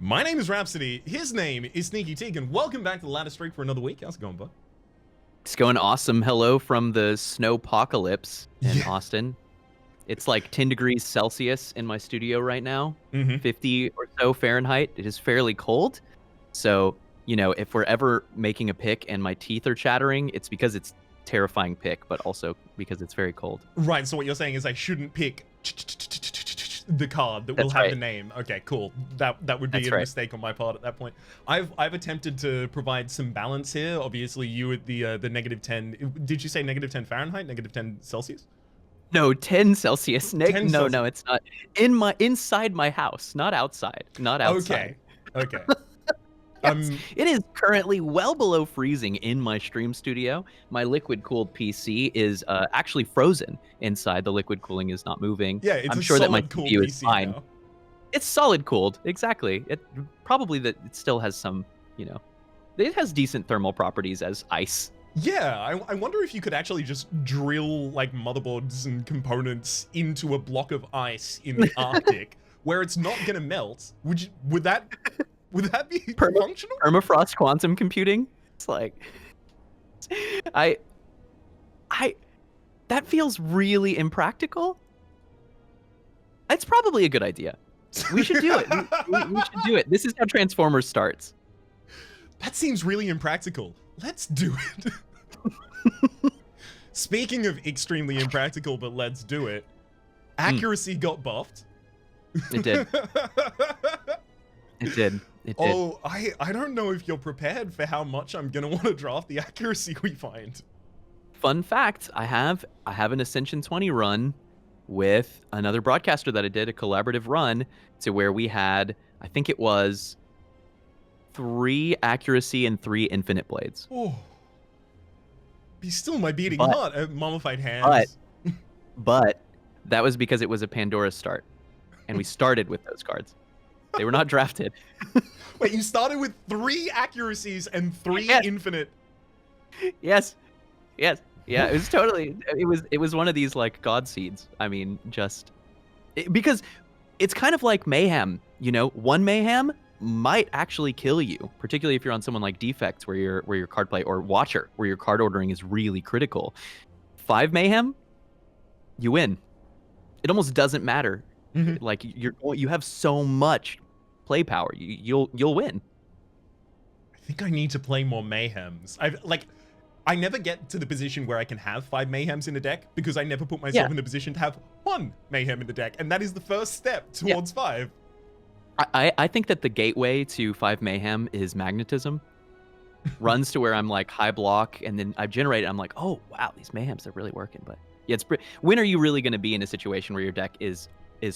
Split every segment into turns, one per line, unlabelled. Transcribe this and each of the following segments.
My name is Rhapsody, his name is Sneaky Teak, and welcome back to the Ladder Streak for another week. How's it going, bud?
It's going awesome. Hello from the snowpocalypse in
Yeah.
Austin. It's like 10 degrees Celsius in my studio right now, 50 or so Fahrenheit. It is fairly cold. So, you know, if we're ever making a pick and my teeth are chattering, it's because it's terrifying pick, but also because it's very cold.
Right, so what you're saying is I shouldn't pick the card that will have the name. Okay, cool. That would be a mistake on my part at that point. I've attempted to provide some balance here. Obviously, you at the -10. Did you say -10 Fahrenheit? -10 Celsius?
No, 10 Celsius.
10
no,
Celsius.
no, it's not. Inside my house, not outside. Not outside.
Okay.
Yes, it is currently well below freezing in my stream studio. My liquid-cooled PC is actually frozen inside. The liquid cooling is not moving.
Yeah, it's
I'm sure that my
cool
CPU
PC
is fine.
now.
It's solid cooled, exactly. It probably that it still has some, you know, it has decent thermal properties as ice.
Yeah, I wonder if you could actually just drill like motherboards and components into a block of ice in the Arctic where it's not gonna melt. Would that be functional?
Permafrost quantum computing? It's like that feels really impractical. It's probably a good idea. We should do it. We should do it. This is how Transformers starts.
That seems really impractical. Let's do it. Speaking of extremely impractical, but let's do it. Accuracy got buffed.
It did. It did.
Oh, I don't know if you're prepared for how much I'm gonna want to draft the accuracy we find.
Fun fact, I have an Ascension 20 run with another broadcaster that I did a collaborative run to where we had, I think it was 3 accuracy and 3 infinite blades.
Oh. Be still my beating heart, mummified hands.
But that was because it was a Pandora start. And we started with those cards. They were not drafted.
Wait, you started with 3 accuracies and 3 infinite.
Yes. Yeah, it was totally, it was one of these like god seeds. I mean, because it's kind of like mayhem, you know, 1 mayhem might actually kill you, particularly if you're on someone like Defects where your card play, or Watcher where your card ordering is really critical. 5 mayhem, you win. It almost doesn't matter. Like you have so much play power, you'll win.
I think I need to play more mayhems. I never get to the position where I can have 5 mayhems in a deck because I never put myself in the position to have 1 mayhem in the deck, and that is the first step towards 5.
I think that the gateway to 5 mayhem is magnetism. Runs to where I'm like high block, and then I generate it. I'm like, oh wow, these mayhems are really working. But yeah, when are you really going to be in a situation where your deck is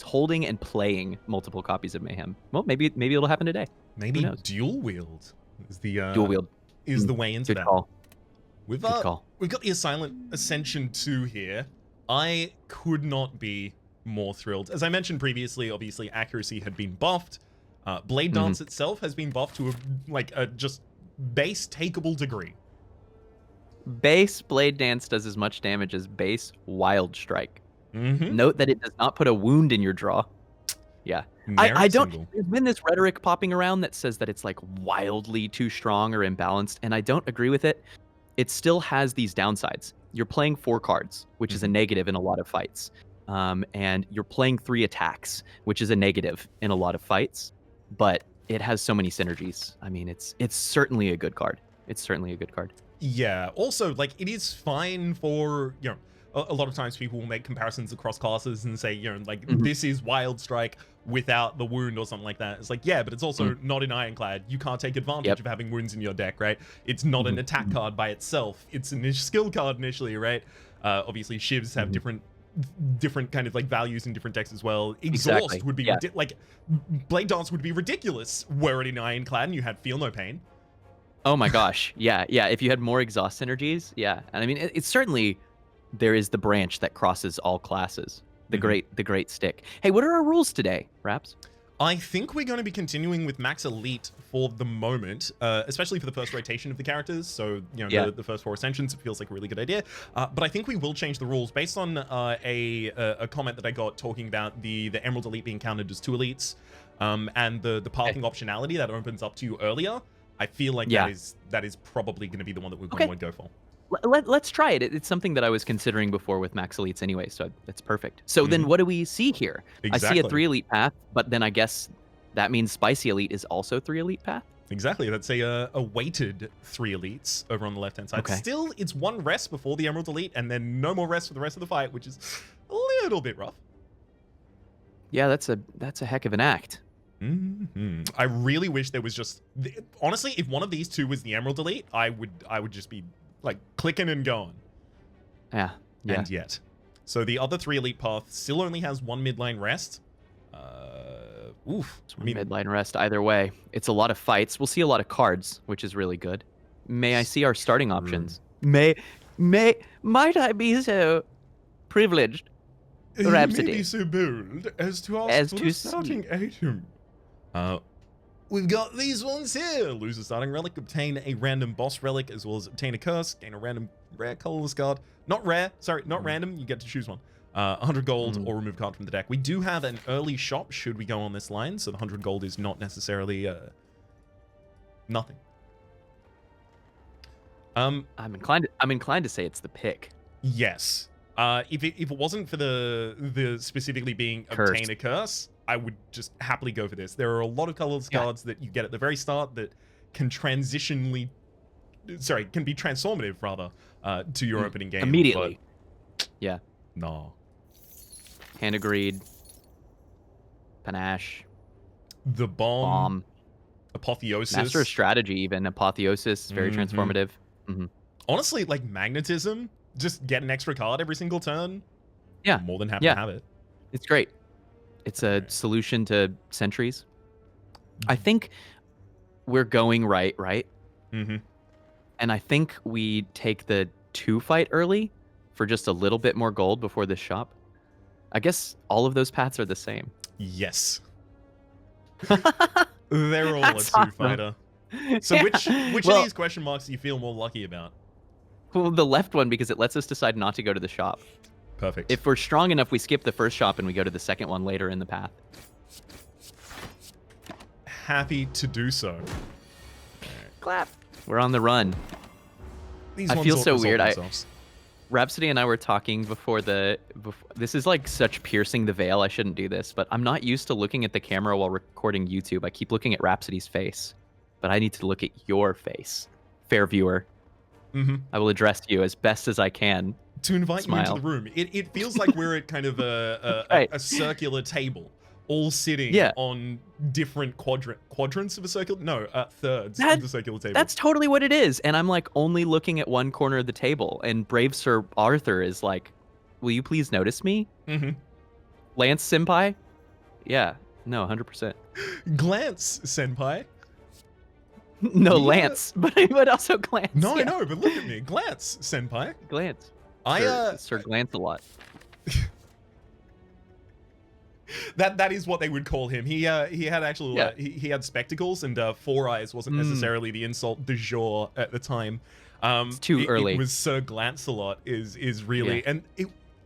holding and playing multiple copies of mayhem? Well, maybe it'll happen today.
Maybe dual wield is the
dual wield
is the way into
Good
that.
Call.
We've got the Ascension 2 here. I could not be more thrilled. As I mentioned previously, obviously accuracy had been buffed. Blade Dance itself has been buffed to a just base takeable degree.
Base Blade Dance does as much damage as base Wild Strike. Note that it does not put a wound in your draw. Yeah. I don't. There's been this rhetoric popping around that says that it's like wildly too strong or imbalanced, and I don't agree with it. It still has these downsides. You're playing 4 cards, which is a negative in a lot of fights. And you're playing 3 attacks, which is a negative in a lot of fights. But it has so many synergies. I mean, it's certainly a good card. It's certainly a good card.
Yeah. Also, like, it is fine for, you know, a lot of times people will make comparisons across classes and say, you know, like, this is Wild Strike without the wound or something like that. It's like, yeah, but it's also not in Ironclad. You can't take advantage of having wounds in your deck, right? It's not an attack card by itself. It's a skill card initially, right? Obviously, shivs have different kind of like values in different decks as well. Exhaust would be like Blade Dance would be ridiculous were it in Ironclad and you had Feel No Pain.
Oh my gosh, yeah. If you had more exhaust synergies, yeah. And I mean, it's certainly, there is the branch that crosses all classes. The great stick. Hey, what are our rules today, Raps?
I think we're going to be continuing with Max Elite for the moment, especially for the first rotation of the characters. So, you know, the first 4 Ascensions, it feels like a really good idea. But I think we will change the rules based on a comment that I got talking about the Emerald Elite being counted as 2 elites. and the parking optionality that opens up to you earlier, I feel like that is probably going to be the one that we're going to go for.
Let's try it. It's something that I was considering before with Max Elites anyway, so it's perfect. So then what do we see here?
Exactly.
I see a 3 Elite path, but then I guess that means Spicy Elite is also 3 Elite path?
Exactly. That's a weighted 3 elites over on the left-hand side. Still, it's 1 rest before the Emerald Elite, and then no more rest for the rest of the fight, which is a little bit rough.
Yeah, that's a heck of an act.
I really wish there was just... Honestly, if one of these two was the Emerald Elite, I would just be, like, clicking and going.
Yeah.
And yet. So the other 3 elite path still only has 1 midline rest.
Midline rest either way. It's a lot of fights. We'll see a lot of cards, which is really good. May I see our starting options? Might I be so privileged? Rhapsody.
You may be so bold as to ask for the starting item. We've got these ones here. Lose a starting relic, obtain a random boss relic, as well as obtain a curse, gain a random rare colorless card. Not rare, sorry, not random. You get to choose one. 100 gold or remove card from the deck. We do have an early shop should we go on this line, so the 100 gold is not necessarily nothing.
I'm inclined to say it's the pick.
Yes. If it wasn't for the specifically being obtain a curse, I would just happily go for this. There are a lot of colorless cards that you get at the very start that can can be transformative rather to your opening game
immediately. Yeah.
No.
Hand of Greed, Panache,
the bomb, Apotheosis,
Master of Strategy, even Apotheosis, very transformative.
Honestly, like Magnetism, just get an extra card every single turn.
Yeah,
more than happy to have it.
It's great. It's a solution to sentries. I think we're going right. And I think we take the 2 fight early for just a little bit more gold before this shop. I guess all of those paths are the same.
Yes. They're all a 2-fighter. So which of these question marks do you feel more lucky about?
Well, the left one, because it lets us decide not to go to the shop.
Perfect.
If we're strong enough, we skip the first shop and we go to the second one later in the path.
Happy to do so.
Clap. We're on the run.
I feel so weird.
Rhapsody and I were talking before this is like such piercing the veil. I shouldn't do this, but I'm not used to looking at the camera while recording YouTube. I keep looking at Rhapsody's face, but I need to look at your face, fair viewer. I will address you as best as I can.
To invite you into the room. It feels like we're at kind of a circular table, all sitting on different quadrants of a circle. No, thirds of the circular table.
That's totally what it is. And I'm like only looking at one corner of the table. And brave Sir Arthur is like, will you please notice me? Lance Senpai? Yeah. No, 100%.
Glance Senpai.
No, Lance, but also Glance.
No, I know, but look at me. Glance Senpai.
Glance. Sir Glance a lot.
That is what they would call him. He had actually he had spectacles, and 4 eyes wasn't necessarily the insult du jour at the time.
It's too early.
It was Sir Glance a lot is really and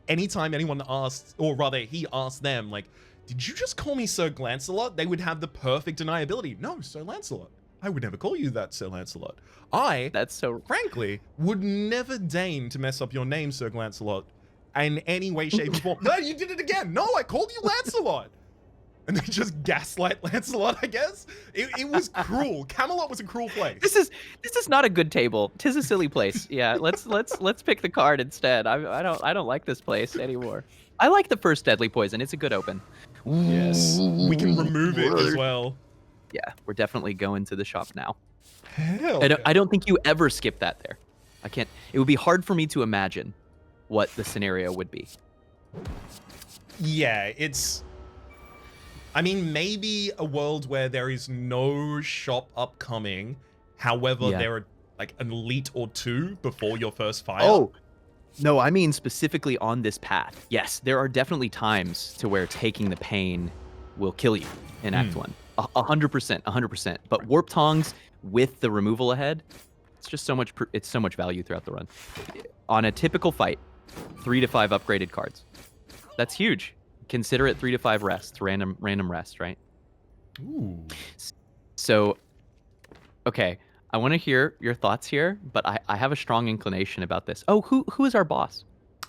anytime anyone asked, or rather he asked them, like, did you just call me Sir Lancelot? They would have the perfect deniability. No, Sir Lancelot. I would never call you that, Sir Lancelot. Frankly, would never deign to mess up your name, Sir Lancelot, in any way, shape, or form. No, you did it again. No, I called you Lancelot. And they just gaslight Lancelot, I guess. It was cruel. Camelot was a cruel place.
This is not a good table. 'Tis a silly place. Yeah, let's pick the card instead. I don't like this place anymore. I like the first Deadly Poison. It's a good open.
Yes, we can remove it as well.
Yeah, we're definitely going to the shop now.
Hell,
I don't think you ever skip that there. I can't. It would be hard for me to imagine what the scenario would be.
Yeah, it's... I mean, maybe a world where there is no shop upcoming. However, there are like an elite or 2 before your first fire.
Oh, no, I mean specifically on this path. Yes, there are definitely times to where taking the pain will kill you in Act 1. 100%. But Warp Tongs with the removal ahead, it's just so much. It's so much value throughout the run. On a typical fight, 3 to 5 upgraded cards. That's huge. Consider it 3 to 5 rests, random rest, right?
Ooh.
So, okay, I want to hear your thoughts here, but I have a strong inclination about this. Oh, who is our boss?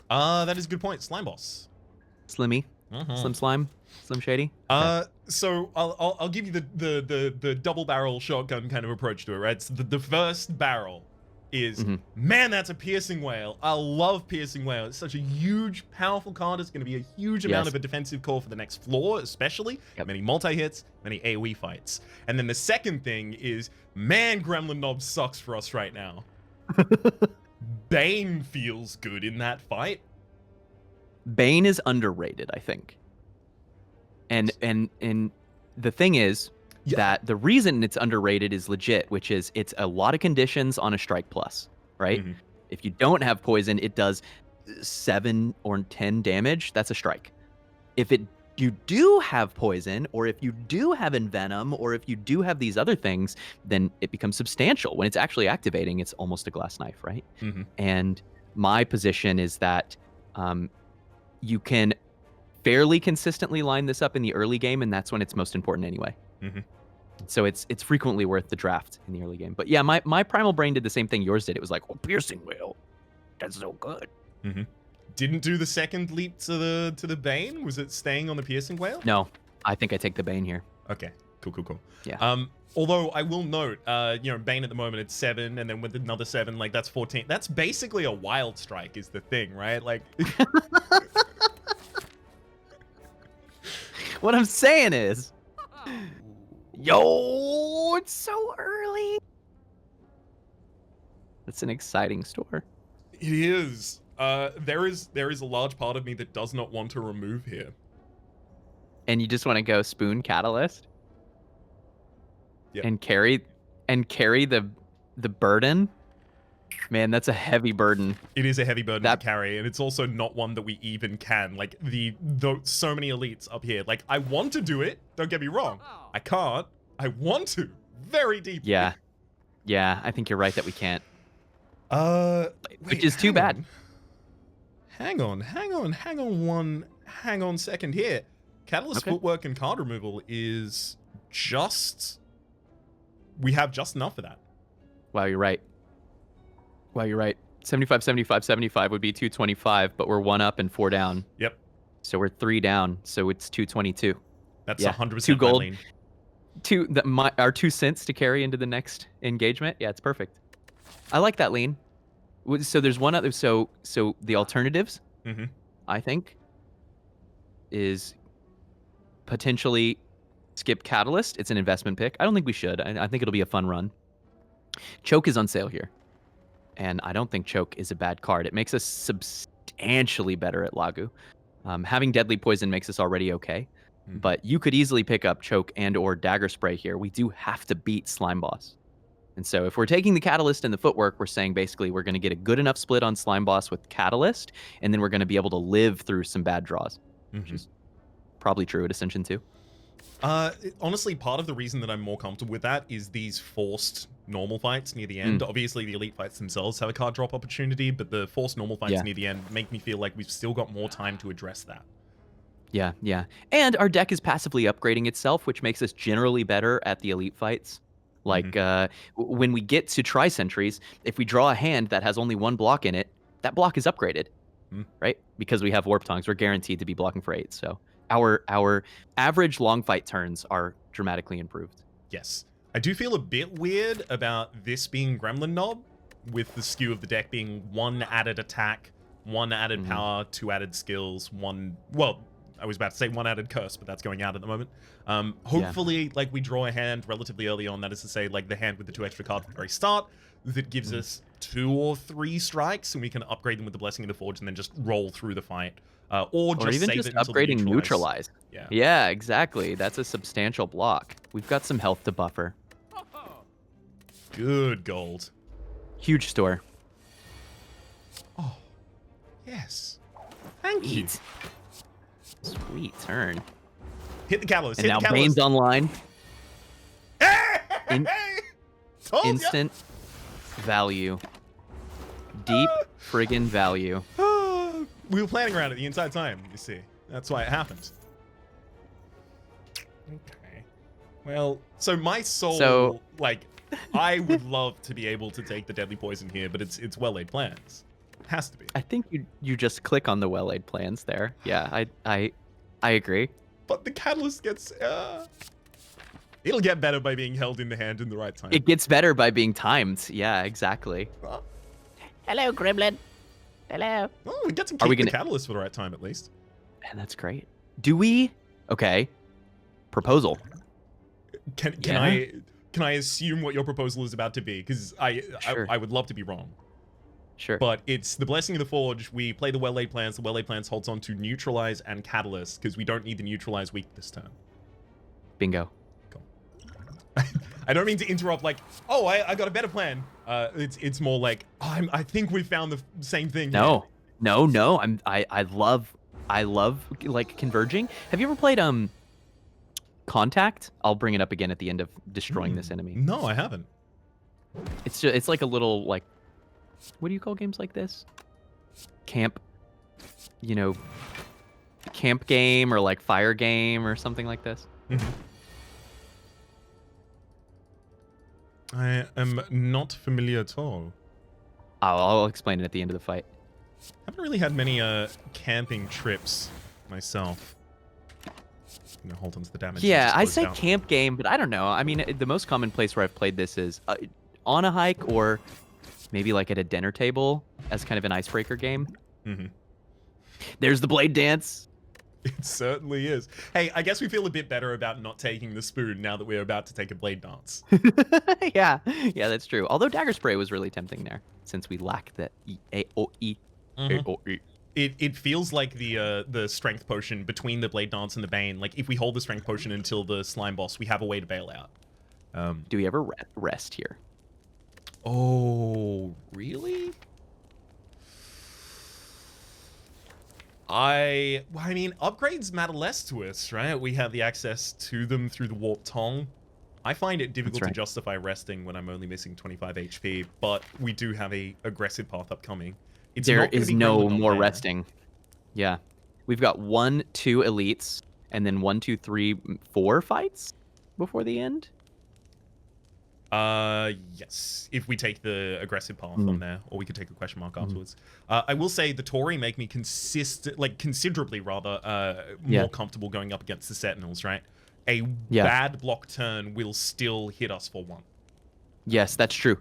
That is a good point. Slime boss.
Slimmy, Slim Slime, Slim Shady. Okay.
So I'll give you the double barrel shotgun kind of approach to it, right? So the first barrel is, man, that's a piercing whale. I love piercing whale. It's such a huge, powerful card. It's going to be a huge amount of a defensive core for the next floor, especially. Many multi-hits, many AoE fights. And then the second thing is, man, Gremlin Knob sucks for us right now. Bane feels good in that fight.
Bane is underrated, I think. And the thing is that the reason it's underrated is legit, which is it's a lot of conditions on a strike plus, right? If you don't have poison, it does 7 or 10 damage. That's a strike. If you do have poison, or if you do have envenom, or if you do have these other things, then it becomes substantial. When it's actually activating, it's almost a glass knife, right? And my position is that you can fairly consistently line this up in the early game, and that's when it's most important anyway. So it's frequently worth the draft in the early game. But yeah, my primal brain did the same thing yours did. It was like, well, piercing whale, that's so good.
Didn't do the second leap to the Bane? Was it staying on the piercing whale?
No, I think I take the Bane here.
Okay, cool.
Yeah.
Although I will note, Bane at the moment it's 7, and then with another 7, like that's 14. That's basically a wild strike, is the thing, right? Like.
What I'm saying is, yo, it's so early. That's an exciting store.
It is. There is a large part of me that does not want to remove here.
And you just want to go spoon catalyst?
Yep.
And carry the burden? Man, that's a heavy burden.
It is a heavy burden to carry, and it's also not one that we even can. Like, so many elites up here. Like, I want to do it, don't get me wrong. I can't. I want to. Very deeply.
Yeah, I think you're right that we can't.
Which
is too bad.
Hang on one second here. Catalyst footwork and card removal is just... We have just enough of that.
Wow, you're right. 75, 75, 75 would be 225, but we're 1 up and 4 down.
Yep.
So we're 3 down, so it's 222.
That's 100%
2 gold.
Lean.
Our 2 cents to carry into the next engagement. Yeah, it's perfect. I like that lean. So there's one other. So the alternatives, I think, is potentially skip Catalyst. It's an investment pick. I don't think we should. I think it'll be a fun run. Choke is on sale here. And I don't think Choke is a bad card. It makes us substantially better at Lagu. Having Deadly Poison makes us already okay. But you could easily pick up Choke and or Dagger Spray here. We do have to beat Slime Boss. And so if we're taking the Catalyst and the footwork, we're saying basically we're going to get a good enough split on Slime Boss with Catalyst, and then we're going to be able to live through some bad draws, which is probably true at Ascension too.
Honestly, part of the reason that I'm more comfortable with that is these forced normal fights near the end. Obviously, the elite fights themselves have a card drop opportunity, but the forced normal fights near the end make me feel like we've still got more time to address that.
Yeah. And our deck is passively upgrading itself, which makes us generally better at the elite fights. Like, when we get to Tri-Sentries, if we draw a hand that has only 1 block in it, that block is upgraded, right? Because we have Warp Tongues, we're guaranteed to be blocking for 8, so... Our average long fight turns are dramatically improved.
Yes. I do feel a bit weird about this being Gremlin Knob, with the skew of the deck being 1 added attack, 1 added power, 2 added skills, 1... Well, I was about to say 1 added curse, but that's going out at the moment. Hopefully, like, we draw a hand relatively early on, that is to say, like, the hand with the 2 extra cards at the very start, that gives us 2 or 3 strikes, and we can upgrade them with the Blessing of the Forge and then just roll through the fight. Or even
just upgrading neutralize. Yeah, exactly. That's a substantial block. We've got some health to buffer.
Good gold.
Huge store.
Oh, yes. Thank you.
Sweet turn.
Hit the Catalyst.
And now Bane's online. Instant value. Deep friggin' value.
We were planning around it the entire time, you see. That's why it happened. Okay. Well, so my soul, like, I would love to be able to take the deadly poison here, but it's well-laid plans. It has to be.
I think you just click on the well-laid plans there. Yeah, I agree.
But the catalyst gets it'll get better by being held in the hand in the right time.
It gets better by being timed. Yeah, exactly.
Hello, Gremlin. Hello.
Oh, we get to keep the catalyst for the right time at least.
And that's great. Do we? Okay. Proposal.
Can I assume what your proposal is about to be? Because I would love to be wrong.
Sure.
But it's the Blessing of the Forge. We play the well-laid plans. The well-laid plans holds on to neutralize and catalyst because we don't need the neutralize weak this turn.
Bingo.
Cool. I don't mean to interrupt. Like, oh, I got a better plan. It's more like, oh, I think we found the same thing.
No. I love like converging. Have you ever played Contact? I'll bring it up again at the end of destroying this enemy.
No, I haven't.
It's like a little like, what do you call games like this? Camp, camp game or like fire game or something like this.
I am not familiar at all.
I'll explain it at the end of the fight.
Haven't really had many camping trips myself. I'm gonna hold on to the damage.
Yeah, I say camp game, but I don't know. I mean, the most common place where I've played this is on a hike or maybe like at a dinner table as kind of an icebreaker game. There's the blade dance.
It certainly is. Hey, I guess we feel a bit better about not taking the spoon now that we're about to take a blade dance.
Yeah, that's true. Although dagger spray was really tempting there, since we lack the E-A-O-E.
It feels like the strength potion between the blade dance and the bane. Like if we hold the strength potion until the slime boss, we have a way to bail out.
Do we ever rest here?
Oh, really? I mean, upgrades matter less to us, right? We have the access to them through the warp tongue. I find it difficult to justify resting when I'm only missing 25 HP, but we do have a aggressive path upcoming.
There is no more resting. Yeah. We've got 1, 2 elites, and then 1, 2, 3, 4 fights before the end.
Yes. If we take the aggressive path on there, or we could take a question mark afterwards. I will say the Tori make me considerably rather, more comfortable going up against the Sentinels, right? A bad block turn will still hit us for 1.
Yes, that's true.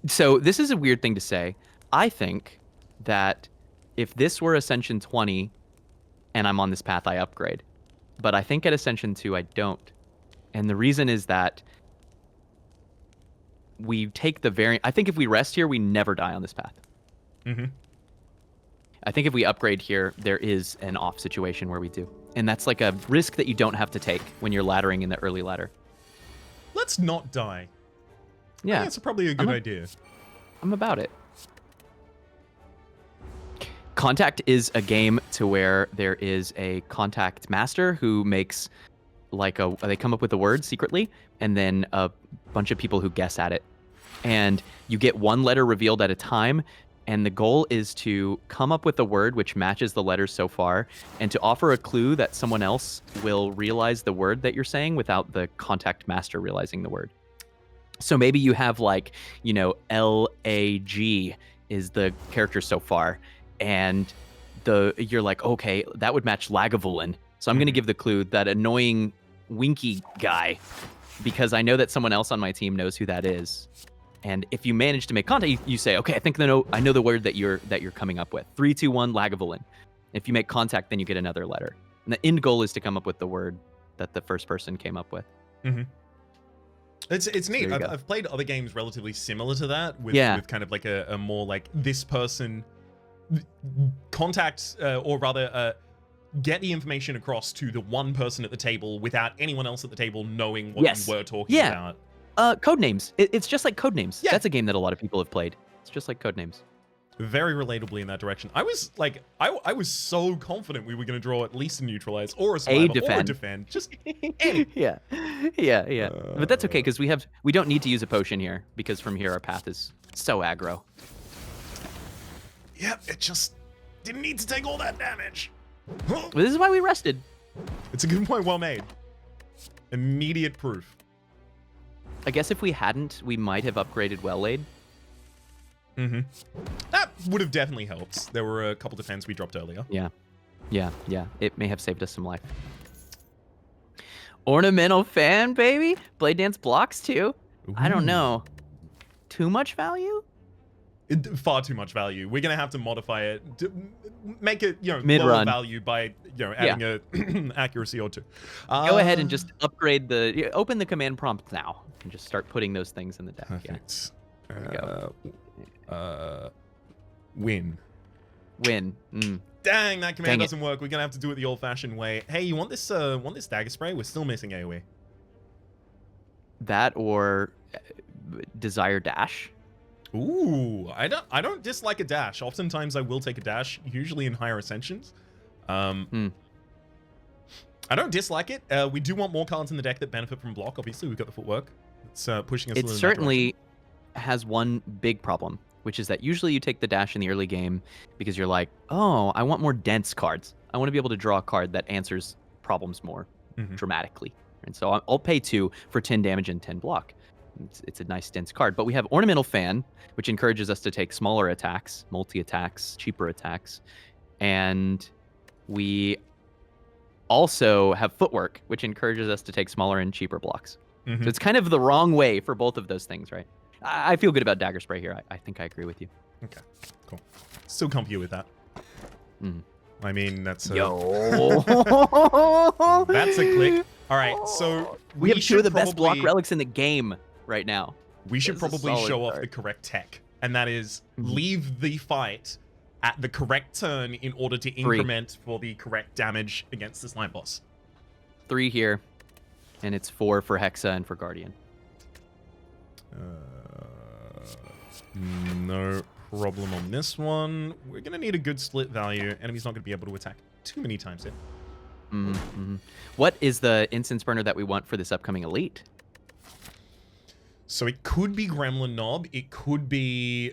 So this is a weird thing to say. I think that if this were Ascension 20 and I'm on this path, I upgrade. But I think at Ascension 2, I don't. And the reason is that we take the variant. I think if we rest here, we never die on this path. I think if we upgrade here, there is an off situation where we do. And that's like a risk that you don't have to take when you're laddering in the early ladder.
Let's not die.
Yeah.
I think it's probably a good idea.
I'm about it. Contact is a game to where there is a contact master who makes like they come up with a word secretly, and then a bunch of people who guess at it. And you get 1 letter revealed at a time, and the goal is to come up with a word which matches the letters so far, and to offer a clue that someone else will realize the word that you're saying without the contact master realizing the word. So maybe you have like, L-A-G is the character so far, and you're like, okay, that would match Lagavulin. So I'm going to give the clue, that annoying winky guy, because I know that someone else on my team knows who that is. And if you manage to make contact, you say, okay, I know the word that you're coming up with. 3, 2, 1, Lagavulin. If you make contact, then you get another letter. And the end goal is to come up with the word that the first person came up with.
It's neat. I've played other games relatively similar to that with kind of like a more like this person contact or rather get the information across to the one person at the table without anyone else at the table knowing what you were talking about.
Codenames. It's just like Codenames. That's a game that a lot of people have played. It's just like Codenames.
Very relatably in that direction. I was like, I was so confident we were going to draw at least a neutralize or a survivor or a defend. Just any.
Yeah. But that's okay because we don't need to use a potion here because from here our path is so aggro.
Yep, it just didn't need to take all that damage.
Well, this is why we rested.
It's a good point, well made. Immediate proof.
I guess if we hadn't, we might have upgraded Well Laid.
Mm-hmm. That would have definitely helped. There were a couple defense we dropped earlier.
Yeah. It may have saved us some life. Ornamental Fan, baby. Blade Dance blocks too.
Ooh.
I don't know. Too much value?
Far too much value. We're gonna have to modify it to make it, lower
Mid-run.
value by, adding a accuracy or two.
Go ahead and just upgrade open the command prompt now and just start putting those things in the deck.
Perfect.
Yeah. There we go.
Win.
Win.
Dang, that command
Dang it.
doesn't work. We're gonna have to do it the old-fashioned way. Hey, you want this dagger spray? We're still missing AoE.
That or Desire Dash.
Ooh, I don't dislike a dash. Oftentimes I will take a dash, usually in higher ascensions. I don't dislike it. We do want more cards in the deck that benefit from block. Obviously, we've got the footwork. It's pushing us.
It certainly has one big problem, which is that usually you take the dash in the early game because you're like, oh, I want more dense cards. I want to be able to draw a card that answers problems more dramatically. And so I'll pay 2 for 10 damage and 10 block. It's a nice dense card. But we have Ornamental Fan, which encourages us to take smaller attacks, multi-attacks, cheaper attacks. And we also have Footwork, which encourages us to take smaller and cheaper blocks. So it's kind of the wrong way for both of those things, right? I feel good about Dagger Spray here. I think I agree with you.
Okay, cool. Still comfy with that. I mean, that's a...
Yo.
That's a click. All right, so
we have 2 of the best block relics in the game right now.
We should probably show off the correct tech, and that is leave the fight at the correct turn in order to increment for the correct damage against this line boss.
3 here, and it's 4 for Hexa and for Guardian.
No problem on this one. We're going to need a good split value. Enemy's not going to be able to attack too many times here.
What is the instance burner that we want for this upcoming elite?
So it could be Gremlin Knob. It could be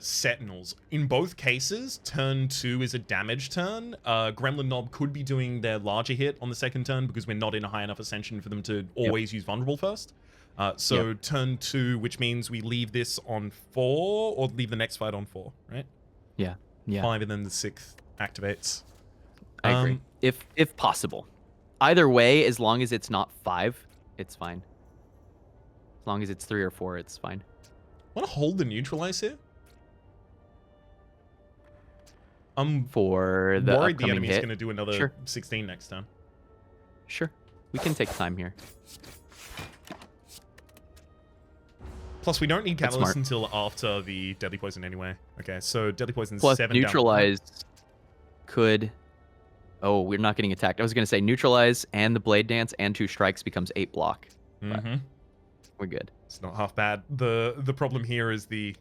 Sentinels. In both cases, turn 2 is a damage turn. Gremlin Knob could be doing their larger hit on the second turn because we're not in a high enough ascension for them to always use Vulnerable first. Turn 2, which means we leave this on 4 or leave the next fight on 4, right?
Yeah.
5 and then the 6th activates.
I agree. If possible. Either way, as long as it's not 5, it's fine. As long as it's 3 or 4, it's fine.
Want to hold the neutralize here?
For the
worried the
upcoming
enemy's
hit.
going to do another
Sure.
16 next turn.
Sure. We can take time here.
Plus, we don't need Catalyst until after the Deadly Poison anyway. Okay, so Deadly Poison's
Plus,
7
neutralize could... Oh, we're not getting attacked. I was going to say neutralize and the Blade Dance and 2 strikes becomes 8 block. We're good.
It's not half bad. The problem here is the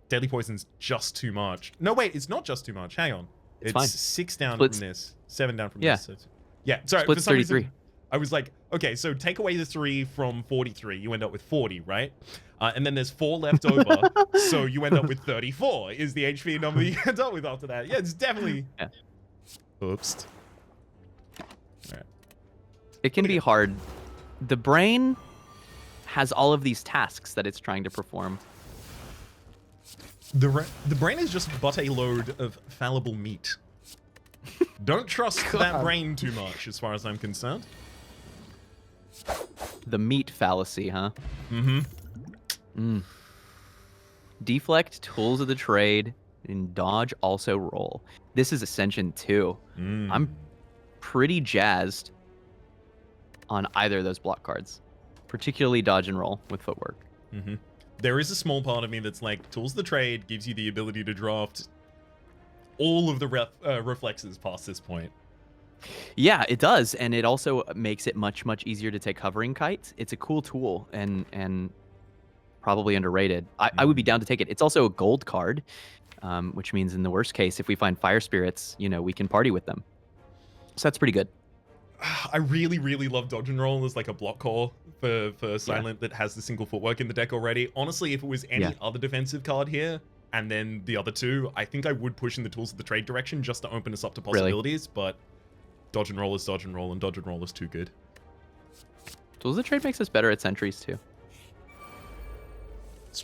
Deadly Poison's just too much. No, wait, it's not just too much. Hang on. It's
fine.
6 down
Splits.
from this, 7 down from
Yeah.
this. So yeah, sorry.
Splits
for some
33.
reason, I was like, okay, so take away the 3 from 43, you end up with 40, right? And then there's 4 left over, so you end up with 34 is the HP number you end up with after that. Yeah, it's definitely...
Yeah.
Oops. Right.
It can be hard. The brain has all of these tasks that it's trying to perform.
The brain is just but a load of fallible meat. Don't trust that brain too much, as far as I'm concerned.
The meat fallacy, huh? Deflect, Tools of the Trade, and Dodge also roll. This is Ascension 2. I'm pretty jazzed on either of those block cards. Particularly Dodge and Roll with Footwork.
There is a small part of me that's like, Tools of the Trade gives you the ability to draft all of the reflexes past this point.
Yeah, it does, and it also makes it much, much easier to take Hovering Kite. It's a cool tool, and probably underrated. I would be down to take it. It's also a gold card, which means in the worst case, if we find Fire Spirits, we can party with them. So that's pretty good.
I really, really love Dodge and Roll as like a block core for Silent that has the single footwork in the deck already. Honestly, if it was any other defensive card here, and then the other 2, I think I would push in the Tools of the Trade direction just to open us up to possibilities, but Dodge and Roll is Dodge and Roll, and Dodge and Roll is too good.
Tools of the Trade makes us better at sentries, too.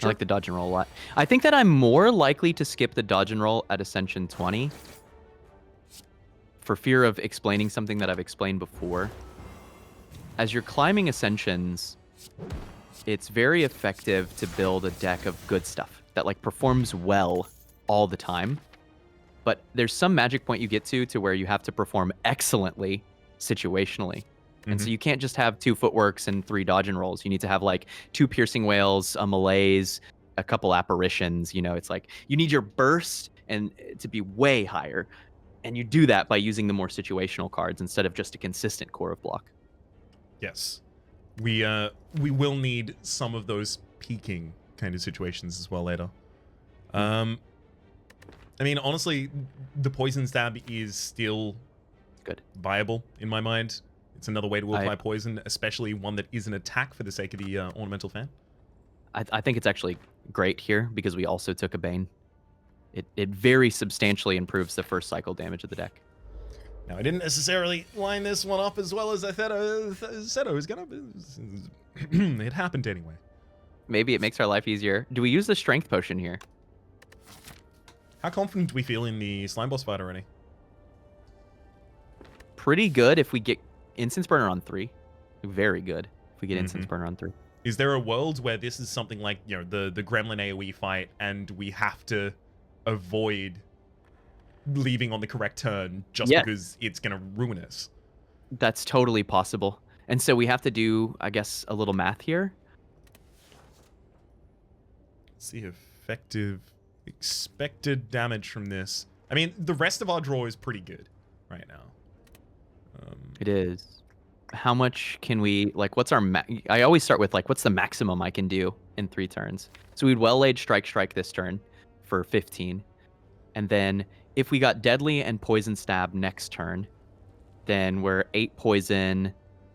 I like the dodge and roll a lot. I think that I'm more likely to skip the dodge and roll at Ascension 20 for fear of explaining something that I've explained before. As you're climbing Ascensions, it's very effective to build a deck of good stuff that like performs well all the time. But there's some magic point you get to where you have to perform excellently situationally. And so you can't just have 2 footworks and 3 dodge and rolls. You need to have like 2 piercing wails, a malaise, a couple apparitions. You know, it's like you need your burst and to be way higher. And you do that by using the more situational cards instead of just a consistent core of block.
Yes. We will need some of those peaking kind of situations as well later. I mean, honestly, the poison stab is still
good,
viable in my mind. It's another way to apply poison, especially one that is an attack for the sake of the ornamental fan.
I think it's actually great here because we also took a Bane. It very substantially improves the first cycle damage of the deck.
Now, I didn't necessarily line this one up as well as I said I was gonna. It happened anyway.
Maybe it makes our life easier. Do we use the strength potion here?
How confident do we feel in the slime boss fight already?
Pretty good if we get Incense Burner on 3. Very good if we get Incense Burner on 3.
Is there a world where this is something like, you know, the Gremlin AoE fight and we have to avoid leaving on the correct turn just because it's going to ruin us?
That's totally possible. And so we have to do, I guess, a little math here.
Let's see effective expected damage from this. I mean, the rest of our draw is pretty good right now.
It is. How much can we, like, what's our, I always start with, like, what's the maximum I can do in 3 turns? So we'd Well-Laid Strike this turn for 15. And then if we got Deadly and Poison Stab next turn, then we're 8 poison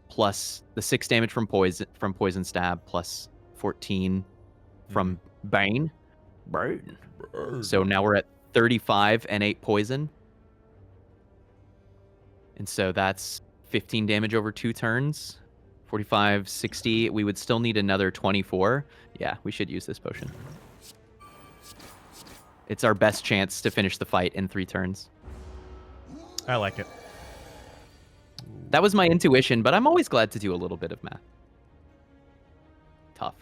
plus the 6 damage from Poison Stab plus 14 from Bane. Burn. So now we're at 35 and 8 poison. And so that's 15 damage over 2 turns. 45, 60. We would still need another 24. Yeah, we should use this potion. It's our best chance to finish the fight in 3 turns.
I like it.
That was my intuition, but I'm always glad to do a little bit of math. Tough.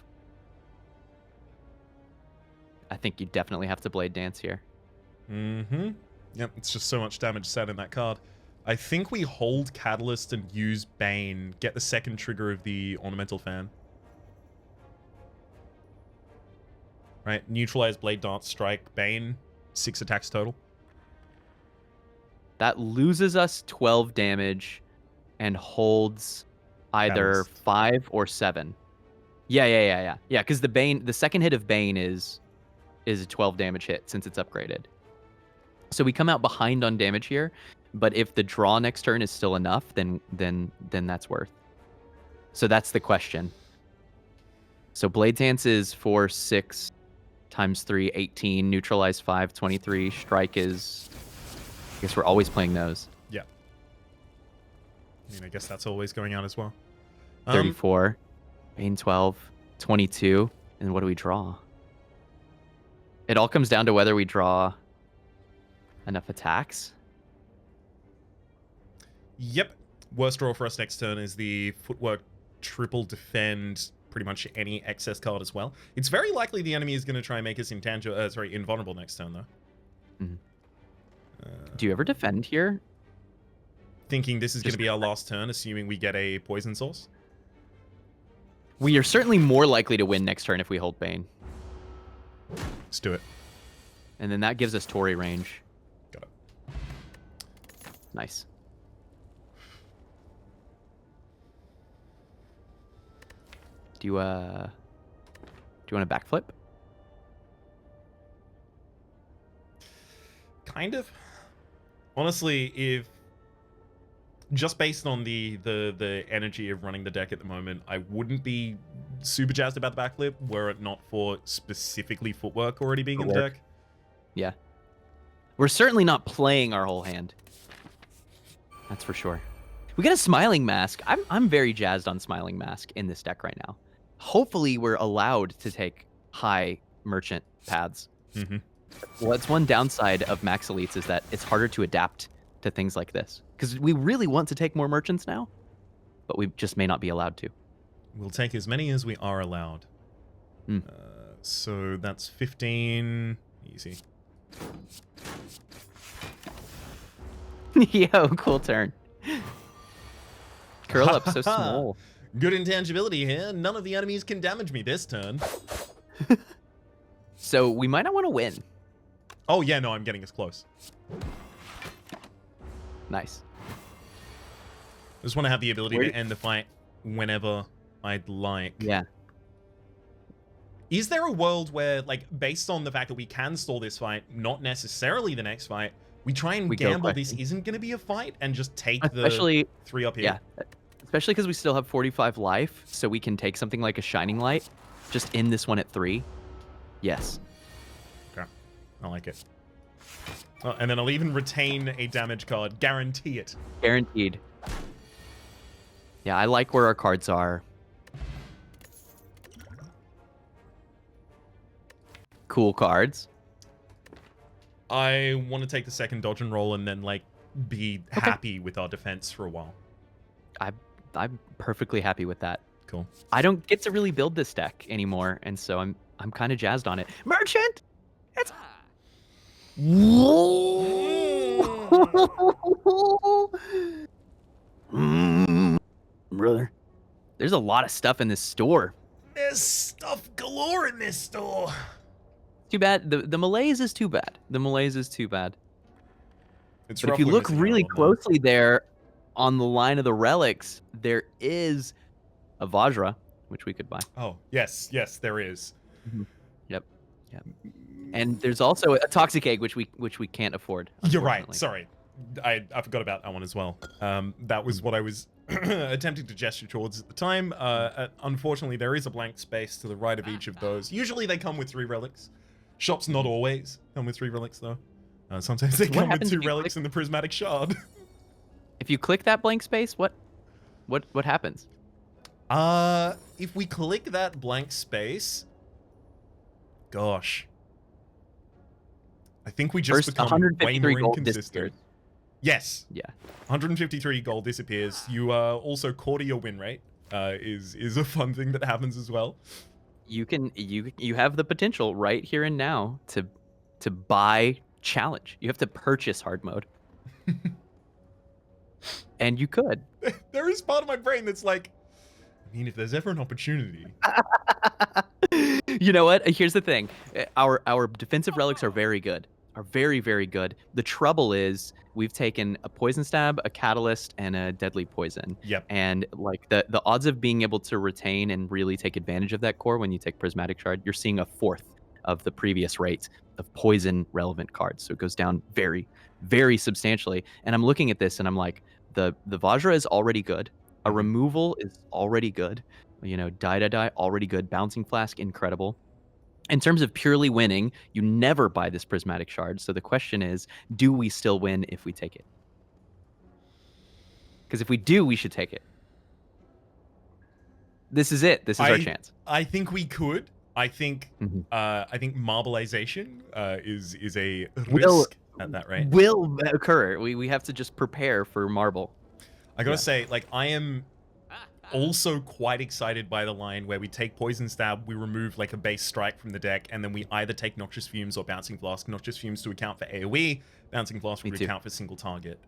I think you definitely have to Blade Dance here.
Yep, it's just so much damage sat in that card. I think we hold Catalyst and use Bane, get the second trigger of the Ornamental Fan. Right, neutralize Blade Dance, strike, Bane, 6 attacks total.
That loses us 12 damage and holds either
Catalyst.
5 or 7. Yeah, because the second hit of Bane is a 12 damage hit since it's upgraded. So we come out behind on damage here, but if the draw next turn is still enough, then that's worth. So that's the question. So Blade Dance is 4, 6 times 3, 18. Neutralize 5, 23. Strike is, I guess we're always playing those.
Yeah. I mean, I guess that's always going out as well.
34. Bane 12. 22. And what do we draw? It all comes down to whether we draw enough attacks.
Yep. Worst draw for us next turn is the Footwork triple defend pretty much any excess card as well. It's very likely the enemy is going to try and make us invulnerable next turn, though.
Do you ever defend here?
Thinking this is going to be our last turn, assuming we get a poison source.
We are certainly more likely to win next turn if we hold Bane.
Let's do it.
And then that gives us Torii range.
Got it.
Nice. Do you want a backflip?
Kind of. Honestly, if just based on the energy of running the deck at the moment, I wouldn't be super jazzed about the backflip were it not for specifically Footwork already being in the deck.
Yeah. We're certainly not playing our whole hand. That's for sure. We got a Smiling Mask. I'm very jazzed on Smiling Mask in this deck right now. Hopefully we're allowed to take high merchant paths.
Mm-hmm.
Well, it's one downside of max elites is that it's harder to adapt to things like this. Because we really want to take more merchants now, but we just may not be allowed to.
We'll take as many as we are allowed. So that's 15. Easy.
Yo, cool turn. Curl up so small.
Good intangibility here. None of the enemies can damage me this turn.
So we might not want to win.
Oh, yeah, no, I'm getting as close.
Nice.
I just want to have the ability to end the fight whenever I'd like.
Yeah.
Is there a world where, like, based on the fact that we can stall this fight, not necessarily the next fight, we try and gamble this isn't going to be a fight and just take the 3 up here?
Yeah. Especially because we still have 45 life, so we can take something like a Shining Light, just end this one at 3. Yes.
Okay. I like it. Oh, and then I'll even retain a damage card. Guarantee it.
Guaranteed. Yeah, I like where our cards are. Cool cards.
I want to take the second dodge and roll and then, like, be happy with our defense for a while.
I'm perfectly happy with that.
Cool.
I don't get to really build this deck anymore, and so I'm kind of jazzed on it. Merchant! It's... Brother. There's a lot of stuff in this store.
There's stuff galore in this store.
Too bad. The malaise is too bad. The malaise is too bad.
But
if you look really closely there on the line of the relics, there is a Vajra, which we could buy.
Oh, yes, there is.
Mm-hmm. Yep. And there's also a Toxic Egg, which we can't afford.
You're right. Sorry. I forgot about that one as well. That was what I was attempting to gesture towards at the time. Unfortunately, there is a blank space to the right of each of those. Usually they come with 3 relics. Shops not always come with 3 relics, though. Sometimes they come with 2 relics in the Prismatic Shard.
If you click that blank space, what happens?
If we click that blank space, gosh, I think we just become way more inconsistent. Yes.
Yeah.
153 gold disappears. You also quarter your win rate. Is a fun thing that happens as well.
You have the potential right here and now to buy challenge. You have to purchase hard mode. And you could.
There is part of my brain that's like, I mean, if there's ever an opportunity.
You know what? Here's the thing. Our defensive relics are very good. Are very, very good. The trouble is we've taken a poison stab, a catalyst, and a deadly poison.
Yep.
And like the odds of being able to retain and really take advantage of that core when you take Prismatic Shard, you're seeing a 1/4 of the previous rate of poison relevant cards. So it goes down very, very substantially. And I'm looking at this and I'm like, the Vajra is already good. A removal is already good. You know, die, already good. Bouncing Flask, incredible. In terms of purely winning, you never buy this Prismatic Shard. So the question is, do we still win if we take it? Because if we do, we should take it. This is it. This is our chance.
I think we could. I think marbleization is a risk at that rate.
Will occur. We have to just prepare for marble.
I gotta say, like, I am also quite excited by the line where we take Poison Stab, we remove like a base strike from the deck, and then we either take Noxious Fumes or Bouncing Flask. Noxious Fumes to account for AoE, Bouncing Flask would account for single target.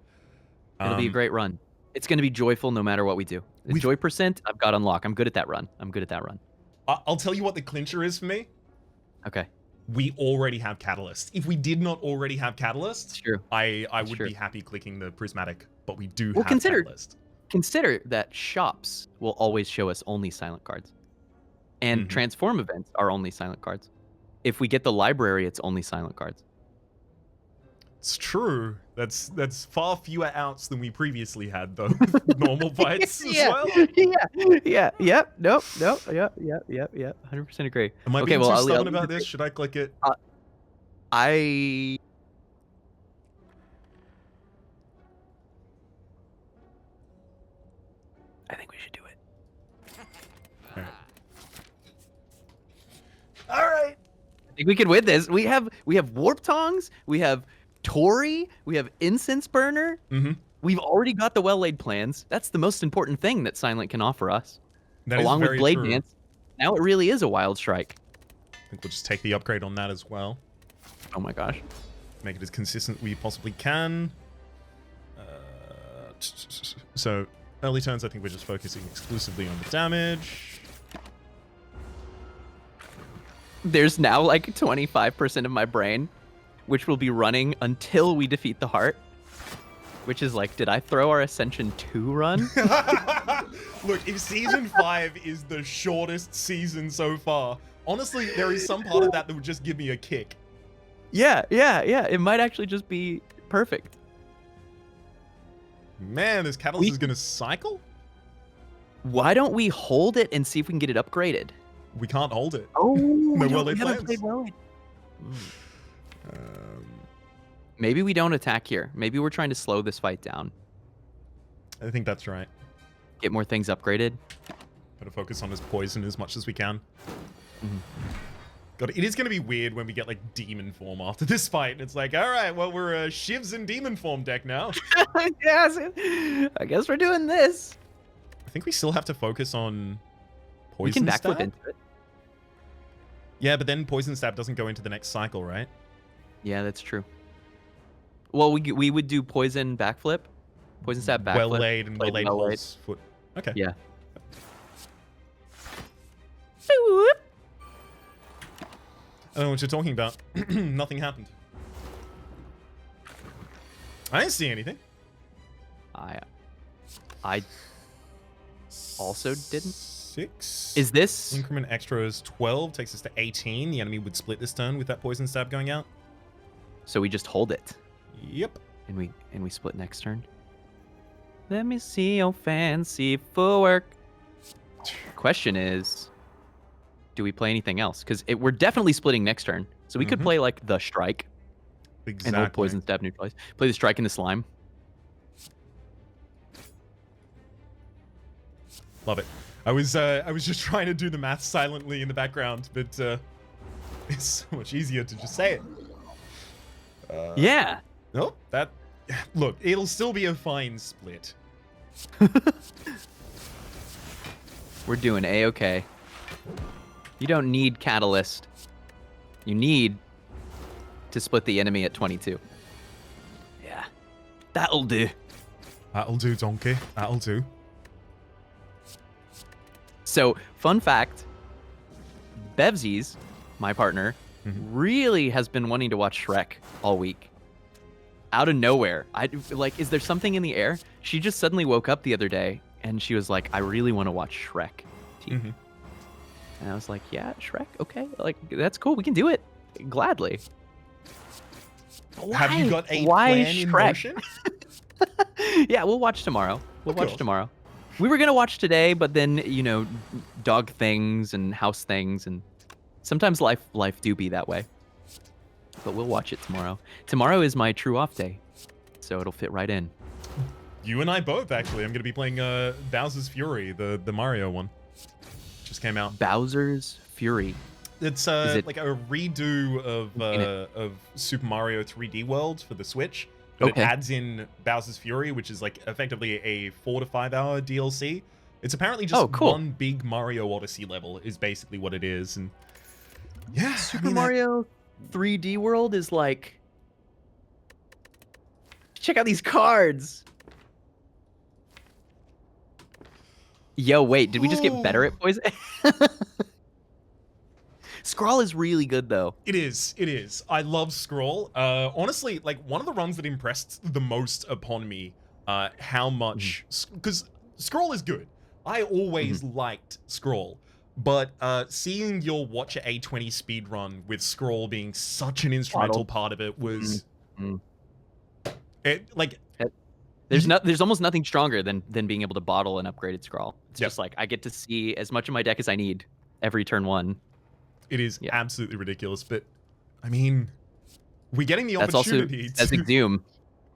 It'll be a great run. It's going to be joyful no matter what we do. The joy percent, I've got unlock. I'm good at that run.
I'll tell you what the clincher is for me.
Okay.
We already have Catalyst. If we did not already have Catalyst,
true.
I would be happy clicking the Prismatic, but we do have Catalyst.
Consider that shops will always show us only silent cards. And transform events are only silent cards. If we get the library, it's only silent cards.
It's true. That's far fewer outs than we previously had, though. Normal fights as well.
Yep. Nope. Yep. 100% agree.
Am I being too stubborn about this? Should I click it?
I think we should do it.
All right.
think we could win this. We have Warp Tongs, we have Tori, we have Incense Burner. We've already got the well-laid plans. That's the most important thing that Silent can offer us.
That
Along
is
with Blade
true.
Dance, now it really is a Wild Strike.
I think we'll just take the upgrade on that as well.
Oh my gosh.
Make it as consistent as we possibly can. So, early turns, I think we're just focusing exclusively on the damage.
There's now like 25% of my brain, which will be running until we defeat the heart. Which is like, did I throw our Ascension 2 run?
Look, if Season 5 is the shortest season so far, honestly, there is some part of that would just give me a kick.
Yeah. It might actually just be perfect.
Man, this Catalyst is going to cycle?
Why don't we hold it and see if we can get it upgraded?
We can't hold it.
Oh,
no
we
well-laid
haven't
plans.
played well-laid. Maybe we don't attack here. Maybe we're trying to slow this fight down.
I think that's right.
Get more things upgraded.
Gotta focus on his poison as much as we can. God, it is gonna be weird when we get like demon form after this fight. And it's like, all right, well, we're a Shivs and demon form deck now.
Yes, I guess we're doing this.
I think we still have to focus on poison
We can backflip
stab.
into it.
Yeah, but then poison stab doesn't go into the next cycle, right?
Yeah, that's true. Well, we would do poison backflip, poison stab backflip.
Well laid and well laid
well-laid.
horse foot. Okay.
Yeah.
I don't know what you're talking about. Nothing happened. I didn't see anything.
I also didn't.
6.
Is this?
Increment extra is 12, takes us to 18. The enemy would split this turn with that poison stab going out.
So we just hold it,
Yep.
and we split next turn. Let me see your fancy footwork. Question is, do we play anything else? Because we're definitely splitting next turn, so we could play like the strike and hold
Exactly.
poison stab neutralize. Play the strike and the slime.
Love it. I was just trying to do the math silently in the background, but it's so much easier to just say it.
Yeah.
Nope. That. Look, it'll still be a fine split.
We're doing A-okay. You don't need Catalyst. You need to split the enemy at 22. Yeah. That'll do.
That'll do, donkey. That'll do.
So, fun fact, Bevsies, my partner, really has been wanting to watch Shrek all week. Out of nowhere. Is there something in the air? She just suddenly woke up the other day and she was like, I really want to watch Shrek. And I was like, yeah, Shrek, okay. Like, that's cool. We can do it. Gladly.
Have you got a
Why
plan in
Shrek?
motion?
Yeah, we'll watch tomorrow. We'll watch
course.
tomorrow. We were going to watch today, but then, dog things and house things. And sometimes life do be that way. But we'll watch it tomorrow. Tomorrow is my true off day. So it'll fit right in.
You and I both, actually. I'm going to be playing Bowser's Fury, the Mario one. Just came out.
Bowser's Fury.
It's like a redo of Super Mario 3D World for the Switch. But
Okay.
it adds in Bowser's Fury, which is like effectively a 4 to 5 hour DLC. It's apparently just
cool.
one big Mario Odyssey level is basically what it is. And yeah,
Super Mario 3D World is like... Check out these cards! Yo, wait, did we just get better at poison? Scrawl is really good, though.
It is. It is. I love Scroll. Honestly, like one of the runs that impressed the most upon me, how much because Scroll is good. I always liked Scroll, but seeing your Watcher A20 speedrun with Scroll being such an instrumental part of it was it like.
There's almost nothing stronger than being able to bottle an upgraded Scrawl. It's just like I get to see as much of my deck as I need every turn one.
It is absolutely ridiculous, but I mean, we're getting the opportunity
to... As Exhume.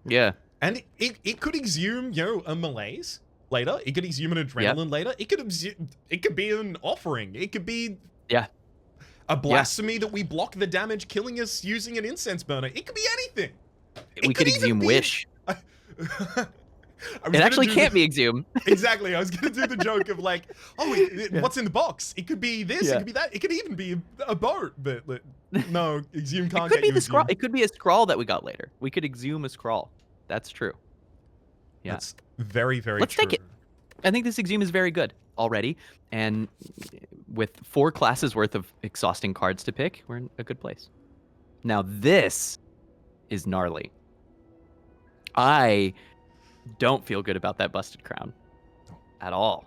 Yeah.
And it could exhume, a malaise later. It could exhume an adrenaline later. It could be an offering. It could be...
Yeah.
A blasphemy that we block the damage killing us using an incense burner. It could be anything.
We could exhume wish.
It
actually can't be exhumed.
Exactly. I was going to do the joke of like, oh, what's in the box? It could be this, it could be that. It could even be a boat. But no, exhume can't
It could
get
be the scroll. It could be a scroll that we got later. We could exhume a scroll. That's true. Yeah.
That's very, very
Let's
true.
take it. I think this exhume is very good already. And with 4 classes worth of exhausting cards to pick, we're in a good place. Now this is gnarly. I don't feel good about that busted crown at all.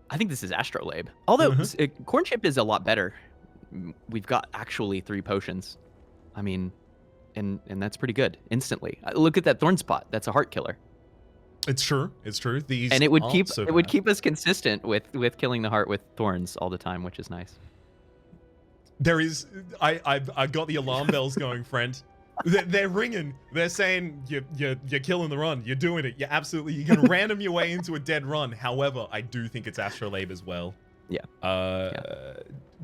I think this is Astrolabe. Although Corn Chip is a lot better. We've got actually 3 potions. I mean, and that's pretty good instantly. Look at that Thorn Spot. That's a heart killer.
It's true. It's true. These
and it would keep
so
would keep us consistent with killing the heart with thorns all the time, which is nice.
There is I got the alarm bells going, friend. They're ringing. They're saying you're killing the run. You're doing it. You can random your way into a dead run. However, I do think it's Astrolabe as well.
Yeah.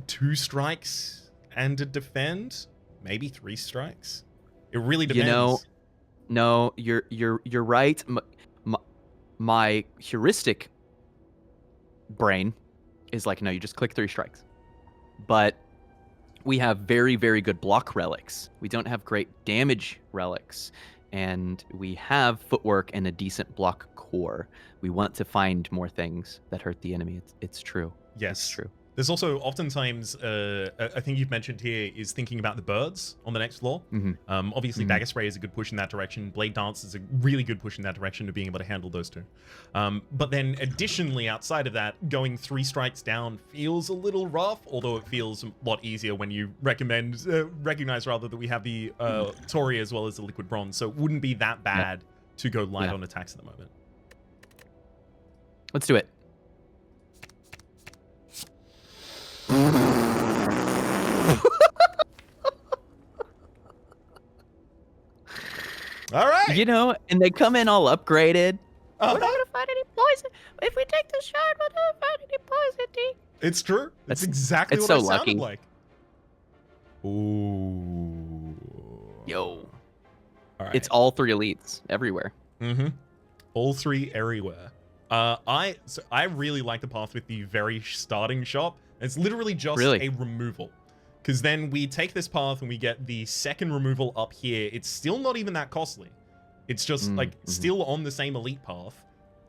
2 strikes and a defend, maybe 3 strikes. It really depends.
You know, no, you're right. My heuristic brain is like, no, you just click 3 strikes. But we have very, very good block relics. We don't have great damage relics. And we have footwork and a decent block core. We want to find more things that hurt the enemy. It's true.
Yes.
It's true.
There's also oftentimes, a thing you've mentioned here is thinking about the birds on the next floor. Obviously, Dagger Spray is a good push in that direction. Blade Dance is a really good push in that direction to being able to handle those 2. But then additionally, outside of that, going 3 strikes down feels a little rough, although it feels a lot easier when you recognize rather that we have the Tori as well as the Liquid Bronze. So it wouldn't be that bad to go light on attacks at the moment.
Let's do it.
All right.
You know, and they come in all upgraded.
We're not gonna find any poison. If we take the shard, we're not gonna find any poison, D.
It's true. That's exactly what it sounded like. Ooh.
Yo.
All right.
It's all 3 elites everywhere.
All 3 everywhere. I really like the path with the very starting shop. It's literally just a removal. Because then we take this path and we get the second removal up here. It's still not even that costly. It's just still on the same elite path.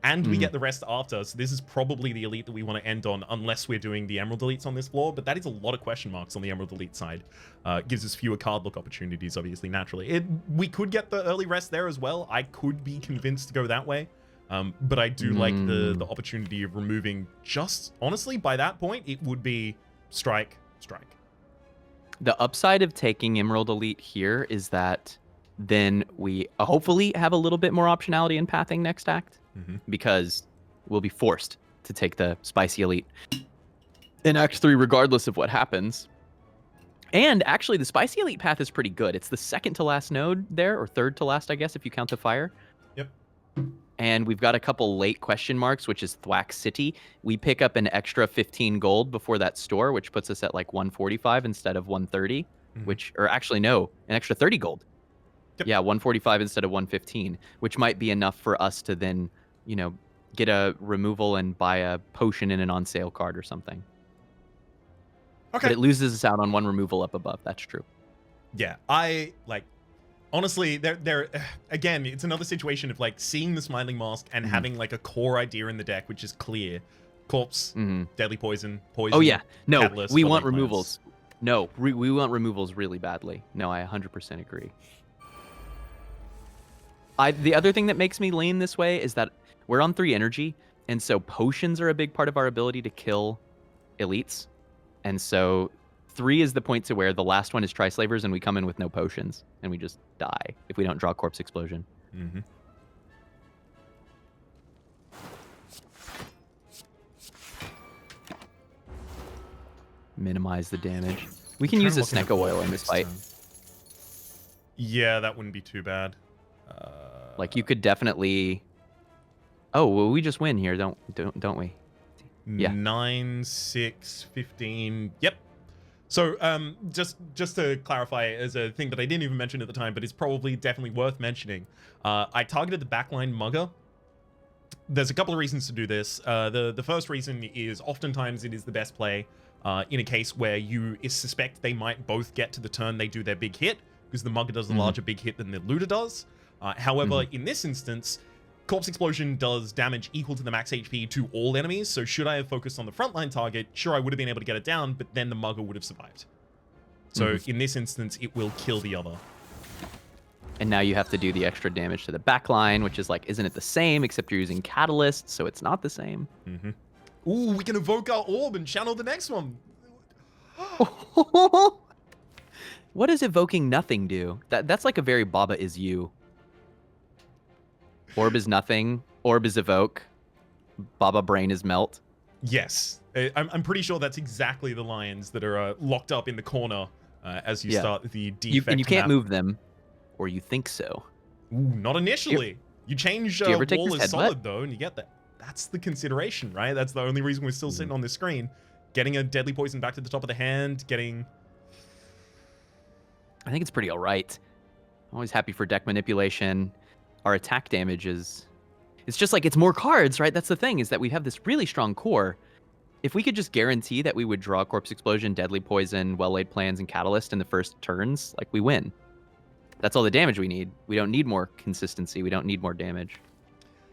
And we get the rest after. So this is probably the elite that we want to end on unless we're doing the Emerald elites on this floor. But that is a lot of question marks on the Emerald elite side. Gives us fewer card look opportunities, obviously, naturally. We could get the early rest there as well. I could be convinced to go that way. But I do like the opportunity of removing just, honestly, by that point, it would be strike.
The upside of taking Emerald Elite here is that then we hopefully have a little bit more optionality in pathing next act, because we'll be forced to take the Spicy Elite in Act 3 regardless of what happens. And actually, the Spicy Elite path is pretty good. It's the second to last node there, or third to last, I guess, if you count the fire.
Yep.
And we've got a couple late question marks, which is Thwack City. We pick up an extra 15 gold before that store, which puts us at like 145 instead of 130, which, or actually no, an extra 30 gold.
Yep.
Yeah, 145 instead of 115, which might be enough for us to then, you know, get a removal and buy a potion in an on sale card or something.
Okay.
But it loses us out on 1 removal up above. That's true.
Yeah, I like. Honestly, there again, it's another situation of like seeing the Smiling Mask and having like a core idea in the deck, which is clear. Corpse, Deadly Poison.
Oh yeah, no,
Catalyst,
we want removals. No, we want removals really badly. No, I 100% agree. The other thing that makes me lean this way is that we're on 3 energy, and so potions are a big part of our ability to kill elites. And so 3 is the point to where the last one is Tri-Slavers, and we come in with no potions, and we just die if we don't draw Corpse Explosion. Minimize the damage. We can use the Snecko Oil in this fight.
Yeah, that wouldn't be too bad.
Like you could definitely. Oh, well, we just win here, don't we? Yeah.
9, 6, 15. Yep. So just to clarify, as a thing that I didn't even mention at the time, but it's probably definitely worth mentioning, I targeted the backline mugger. There's a couple of reasons to do this. The first reason is oftentimes it is the best play in a case where you suspect they might both get to the turn they do their big hit, because the mugger does a larger big hit than the looter does. However, in this instance, Corpse Explosion does damage equal to the max HP to all enemies, so should I have focused on the frontline target, sure, I would have been able to get it down, but then the mugger would have survived. So in this instance, it will kill the other.
And now you have to do the extra damage to the backline, which is like, isn't it the same, except you're using Catalyst, so it's not the same.
Ooh, we can evoke our orb and channel the next one.
What does evoking nothing do? That's like a very Baba is you. Orb is nothing. Orb is evoke. Baba brain is melt.
Yes. I'm pretty sure that's exactly the lions that are locked up in the corner as you start the defect
and you can't
map.
move them, or you think so.
Ooh, not initially. You change
do you ever take
wall
this
as
headbutt?
solid, though, and you get that. That's the consideration, right? That's the only reason we're still sitting on this screen. Getting a deadly poison back to the top of the hand, getting...
I think it's pretty all right. I'm always happy for deck manipulation. Our attack damage is... It's just like, it's more cards, right? That's the thing, is that we have this really strong core. If we could just guarantee that we would draw Corpse Explosion, Deadly Poison, Well-Laid Plans, and Catalyst in the first turns, like, we win. That's all the damage we need. We don't need more consistency. We don't need more damage.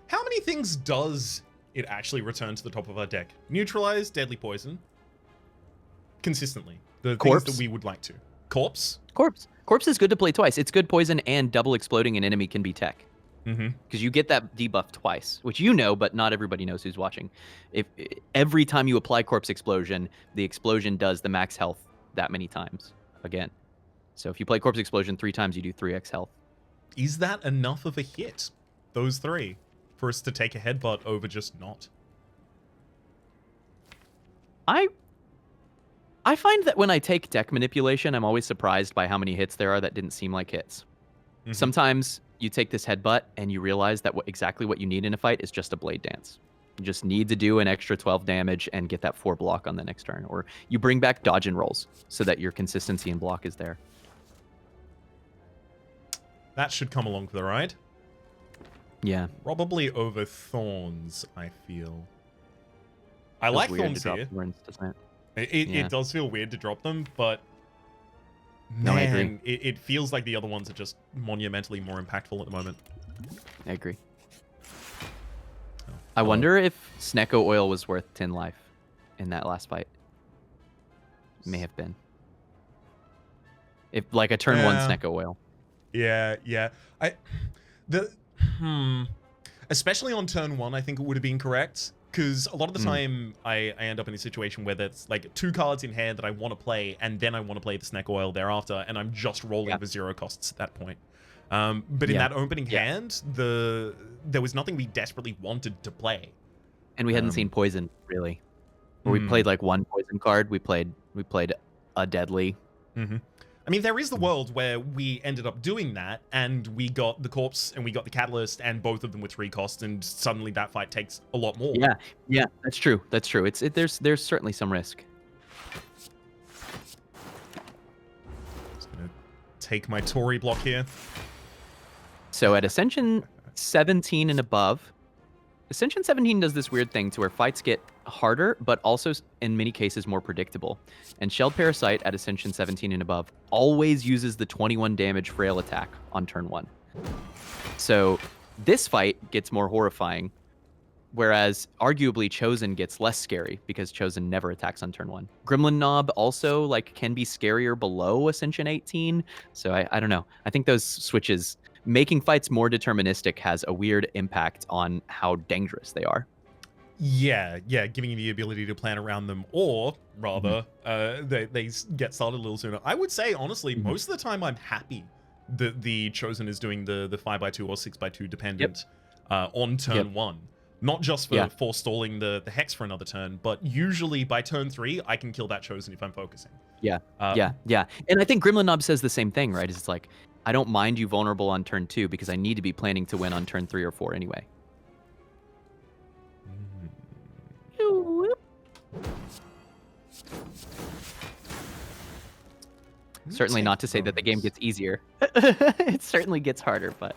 How many things does it actually return to the top of our deck? Neutralize, Deadly Poison. Consistently. The
Corpse?
things that we would like to. Corpse?
Corpse. Corpse is good to play twice. It's good poison and double exploding an enemy can be tech. Because you get that debuff twice, which you know, but not everybody knows who's watching. If every time you apply Corpse Explosion, the explosion does the max health that many times again. So if you play Corpse Explosion 3 times, you do 3x health.
Is that enough of a hit? Those 3? For us to take a headbutt over just not?
I find that when I take deck manipulation, I'm always surprised by how many hits there are that didn't seem like hits. Sometimes you take this headbutt and you realize that exactly what you need in a fight is just a blade dance. You just need to do an extra 12 damage and get that 4 block on the next turn. Or you bring back dodge and rolls so that your consistency in block is there.
That should come along for the ride.
Yeah.
Probably over Thorns, I feel. I like Thorns here.
Thorns, doesn't it?
It does feel weird to drop them, but
No, I
man,
agree.
it feels like the other ones are just monumentally more impactful at the moment.
I agree.
Oh.
I wonder if Snecko Oil was worth 10 life in that last fight. May have been. If like a turn 1 Snecko Oil.
Yeah. Especially on turn 1, I think it would have been correct. Because a lot of the time, I end up in a situation where there's like 2 cards in hand that I want to play, and then I want to play the Snack Oil thereafter, and I'm just rolling for 0 costs at that point. But in that opening hand, there was nothing we desperately wanted to play.
And we hadn't seen Poison, really. Where we played like 1 Poison card, we played a Deadly.
I mean, there is the world where we ended up doing that, and we got the Corpse, and we got the Catalyst, and both of them were 3 costs, and suddenly that fight takes a lot more.
Yeah, that's true. That's true. There's certainly some risk.
Just gonna take my Tory block here.
So at Ascension 17 and above, Ascension 17 does this weird thing to where fights get harder, but also in many cases more predictable. And Shelled Parasite at Ascension 17 and above always uses the 21 damage frail attack on turn 1. So this fight gets more horrifying, whereas arguably Chosen gets less scary because Chosen never attacks on turn 1. Gremlin Knob also like can be scarier below Ascension 18. So I don't know. I think those switches making fights more deterministic has a weird impact on how dangerous they are.
Yeah, giving you the ability to plan around them, or rather, they get started a little sooner. I would say, honestly, most of the time I'm happy that the Chosen is doing the 5x2 or 6x2 dependent on turn 1. Not just for forestalling the Hex for another turn, but usually by turn 3, I can kill that Chosen if I'm focusing.
Yeah. And I think Gremlin Knob says the same thing, right? It's like, I don't mind you vulnerable on turn 2 because I need to be planning to win on turn 3 or 4 anyway. Certainly not to say that the game gets easier. It certainly gets harder, but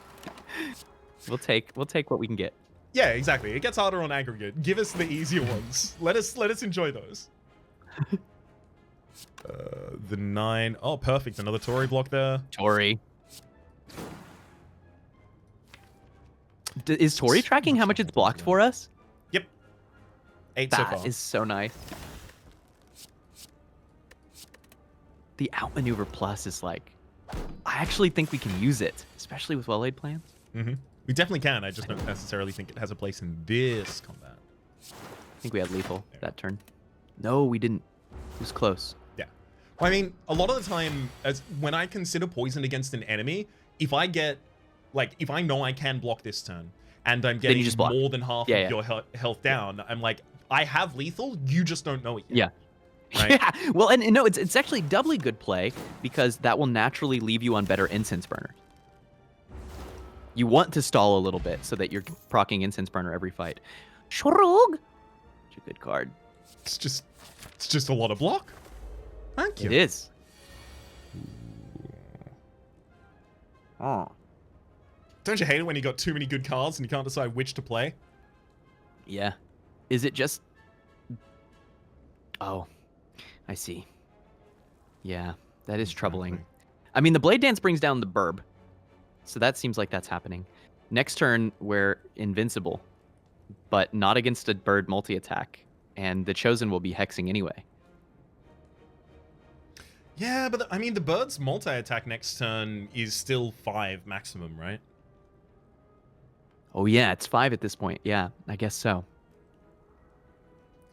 we'll take what we can get.
Yeah, exactly. It gets harder on aggregate. Give us the easier ones. Let us enjoy those. The 9. Oh, perfect. Another Tory block there.
Tory. Is Tory tracking how much it's blocked for us?
Yep. 8 so far.
That is so nice. The outmaneuver plus is like, I actually think we can use it, especially with well-laid plans.
Mm-hmm. We definitely can. I just don't necessarily think it has a place in this combat.
I think we had lethal that turn. No, we didn't. It was close.
Yeah. Well, I mean, a lot of the time, when I consider poisoned against an enemy, if I get, like, if I know I can block this turn, and I'm getting more than half of your health down, I'm like, I have lethal, you just don't know it yet.
Yeah.
Right?
Yeah, well, and no, it's actually doubly good play because that will naturally leave you on better incense burner. You want to stall a little bit so that you're proccing incense burner every fight. Shrug. It's a good card.
It's just a lot of block. Thank you.
It is. Oh.
Don't you hate it when you got too many good cards and you can't decide which to play?
Yeah. Is it just... Oh. I see. Yeah, that is troubling. I mean, the Blade Dance brings down the Burb, so that seems like that's happening. Next turn, we're invincible, but not against a bird multi-attack, and the Chosen will be hexing anyway.
Yeah, but I mean, the bird's multi-attack next turn is still 5 maximum, right?
Oh yeah, it's 5 at this point. Yeah, I guess so.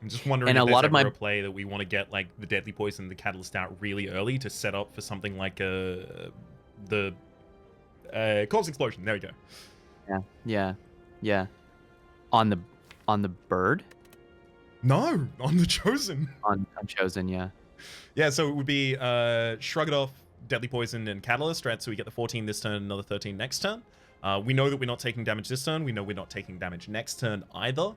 I'm just wondering if there's ever a play that we want to get like the Deadly Poison, the Catalyst out really early to set up for something like the Corpse Explosion. There we go.
Yeah. On the bird?
No, on the Chosen.
On Chosen, yeah.
Yeah, so it would be Shrug It Off, Deadly Poison, and Catalyst, right? So we get the 14 this turn, another 13 next turn. We know that we're not taking damage this turn. We know we're not taking damage next turn either.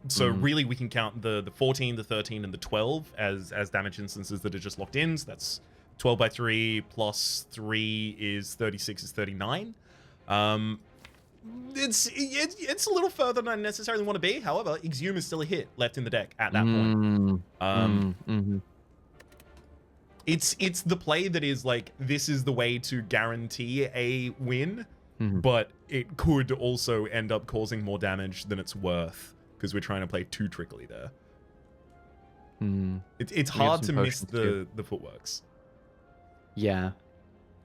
So really we can count the 14, the 13, and the 12 as damage instances that are just locked in. So that's 12 by 3 plus 3 is 36 is 39. It's a little further than I necessarily want to be. However, Exhume is still a hit left in the deck at that point. It's the play that is like, this is the way to guarantee a win, but it could also end up causing more damage than it's worth. Because we're trying to play too trickly there. It's hard to miss the footworks.
Yeah.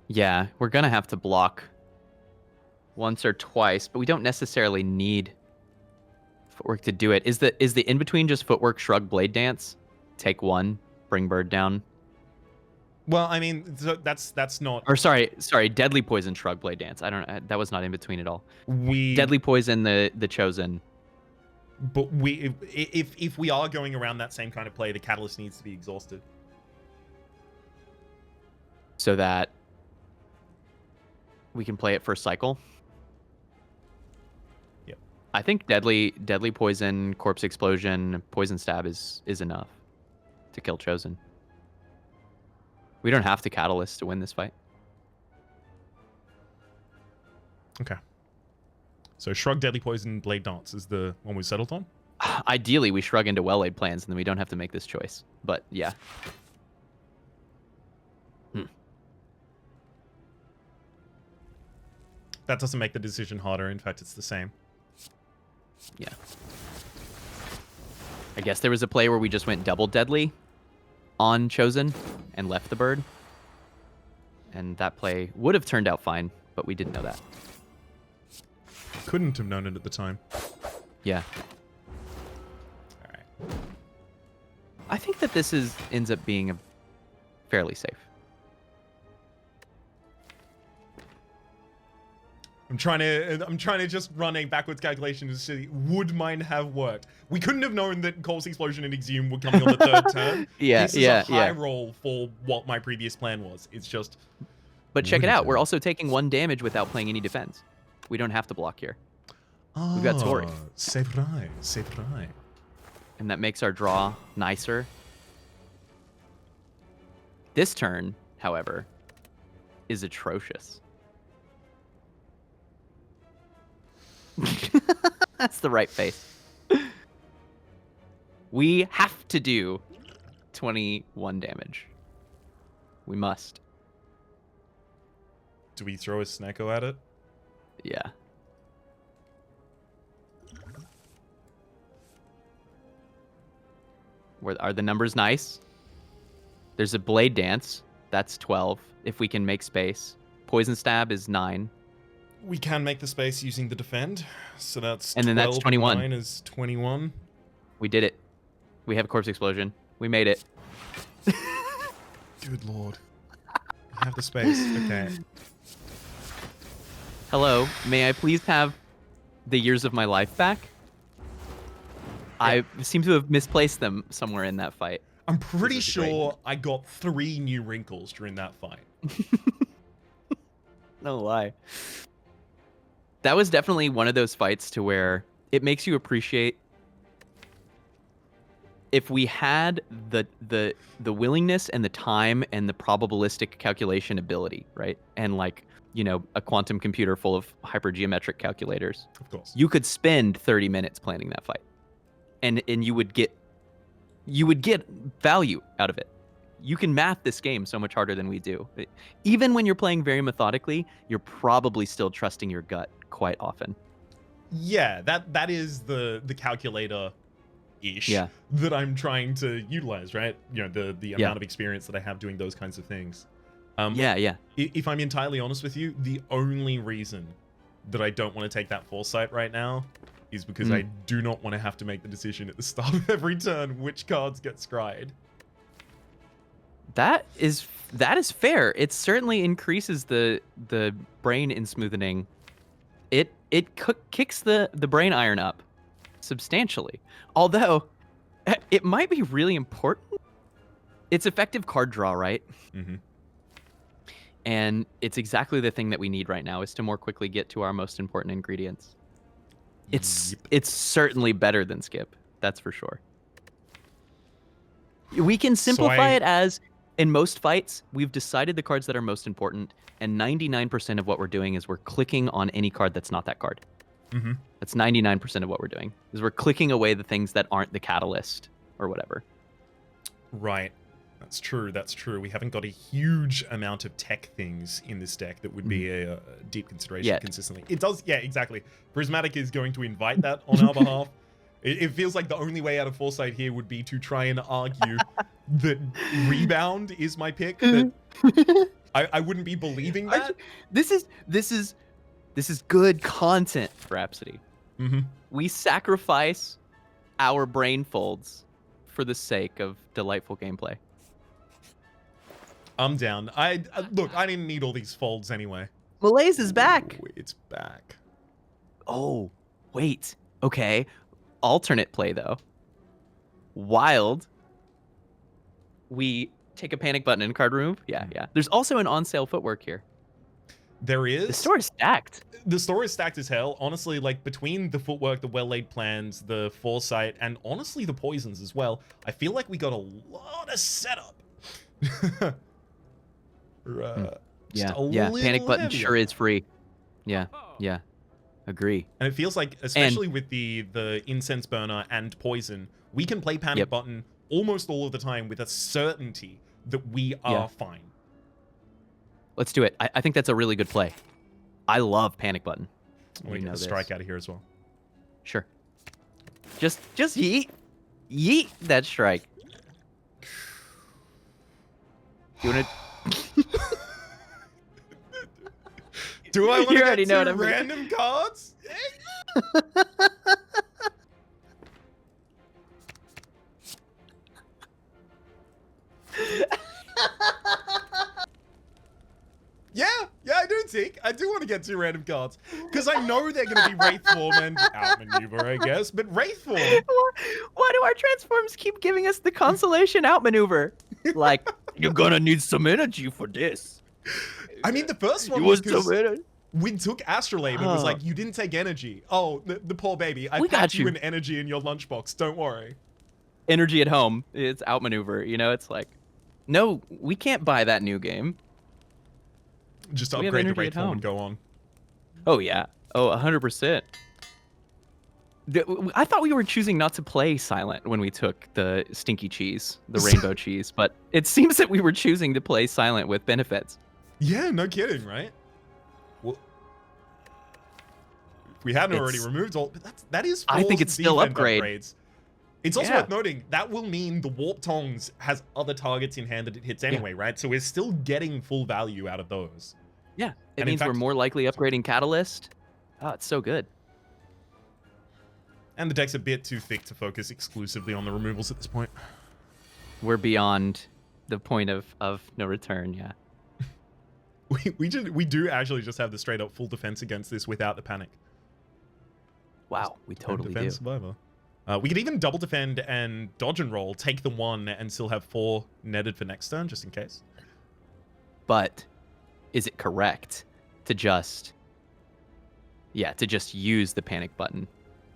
Yeah, we're going to have to block once or twice, but we don't necessarily need footwork to do it. Is the in-between just footwork, shrug, blade dance? Take 1, bring bird down?
Well, I mean, that's not...
Or sorry, deadly poison, shrug, blade dance. I don't. That was not in between at all. Deadly poison, the Chosen.
But if we are going around that same kind of play, the Catalyst needs to be exhausted.
So that we can play it first cycle?
Yep.
I think deadly poison, corpse explosion, poison stab is enough to kill Chosen. We don't have to Catalyst to win this fight.
Okay. So Shrug, Deadly Poison, Blade Dance is the one we settled on?
Ideally, we shrug into well-laid plans, and then we don't have to make this choice. But, yeah.
That doesn't make the decision harder. In fact, it's the same.
Yeah. I guess there was a play where we just went double deadly on Chosen and left the bird. And that play would have turned out fine, but we didn't know that.
Couldn't have known it at the time.
Yeah.
All right.
I think that this ends up being fairly safe.
I'm trying to just run a backwards calculation to see would mine have worked. We couldn't have known that Corpse Explosion and Exhume were coming on the third turn. This is a high roll for what my previous plan was. It's just.
But check it out. We're also taking 1 damage without playing any defense. We don't have to block here. We've got Tory.
C'est vrai, c'est vrai.
And that makes our draw nicer. This turn, however, is atrocious. That's the right face. We have to do 21 damage. We must.
Do we throw a Snecko at it?
Yeah. Are the numbers nice? There's a Blade Dance. That's 12, if we can make space. Poison Stab is 9.
We can make the space using the defend, so that's
and then
12,
that's 21.
9 is 21.
We did it. We have a Corpse Explosion. We made it.
Good lord. I have the space. Okay.
Hello, may I please have the years of my life back? I seem to have misplaced them somewhere in that fight.
I'm pretty sure I got 3 new wrinkles during that fight.
No lie. That was definitely one of those fights to where it makes you appreciate if we had the willingness and the time and the probabilistic calculation ability, right? And like, you know, a quantum computer full of hypergeometric calculators.
Of course.
You could spend 30 minutes planning that fight. And you would get value out of it. You can math this game so much harder than we do. Even when you're playing very methodically, you're probably still trusting your gut quite often.
Yeah, that is the calculator ish that I'm trying to utilize, right? You know, the amount of experience that I have doing those kinds of things. If I'm entirely honest with you, the only reason that I don't want to take that foresight right now is because I do not want to have to make the decision at the start of every turn which cards get scryed.
That is fair. It certainly increases the brain in smoothing. It kicks the brain iron up substantially. Although it might be really important. It's effective card draw, right?
Mm-hmm.
And it's exactly the thing that we need right now is to more quickly get to our most important ingredients. It's certainly better than skip. That's for sure. We can simplify it as in most fights, we've decided the cards that are most important, and 99% of what we're doing is we're clicking on any card that's not that card.
Mm-hmm.
That's 99% of what we're doing, is we're clicking away the things that aren't the catalyst or whatever.
Right. That's true. That's true. We haven't got a huge amount of tech things in this deck that would be a deep consideration consistently. It does. Yeah, exactly. Prismatic is going to invite that on our behalf. It feels like the only way out of foresight here would be to try and argue that rebound is my pick. That I wouldn't be believing that.
This is good content, Rhapsody.
Mm-hmm.
We sacrifice our brain folds for the sake of delightful gameplay.
I'm down. Look, I didn't need all these folds anyway.
Malaise is back.
Ooh, it's back.
Oh, wait. Okay. Alternate play, though. Wild. We take a panic button and card remove. Yeah. There's also an on-sale footwork here.
There is.
The store is stacked.
The store is stacked as hell. Honestly, like between the footwork, the well-laid plans, the foresight, and honestly the poisons as well, I feel like we got a lot of setup.
Panic button
heavier.
sure is free. Yeah. Agree.
And it feels like, especially with the incense burner and poison, we can play panic button almost all of the time with a certainty that we are fine.
Let's do it. I think that's a really good play. I love panic button.
We can strike out of here as well.
Sure. Just yeet that strike. You want to?
Do I want
You
to
already
get
know
two
what I'm
random cards? Yeah, I do, Teak. I do want to get 2 random cards. Because I know they're going to be Wraith Form and Outmaneuver, I guess. But Wraith Form...
Why do our transforms keep giving us the consolation outmaneuver? Like, you're going to need some energy for this.
I mean, the first one was because we took Astrolabe and was like, you didn't take energy. Oh, the poor baby. I packed you an energy in your lunchbox. Don't worry.
Energy at home. It's outmaneuver. You know, it's like... No, we can't buy that new game.
Just
We have
upgrade the
energy
rate
at
form
home.
and go on.
Oh yeah. Oh, 100%. I thought we were choosing not to play silent when we took the stinky cheese, the rainbow cheese, but it seems that we were choosing to play silent with benefits.
Yeah, no kidding, right? Well, if we hadn't already removed all, but that is.
I think it's still
upgrades. It's also worth noting that will mean the Warp Tongs has other targets in hand that it hits anyway, right? So we're still getting full value out of those.
Yeah, it means we're more likely upgrading Catalyst. Oh, it's so good.
And the deck's a bit too thick to focus exclusively on the removals at this point.
We're beyond the point of no return, yeah.
we do actually just have the straight up full defense against this without the panic.
Wow, we totally
do.
Survivor.
We could even double defend and dodge and roll, take the 1 and still have 4 netted for next turn, just in case.
But is it correct to just use the panic button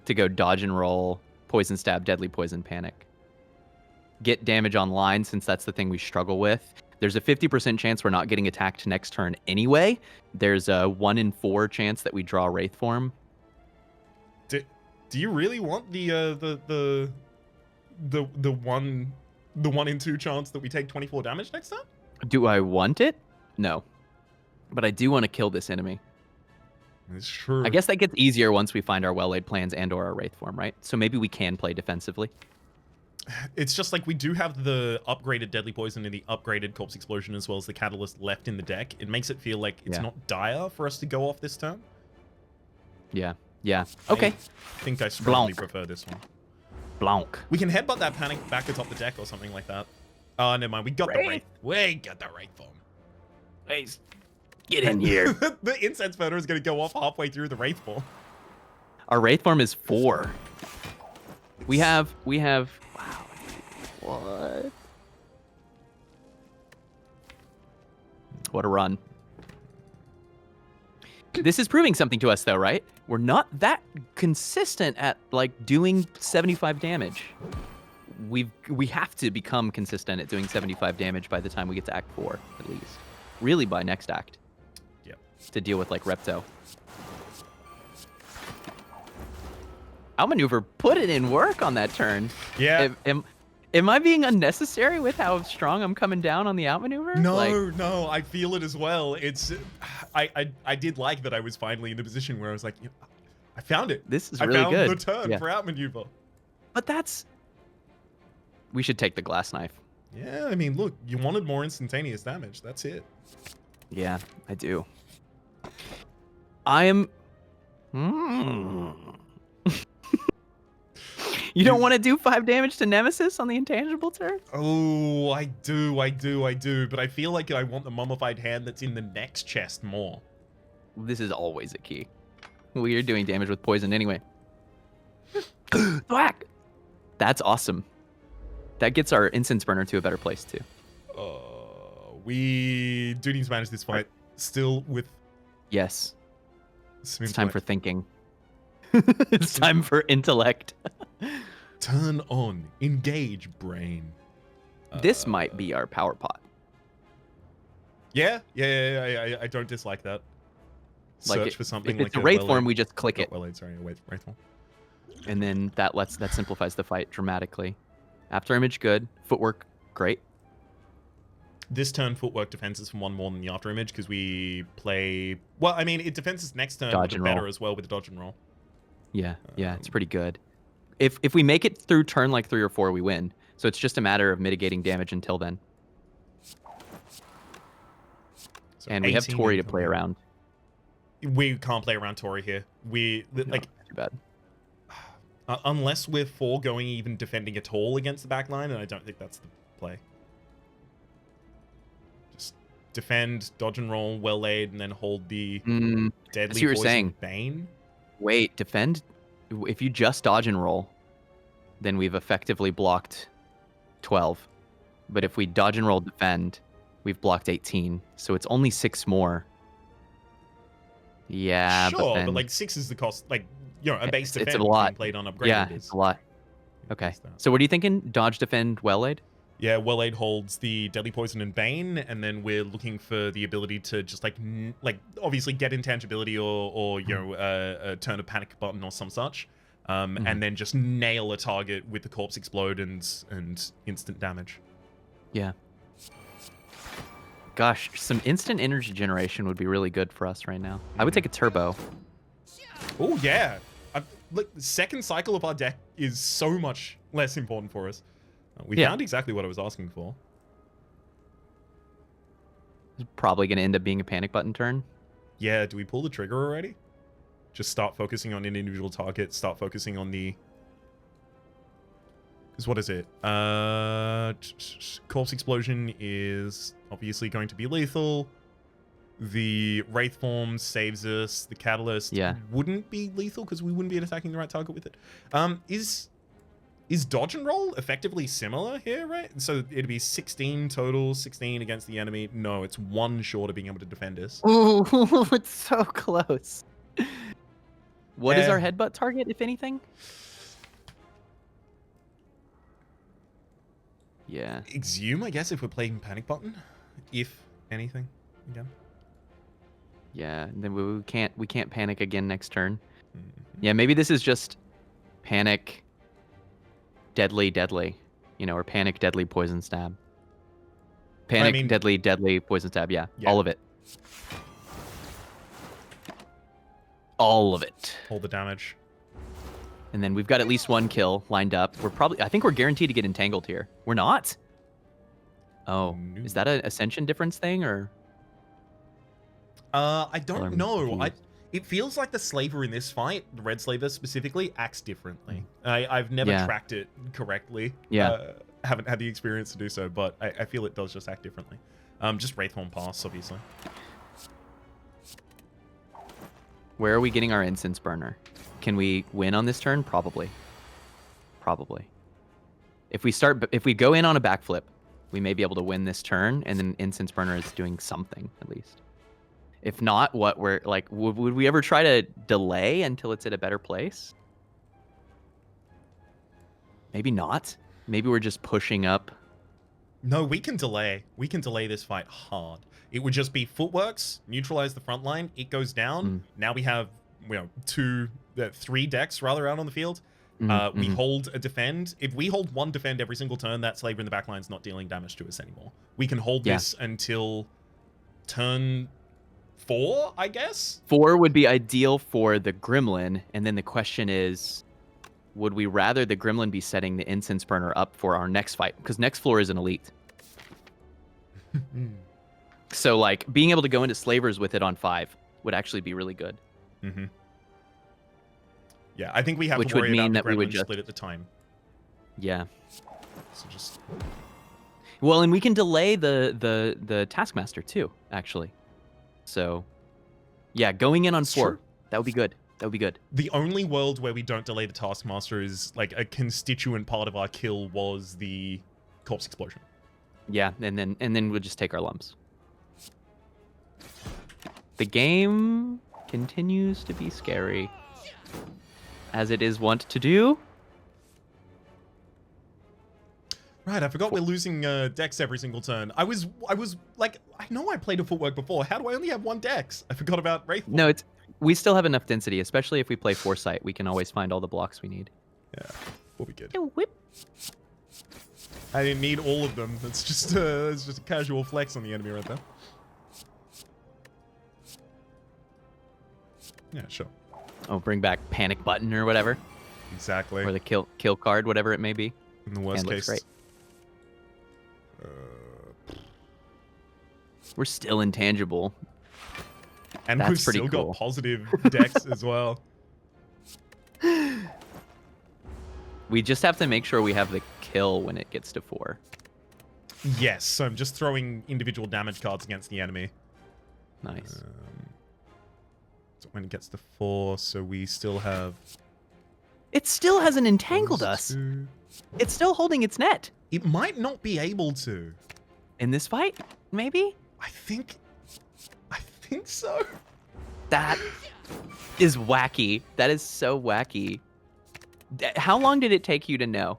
to go dodge and roll, poison stab, deadly poison, panic? Get damage online, since that's the thing we struggle with. There's a 50% chance we're not getting attacked next turn anyway. There's a 1 in 4 chance that we draw Wraith Form.
Do you really want the 1 in 2 chance that we take 24 damage next time?
Do I want it? No. But I do want to kill this enemy.
It's true.
I guess that gets easier once we find our well-laid plans and or our Wraith Form, right? So maybe we can play defensively.
It's just like we do have the upgraded Deadly Poison and the upgraded Corpse Explosion as well as the Catalyst left in the deck. It makes it feel like it's not dire for us to go off this turn.
Yeah. Yeah. Okay.
I think I strongly prefer this one.
Blanc.
We can headbutt that panic back atop the deck or something like that. Oh, never mind. We got the Wraith. We got the Wraith Form.
Hey, get in here.
The Incense Burner is going to go off halfway through the Wraith Form.
Our Wraith Form is 4. We have. Wow. What? What a run. This is proving something to us, though, right? We're not that consistent at, like, doing 75 damage. We have to become consistent at doing 75 damage by the time we get to Act 4, at least. Really by next act.
Yep.
To deal with, like, Repto. Outmaneuver put it in work on that turn.
Yeah.
Am I being unnecessary with how strong I'm coming down on the outmaneuver?
No, I feel it as well. It's, I did like that I was finally in the position where I was like, I found it.
This is really good.
I found the turn for outmaneuver.
But we should take the glass knife.
Yeah, I mean, look, you wanted more instantaneous damage. That's it.
Yeah, I do. I am. You don't want to do 5 damage to Nemesis on the intangible turn?
Oh, I do. But I feel like I want the mummified hand that's in the next chest more.
This is always a key. We are doing damage with poison anyway. Thwack! That's awesome. That gets our incense burner to a better place too.
We do need to manage this fight still with.
Yes.
It's
time for thinking. It's time for intellect.
Turn on. Engage, brain.
This might be our power pot.
Yeah. I don't dislike that. Search for something
if it's a Wraith Form, we just click it.
Wraith Form.
And then that simplifies the fight dramatically. After image, good. Footwork, great.
This turn, footwork defends us from 1 more than the after image because we play. Well, I mean, it defends us next turn better as well with the dodge and roll.
Yeah, it's pretty good. If we make it through turn like 3 or 4, we win. So it's just a matter of mitigating damage until then. So and we have Tori to play around.
We can't play around Tori here.
Too bad.
Unless we're foregoing even defending at all against the back line, and I don't think that's the play. Just defend, dodge and roll, well laid, and then hold the deadly poison bane.
Wait, defend? If you just dodge and roll, then we've effectively blocked 12. But if we dodge and roll defend, we've blocked 18. So it's only 6 more. Yeah,
sure, but like 6 is the cost. Like, a base defend
it's a lot.
Played on upgraded.
Yeah, it's a lot. Okay. So what are you thinking? Dodge, defend, well laid?
Yeah, Well-Aid holds the Deadly Poison and Bane, and then we're looking for the ability to just like obviously get intangibility or you know turn a panic button or some such, and then just nail a target with the Corpse Explode and instant damage.
Yeah. Gosh, some instant energy generation would be really good for us right now. I would take a turbo.
Oh yeah, like the second cycle of our deck is so much less important for us. We found exactly what I was asking for.
It's probably going to end up being a panic button turn.
Yeah, do we pull the trigger already? Just start focusing on an individual target, start focusing on the... Because what is it? Corpse Explosion is obviously going to be lethal. The Wraith Form saves us. The Catalyst wouldn't be lethal because we wouldn't be attacking the right target with it. Is dodge and roll effectively similar here, right? So it'd be 16 total, 16 against the enemy. No, it's 1 short of being able to defend us.
Ooh, it's so close. What is our headbutt target, if anything? Yeah.
Exhume, I guess, if we're playing Panic Button. If anything, again.
Yeah, then we can't panic again next turn. Yeah, maybe this is just panic... deadly, you know, or panic, deadly, poison stab. Panic, deadly, poison stab, yeah. All of it. All of it.
All the damage.
And then we've got at least 1 kill lined up. I think we're guaranteed to get entangled here. We're not? Oh, is that an Ascension difference thing, or?
I don't know. It feels like the Slaver in this fight, the Red Slaver specifically, acts differently. I've never tracked it correctly.
Yeah.
Haven't had the experience to do so, but I feel it does just act differently. Just Wraithhorn Pass, obviously.
Where are we getting our Incense Burner? Can we win on this turn? Probably. Probably. If we go in on a backflip, we may be able to win this turn, and then Incense Burner is doing something, at least. If not, what we're like, would we ever try to delay until it's at a better place? Maybe not. Maybe we're just pushing up.
No, we can delay. We can delay this fight hard. It would just be footworks, neutralize the front line. It goes down. Now we have 3 decks rather out on the field. We hold a defend. If we hold 1 defend every single turn, that Slaver in the back line is not dealing damage to us anymore. We can hold this until turn 4, I guess?
4 would be ideal for the Gremlin, and then the question is, would we rather the Gremlin be setting the Incense Burner up for our next fight? Because next floor is an elite. So, like, being able to go into Slavers with it on 5 would actually be really good.
Yeah, I think we have to worry about the Gremlin split at the time.
Yeah.
So just...
Well, and we can delay the Taskmaster, too, actually. So, yeah, going in on 4,
true.
That would be good. That would be good.
The only world where we don't delay the Taskmaster is, like, a constituent part of our kill was the Corpse Explosion.
Yeah, and then we'll just take our lumps. The game continues to be scary, as it is wont to do.
Right, I forgot we're losing Dex every single turn. I was like, I know I played a Footwork before. How do I only have 1 Dex? I forgot about Wraith.
No, we still have enough density, especially if we play Foresight. We can always find all the blocks we need.
Yeah, we'll be good.
Whip.
I didn't need all of them. It's just a casual flex on the enemy right there. Yeah, sure.
Oh, bring back Panic Button or whatever.
Exactly.
Or the kill card, whatever it may be.
In the worst case.
Great. We're still intangible.
And
That's
we've
pretty
still
cool.
got positive decks as well.
We just have to make sure we have the kill when it gets to 4.
Yes, so I'm just throwing individual damage cards against the enemy.
Nice.
So when it gets to 4, so we still have...
It still hasn't entangled us.
2.
It's still holding its net.
It might not be able to.
In this fight, maybe?
I think so.
That is wacky. That is so wacky. How long did it take you to know,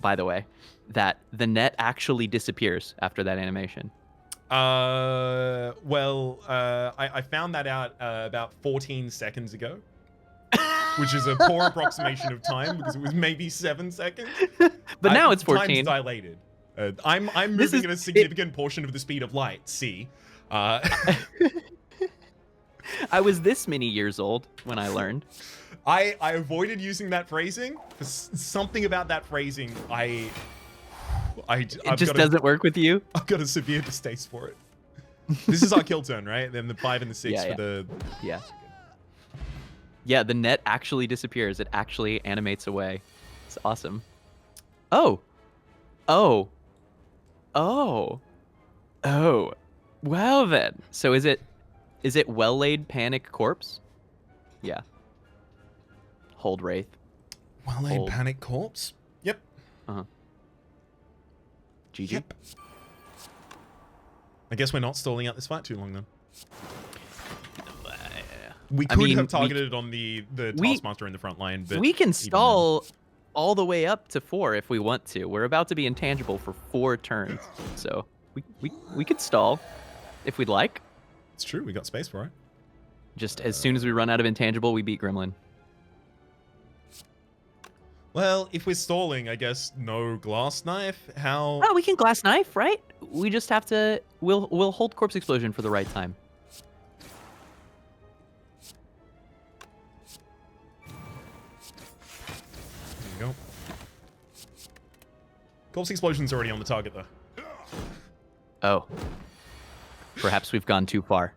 by the way? that the net actually disappears after that animation?
I found that out about 14 seconds ago, which is a poor approximation of time because it was maybe 7 seconds.
But now it's 14.
Time's dilated. I'm moving at a significant portion of the speed of light. See,
I was this many years old when I learned.
I avoided using that phrasing. Something about that phrasing, it
just doesn't work with you.
I've got a severe distaste for it. This is our kill turn, right? Then the 5 and the 6 for the.
Yeah, the net actually disappears. It actually animates away. It's awesome. Oh. Well then. So is it well-laid panic corpse? Yeah. Hold Wraith.
Well-laid panic corpse? Yep.
Uh-huh. GG.
Yep. I guess we're not stalling out this fight too long then. We could have targeted on the Taskmaster in the front line, but
we can stall all the way up to 4 if we want to. We're about to be intangible for 4 turns, so we could stall if we'd like.
It's true. We got space for it.
Just as soon as we run out of intangible, we beat Gremlin.
Well, if we're stalling, I guess no glass knife. How?
Oh, we can glass knife, right? We just have to. We'll hold corpse explosion for the right time.
There you go. Corpse explosion's already on the target, though.
Oh. Perhaps we've gone too far.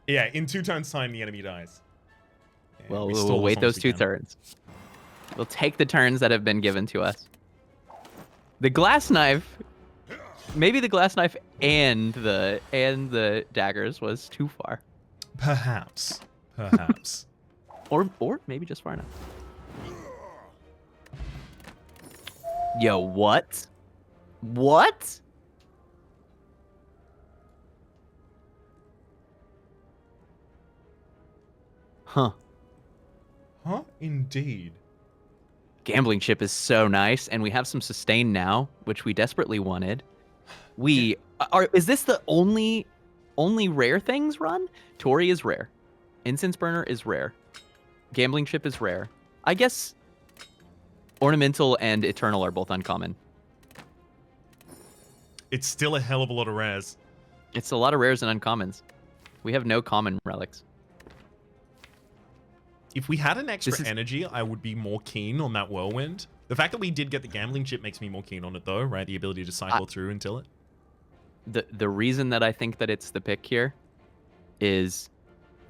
Yeah, in 2 turns' time, the enemy dies. Yeah,
well, we'll wait those 2 turns. We'll take the turns that have been given to us. The glass knife, maybe the glass knife and the daggers was too far.
Perhaps.
or maybe just far enough. Yo, what? What? Huh.
Huh? Indeed.
Gambling chip is so nice, and we have some sustain now, which we desperately wanted. Is this the only rare things run? Tori is rare. Incense burner is rare. Gambling chip is rare. I guess ornamental and eternal are both uncommon.
It's still a hell of a lot of rares.
It's a lot of rares and uncommons. We have no common relics.
If we had an extra energy, I would be more keen on that whirlwind. The fact that we did get the gambling chip makes me more keen on it, though, right? The ability to cycle through until it.
The reason that I think that it's the pick here is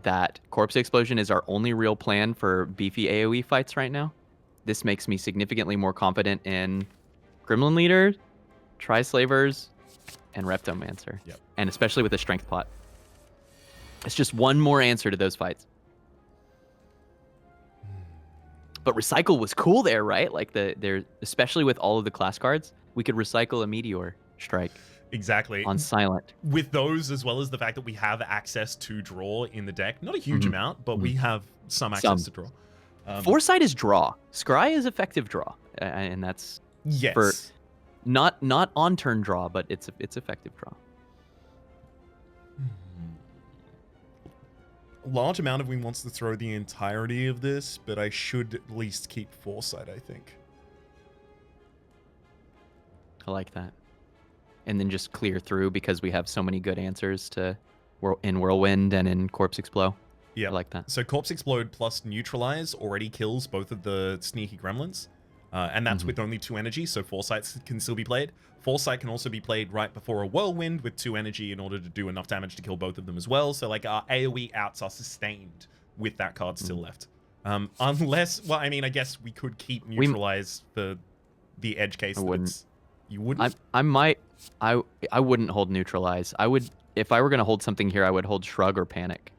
that Corpse Explosion is our only real plan for beefy AoE fights right now. This makes me significantly more confident in Gremlin Leader, Tri-Slavers, and Reptomancer.
Yep. And
especially with the Strength Pot. It's just one more answer to those fights. But Recycle was cool there, right? Like especially with all of the class cards, we could recycle a Meteor Strike.
Exactly.
On Silent.
With those, as well as the fact that we have access to draw in the deck. Not a huge amount, but we have some access to draw.
Foresight is draw. Scry is effective draw. And that's for not on turn draw, but it's effective draw.
A large amount of me wants to throw the entirety of this, but I should at least keep Foresight, I think.
I like that. And then just clear through because we have so many good answers in Whirlwind and in Corpse Explode.
Yeah,
I like that.
So Corpse Explode plus Neutralize already kills both of the sneaky gremlins. And that's with only 2 energy, so Foresight can still be played. Foresight can also be played right before a Whirlwind with 2 energy in order to do enough damage to kill both of them as well. So like our AoE outs are sustained with that card still left. Unless, well, I mean, I guess we could keep Neutralize for the edge case. You wouldn't?
I wouldn't hold Neutralize. I would, if I were going to hold something here, I would hold Shrug or Panic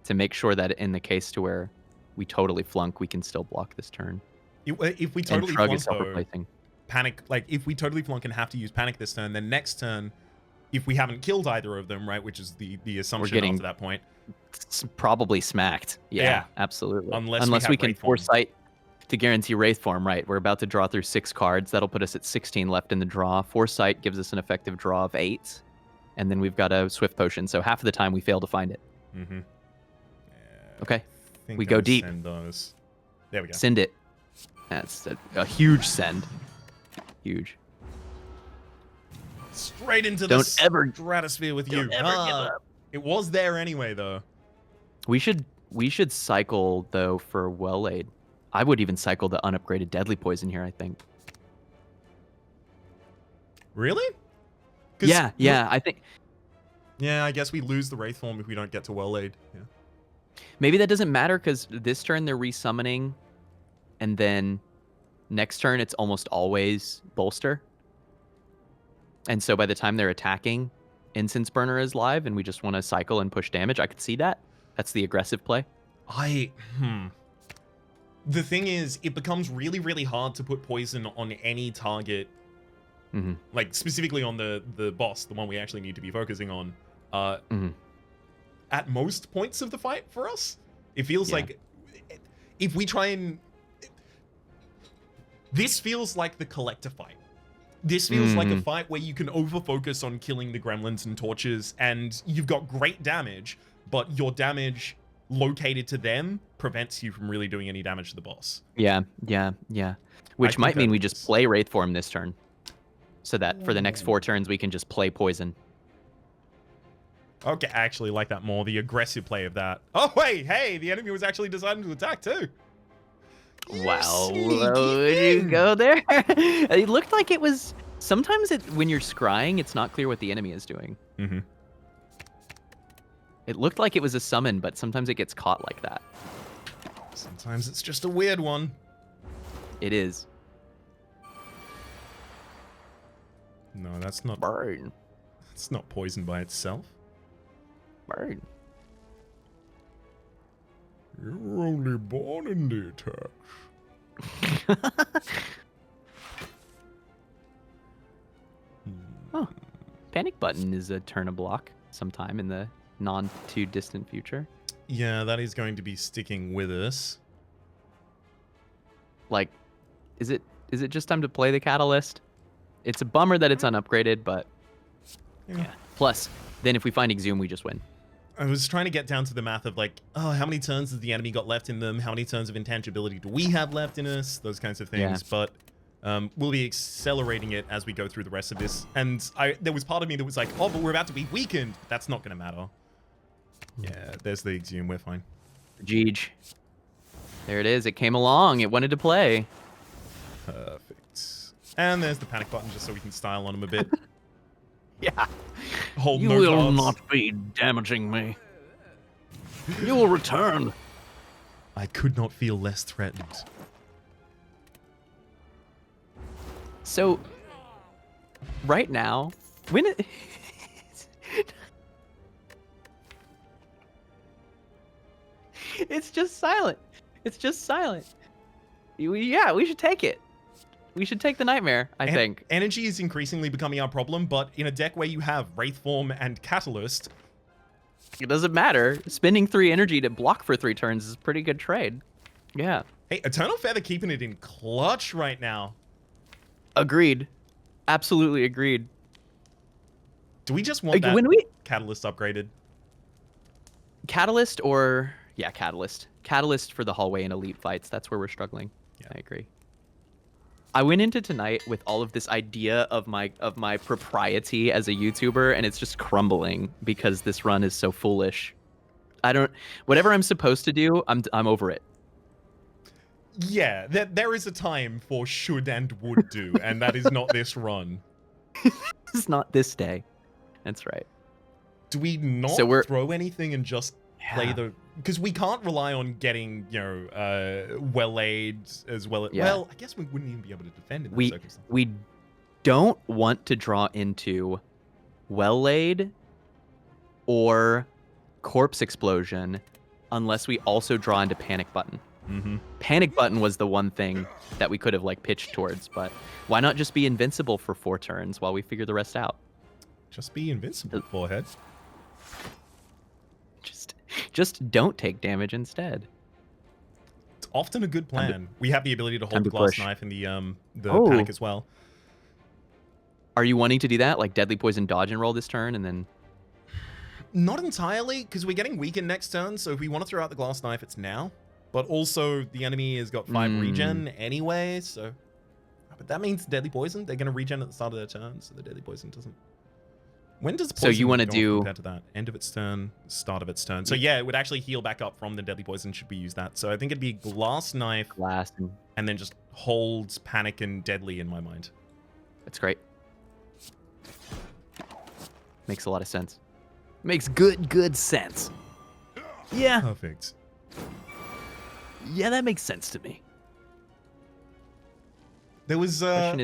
to make sure that in the case to where we totally flunk, we can still block this turn.
If we totally flunk, though, Panic, like if we totally flunk and have to use Panic this turn, then next turn, if we haven't killed either of them, right, which is the assumption after that point,
probably smacked. Yeah, absolutely.
Unless we can
Foresight to guarantee Wraith form, right? We're about to draw through 6 cards. That'll put us at 16 left in the draw. Foresight gives us an effective draw of 8. And then we've got a Swift Potion, so half of the time we fail to find it.
Mm-hmm.
Okay, we go deep.
Send those. There we go.
Send it. That's a huge send. Huge.
Straight into
Don't
the
ever,
stratosphere with you.
Don't ever give up.
It was there anyway, though.
We should cycle, though, for Well Laid. I would even cycle the unupgraded Deadly Poison here, I think.
Really?
Yeah, I think...
Yeah, I guess we lose the Wraith form if we don't get to Well Laid. Yeah.
Maybe that doesn't matter, because this turn they're resummoning, and then next turn it's almost always Bolster. And so by the time they're attacking, Incense Burner is live, and we just want to cycle and push damage. I could see that. That's the aggressive play.
The thing is, it becomes really, really hard to put poison on any target.
Mm-hmm.
Like, specifically on the boss, the one we actually need to be focusing on. At most points of the fight for us. It feels like if we try and... This feels like the Collector fight. This feels like a fight where you can over-focus on killing the gremlins and torches, and you've got great damage, but your damage located to them prevents you from really doing any damage to the boss.
Yeah. Which might mean we just play Wraith Form this turn. So that for the next 4 turns, we can just play Poison.
Okay, I actually like that more, the aggressive play of that. Oh, wait, hey, the enemy was actually deciding to attack too.
Wow, you go there? It looked like it was... Sometimes when you're scrying, it's not clear what the enemy is doing.
Mm-hmm.
It looked like it was a summon, but sometimes it gets caught like that.
Sometimes it's just a weird one.
It is.
No, that's not...
Burn.
It's not poison by itself.
Burn.
You're only born in the attack.
Oh, Panic Button is a turn a block sometime in the non-too-distant future.
Yeah, that is going to be sticking with us.
Like, is it just time to play the Catalyst? It's a bummer that it's unupgraded, but yeah. Plus, then if we find Exhume, we just win.
I was trying to get down to the math of like, oh, how many turns has the enemy got left in them? How many turns of intangibility do we have left in us? Those kinds of things.
Yeah.
But we'll be accelerating it as we go through the rest of this. And there was part of me that was like, oh, but we're about to be weakened. That's not going to matter. Yeah, there's the Exhume. We're fine.
Jeej. There it is. It came along. It wanted to play.
Perfect. And there's the Panic Button just so we can style on him a bit.
Yeah.
Hold
You
no
will
cards.
not be damaging me. You will return.
I could not feel less threatened.
So, right now, when it... It's just silent. It's just silent. Yeah, we should take it. We should take the Nightmare, I think.
Energy is increasingly becoming our problem, but in a deck where you have Wraith Form and Catalyst...
It doesn't matter. Spending 3 energy to block for 3 turns is a pretty good trade. Yeah.
Hey, Eternal Feather keeping it in clutch right now.
Agreed. Absolutely agreed.
Do we just want that Catalyst upgraded?
Catalyst or... Yeah, Catalyst. Catalyst for the hallway and elite fights. That's where we're struggling. Yeah. I agree. I went into tonight with all of this idea of my propriety as a YouTuber, and it's just crumbling because this run is so foolish. Whatever I'm supposed to do, I'm over it.
Yeah, there is a time for should and would do, and that is not this run.
It's not this day. That's right.
Do we not throw anything and just play the... Because we can't rely on getting, well-laid as well. Well, I guess we wouldn't even be able to defend in that circumstance.
We don't want to draw into well-laid or corpse explosion unless we also draw into Panic Button.
Mm-hmm.
Panic Button was the one thing that we could have pitched towards, but why not just be invincible for 4 turns while we figure the rest out?
Just be invincible, forehead.
Just don't take damage instead.
Often a good plan. We have the ability to hold the glass knife and the panic as well.
Are you wanting to do that? Like deadly poison dodge and roll this turn and then...
Not entirely, because we're getting weakened next turn, so if we want to throw out the glass knife, it's now. But also, the enemy has got 5 regen anyway, so... But that means deadly poison. They're going to regen at the start of their turn, so the deadly poison doesn't... When does poison
so you want to do
compared to that? End of its turn, start of its turn. So yeah, it would actually heal back up from the deadly poison should we use that. So I think it'd be glass knife, and then just holds panic and deadly in my mind.
That's great. Makes a lot of sense. Makes good sense. Yeah.
Perfect.
Yeah, that makes sense to me.
There was
Question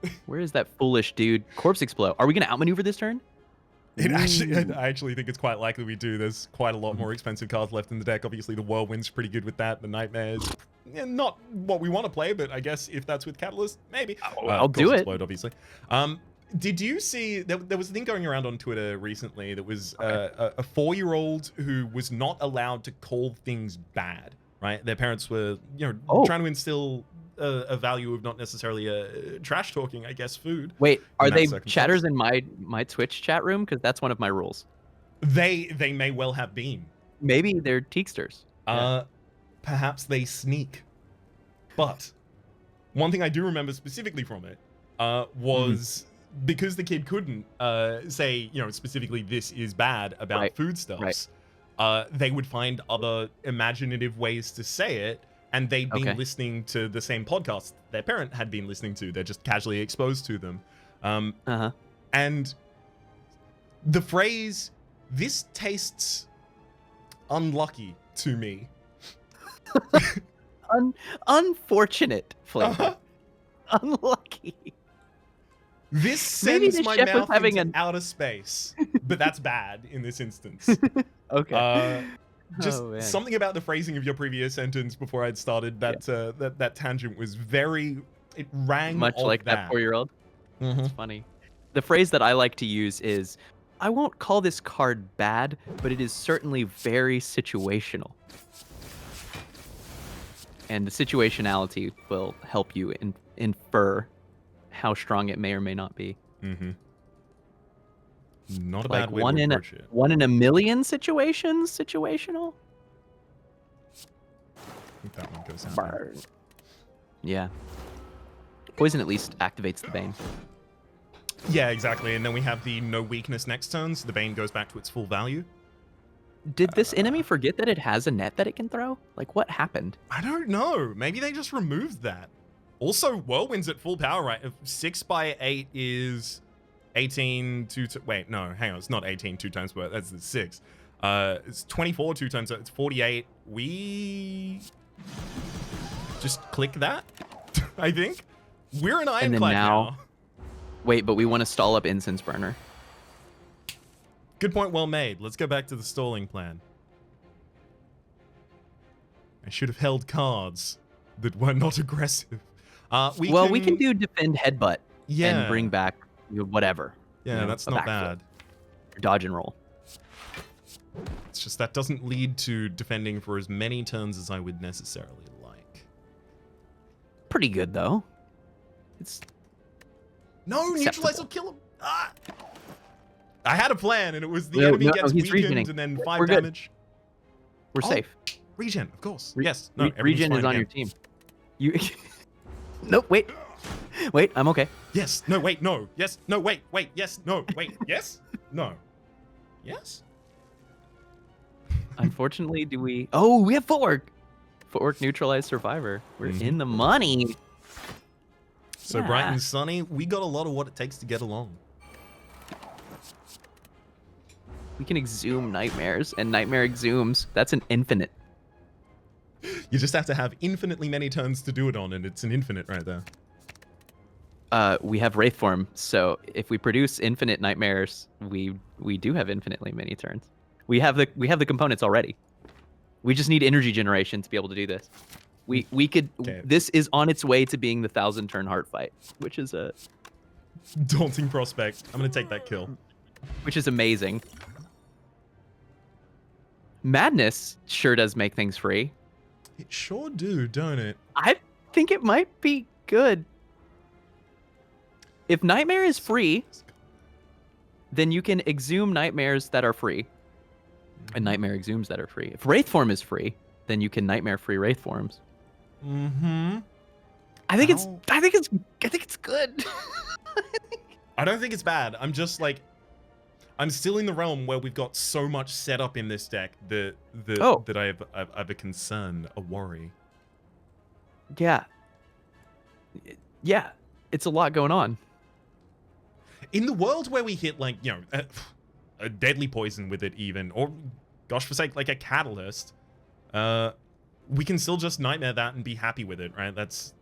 is, where is that foolish dude? Corpse explode. Are we gonna outmaneuver this turn?
I actually think it's quite likely we do. There's quite a lot more expensive cards left in the deck. Obviously, the Whirlwind's pretty good with that. The Nightmares, not what we want to play, but I guess if that's with Catalyst, maybe.
I'll do it.
Explode, obviously. Did you see, there was a thing going around on Twitter recently that was a 4-year-old who was not allowed to call things bad, right? Their parents were, trying to instill a value of not necessarily trash talking, I guess, food.
Wait, are they chatters in my Twitch chat room? Because that's one of my rules.
They may well have been.
Maybe they're teaksters.
Perhaps they sneak. But one thing I do remember specifically from it was because the kid couldn't say, specifically this is bad about foodstuffs. They would find other imaginative ways to say it. And they'd been listening to the same podcast their parent had been listening to. They're just casually exposed to them. And the phrase, "this tastes unlucky to me."
Unfortunate flavor. Unlucky.
This sends my mouth into outer space. But that's bad in this instance. Just something about the phrasing of your previous sentence before I'd started that that tangent was it rang
much like that 4-year-old. It's funny. The phrase that I like to use is, I won't call this card bad, but it is certainly very situational. And the situationality will help you infer how strong it may or may not be.
Not a bad way to approach it.
1 in a million situations, situational?
I think that one goes out.
Yeah. Poison at least activates the Bane.
Yeah, exactly. And then we have the no weakness next turn, so the Bane goes back to its full value.
Did this enemy forget that it has a net that it can throw? Like, what happened?
I don't know. Maybe they just removed that. Also, Whirlwind's at full power, right? 6 by 8 is... 18 wait, no, hang on, it's not 18 2 times, but that's 6. It's 24 2 times, so it's 48. We just click that. I think we're an ironclad now.
Wait, but we want to stall up Incense Burner.
Good point, well made. Let's go back to the stalling plan. I should have held cards that were not aggressive. We
can do defend headbutt and bring back whatever.
Yeah, that's not bad.
Dodge and roll.
It's just that doesn't lead to defending for as many turns as I would necessarily like.
Pretty good, though. It's
neutralize will kill him. I had a plan, and it was the enemy gets weakened and then 5 damage.
We're safe.
Regen, of course. Yes. No,
Regen is on your team. You. Nope. Wait. Wait, I'm okay.
Yes. No, wait, no. Yes. No, wait. Wait. Yes. No, wait. Yes. No. Yes.
Unfortunately, do we... Oh, we have footwork. Footwork neutralized survivor. We're in the money.
So bright and sunny, we got a lot of what it takes to get along.
We can exhume nightmares, and nightmare exhumes. That's an infinite.
You just have to have infinitely many turns to do it on, and it's an infinite right there.
We have Wraith form, so if we produce infinite nightmares, we do have infinitely many turns. We have the components already. We just need energy generation to be able to do this. We could. Okay. This is on its way to being the 1,000-turn heart fight, which is a
daunting prospect. I'm gonna take that kill.
Which is amazing. Madness sure does make things free.
It sure do, don't it?
I think it might be good. If Nightmare is free, then you can exhume nightmares that are free. And Nightmare exhumes that are free. If Wraith form is free, then you can Nightmare free Wraith forms.
Mm-hmm.
I think it's good.
I don't think it's bad. I'm just like, I'm still in the realm where we've got so much set up in this deck that I have a concern, a worry.
Yeah. Yeah. It's a lot going on.
In the world where we hit, like, you know, a deadly poison with it even, or, gosh forsake, like a catalyst, we can still just Nightmare that and be happy with it, right? That's...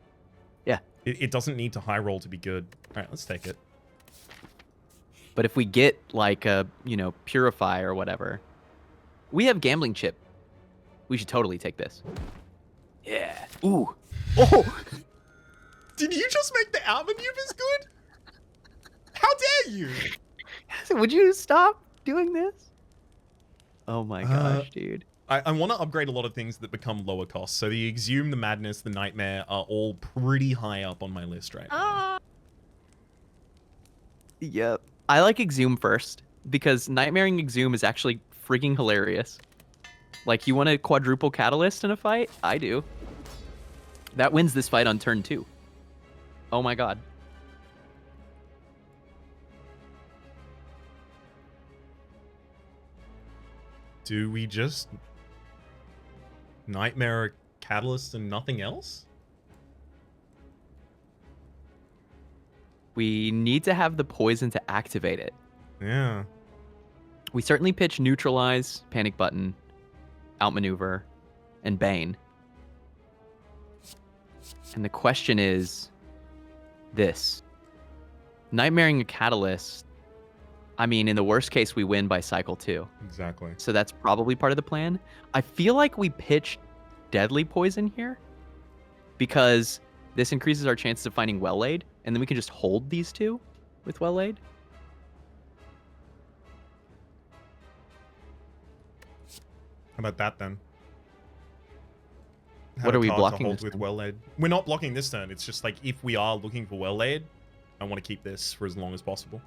Yeah.
It doesn't need to high roll to be good. All right, let's take it.
But if we get, like, a, you know, Purify or whatever, we have Gambling Chip. We should totally take this. Yeah. Ooh. Oh!
Did you just make the outmaneuvers good? How dare you?
Would you stop doing this? Oh my gosh, dude.
I want to upgrade a lot of things that become lower cost. So the Exhume, the Madness, the Nightmare are all pretty high up on my list right now.
Yep. I like Exhume first, because Nightmaring Exhume is actually freaking hilarious. Like, you want a quadruple Catalyst in a fight? I do. That wins this fight on turn 2. Oh my god.
Do we just Nightmare Catalyst and nothing else?
We need to have the poison to activate it.
Yeah.
We certainly pitch Neutralize, Panic Button, Outmaneuver, and Bane. And the question is this. Nightmaring a Catalyst, I mean, in the worst case, we win by cycle 2.
Exactly.
So that's probably part of the plan. I feel like we pitch Deadly Poison here because this increases our chances of finding Well-Laid, and then we can just hold these two with Well-Laid.
How about that then?
What are we blocking
hold with Well-Laid? We're not blocking this turn. It's just like if we are looking for Well-Laid, I want to keep this for as long as possible.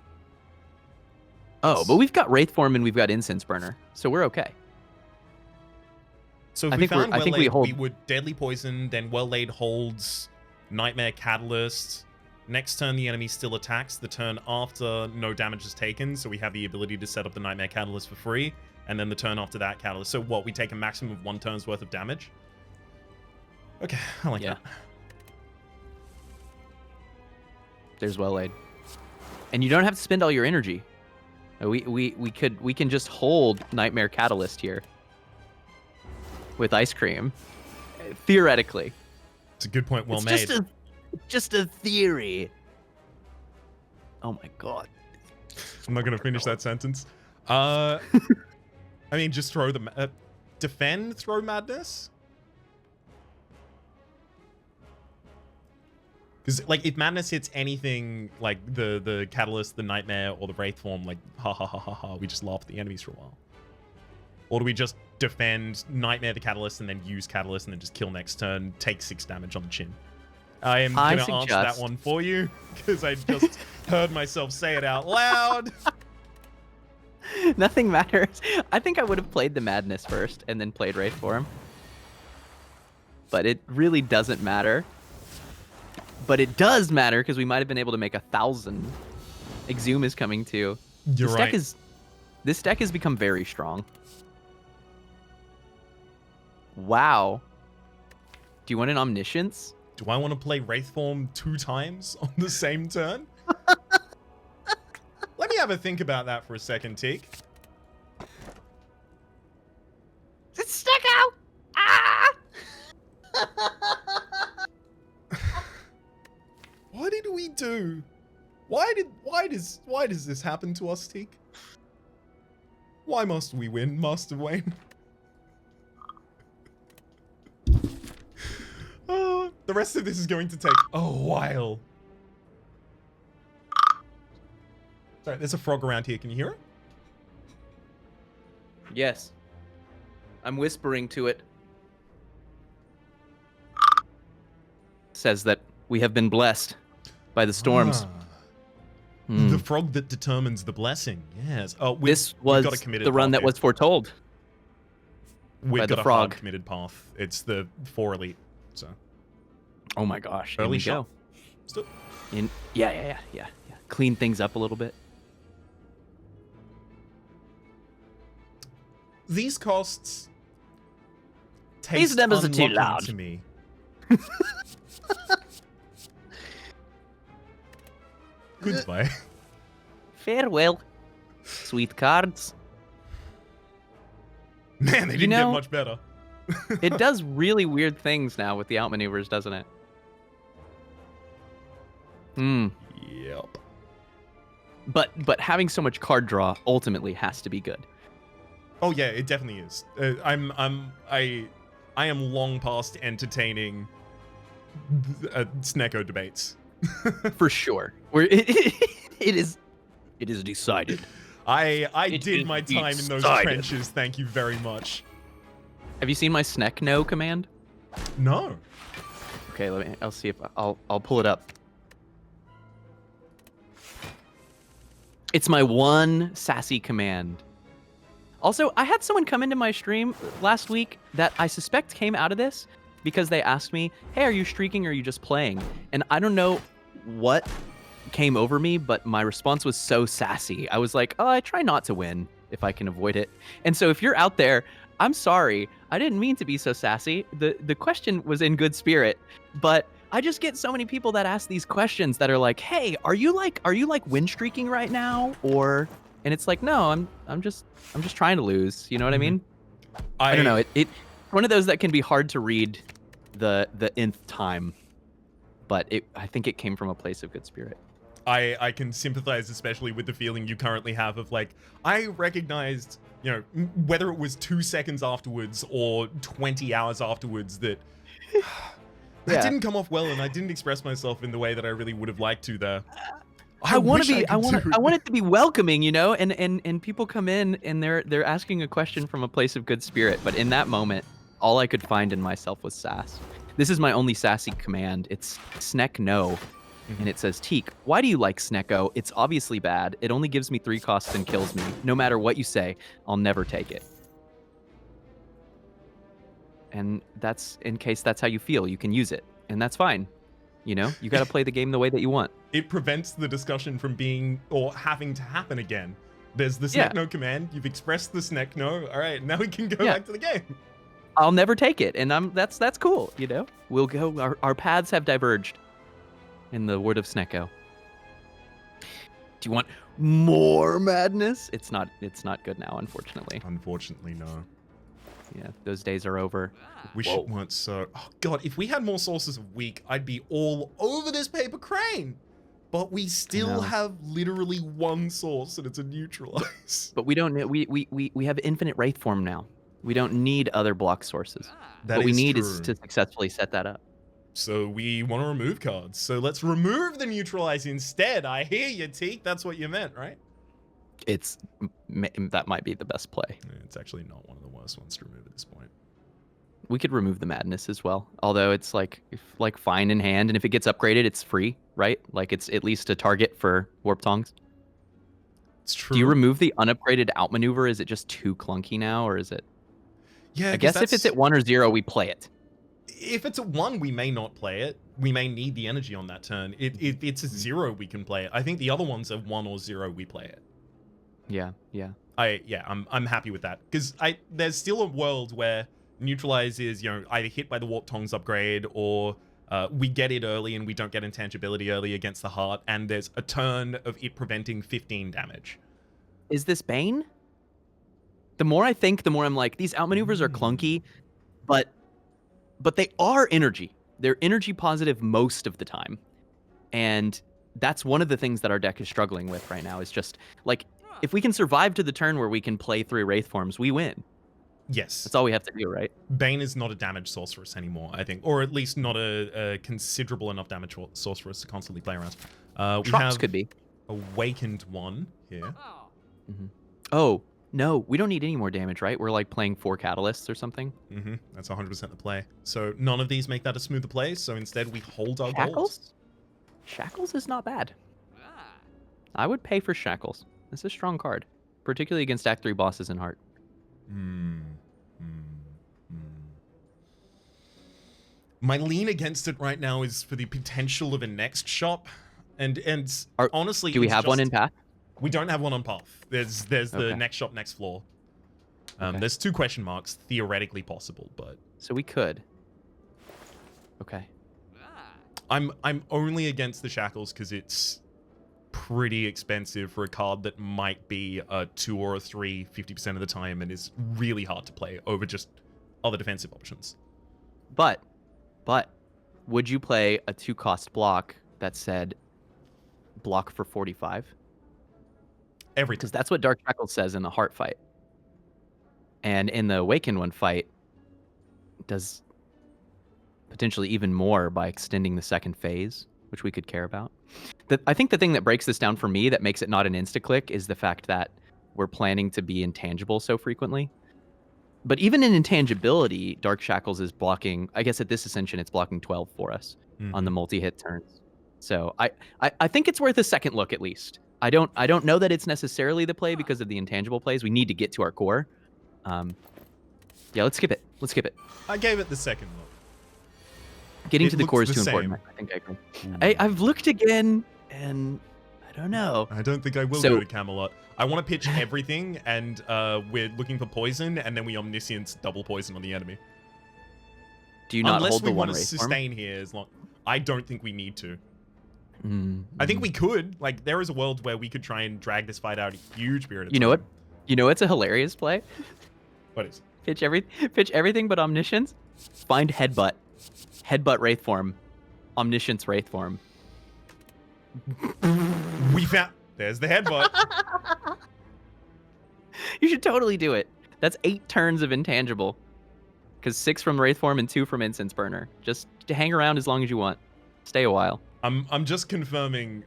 Oh, but we've got Wraithform and we've got Incense Burner, so we're okay.
So if we found Well-Laid, we would Deadly Poison, then Well-Laid holds Nightmare Catalyst. Next turn, the enemy still attacks. The turn after, no damage is taken, so we have the ability to set up the Nightmare Catalyst for free. And then the turn after that, Catalyst. So what, we take a maximum of 1 turn's worth of damage? Okay, I like that.
There's Well-Laid. And you don't have to spend all your energy. We can just hold Nightmare Catalyst here with Ice Cream, theoretically.
It's a good point. Well made.
Just a theory. Oh my god.
I'm not gonna finish that sentence. I mean, just throw the defend, throw Madness. Because, like, if Madness hits anything, like the Catalyst, the Nightmare, or the Wraith form, like, ha ha ha ha ha, we just laugh at the enemies for a while. Or do we just defend, Nightmare the Catalyst, and then use Catalyst, and then just kill next turn, take 6 damage on the chin? I am going to answer that one for you, because I just heard myself say it out loud.
Nothing matters. I think I would have played the Madness first, and then played Wraith form. But it really doesn't matter. But it does matter because we might have been able to make 1,000. Exhume is coming too.
You're right.
This deck has become very strong. Wow. Do you want an Omniscience?
Do I want to play Wraith form 2 times on the same turn? Let me have a think about that for a second, Teak.
It's stuck out! Ah!
What did we do? Why does this happen to us, Teak? Why must we win, Master Wayne? The rest of this is going to take a while. Sorry, there's a frog around here. Can you hear it?
Yes. I'm whispering to it. says that we have been blessed by the storms.
The frog that determines the blessing. Yes. Oh,
this was
got a committed
the run
path
that
here.
was foretold.
We've
by
got
the
a
frog.
hard committed path. It's the 4 elite. So.
Oh my gosh!
Early
Here we
shot.
go. Yeah. Clean things up a little bit.
These costs taste
These numbers are too
unlucky
loud.
to me. Goodbye.
Farewell. Sweet cards.
Man, they didn't get much better.
It does really weird things now with the outmaneuvers, doesn't it?
Yep.
But having so much card draw ultimately has to be good.
Oh yeah, it definitely is. I am long past entertaining Snecko debates.
For sure. It is decided.
I did my time in those trenches. Thank you very much.
Have you seen my Snek no command?
No.
Okay, I'll see if I'll pull it up. It's my one sassy command. Also, I had someone come into my stream last week that I suspect came out of this because they asked me, "Hey, are you streaking or are you just playing?" And I don't know what came over me, but my response was so sassy. I was like, "Oh, I try not to win if I can avoid it." And so if you're out there, I'm sorry. I didn't mean to be so sassy. The question was in good spirit, but I just get so many people that ask these questions that are like, "Hey, are you like win streaking right now?" Or and it's like, "No, I'm just trying to lose." You know what I mean? I don't know. It one of those that can be hard to read the nth time, but I think it came from a place of good spirit.
I can sympathize especially with the feeling you currently have of like, I recognized, you know, whether it was 2 seconds afterwards or 20 hours afterwards that that didn't come off well and I didn't express myself in the way that I really would have liked to there.
I want it to be welcoming, you know, and people come in and they're asking a question from a place of good spirit, but in that moment, all I could find in myself was sass. This is my only sassy command. It's Snek no. And it says, "Teak, why do you like Snecko? It's obviously bad. It only gives me 3 costs and kills me. No matter what you say, I'll never take it." And that's in case that's how you feel. You can use it, and that's fine. You know, you got to play the game the way that you want.
It prevents the discussion from being or having to happen again. There's the Snek no command. You've expressed the Snek no. All right, now we can go back to the game.
I'll never take it, and that's cool. You know, we'll go. Our paths have diverged. In the word of Snecko. Do you want more madness? It's not good now, unfortunately.
Unfortunately, no.
Yeah, those days are over.
Wish it weren't so. Oh god, if we had more sources of weak, I'd be all over this paper crane. But we still have literally one source, and it's a neutralize.
But we don't. We have infinite wraith form now. We don't need other block sources. What we need is to successfully set that up.
So we want to remove cards. So let's remove the neutralize instead. I hear you, Teak. That's what you meant, right?
That might be the best play.
It's actually not one of the worst ones to remove at this point.
We could remove the madness as well. Although it's like fine in hand, and if it gets upgraded, it's free, right? Like it's at least a target for warp tongs.
It's true.
Do you remove the unupgraded outmaneuver? Is it just too clunky now, or is it?
Yeah,
I guess if it's at 1 or 0, we play it.
If it's at 1, we may not play it. We may need the energy on that turn. If it's a 0, we can play it. I think the other ones are 1 or 0, we play it.
Yeah.
I'm happy with that because there's still a world where neutralize is, you know, either hit by the warp tongs upgrade or we get it early and we don't get intangibility early against the heart, and there's a turn of it preventing 15 damage.
Is this Bane? The more I think, the more I'm like, these outmaneuvers are clunky, but they are energy. They're energy positive most of the time. And that's one of the things that our deck is struggling with right now is just, like, if we can survive to the turn where we can play 3 Wraith forms, we win.
Yes.
That's all we have to do, right?
Bane is not a damage sorceress anymore, I think. Or at least not a considerable enough damage sorceress to constantly play around. We
Trox
have
could be.
Awakened one here.
Oh, No, we don't need any more damage, right? We're like playing 4 catalysts or something.
That's 100% the play. So none of these make that a smoother play. So instead we hold our gold.
Shackles? Shackles is not bad. I would pay for Shackles. It's a strong card, particularly against Act 3 bosses in Heart.
My lean against it right now is for the potential of a next shop, and honestly,
do we have one in Path?
We don't have one on Path. There's the next shop, next floor. There's 2 question marks, theoretically possible, but
so we could. Okay.
I'm only against the Shackles because it's pretty expensive for a card that might be a 2 or a 3 50% of the time and is really hard to play over just other defensive options.
But would you play a 2-cost block that said block for 45? Because that's what Dark Shackles says in the Heart fight. And in the Awakened one fight, does potentially even more by extending the second phase, which we could care about. I think the thing that breaks this down for me that makes it not an insta-click is the fact that we're planning to be intangible so frequently. But even in intangibility, Dark Shackles is blocking, I guess at this Ascension, it's blocking 12 for us on the multi-hit turns. So I think it's worth a second look at least. I don't know that it's necessarily the play because of the intangible plays. We need to get to our core. Yeah, let's skip it. Let's skip it.
I gave it the second look.
Getting to the core is too important. I think I agree. I've looked again, and I don't know.
I don't think I will go to Camelot. I want to pitch everything, and we're looking for poison, and then we omniscience double poison on the enemy.
Do you not hold the one
Unless we want to
race
sustain here, as long. I don't think we need to. I think we could. Like, there is a world where we could try and drag this fight out a huge period of time.
You know what? You know what's a hilarious play?
What is?
Pitch everything but Omniscience. Find Headbutt. Headbutt Wraith form. Omniscience Wraith form.
We found... There's the headbutt.
You should totally do it. That's 8 turns of intangible. Because 6 from Wraith form and 2 from Incense Burner. Just to hang around as long as you want. Stay a while.
I'm just confirming,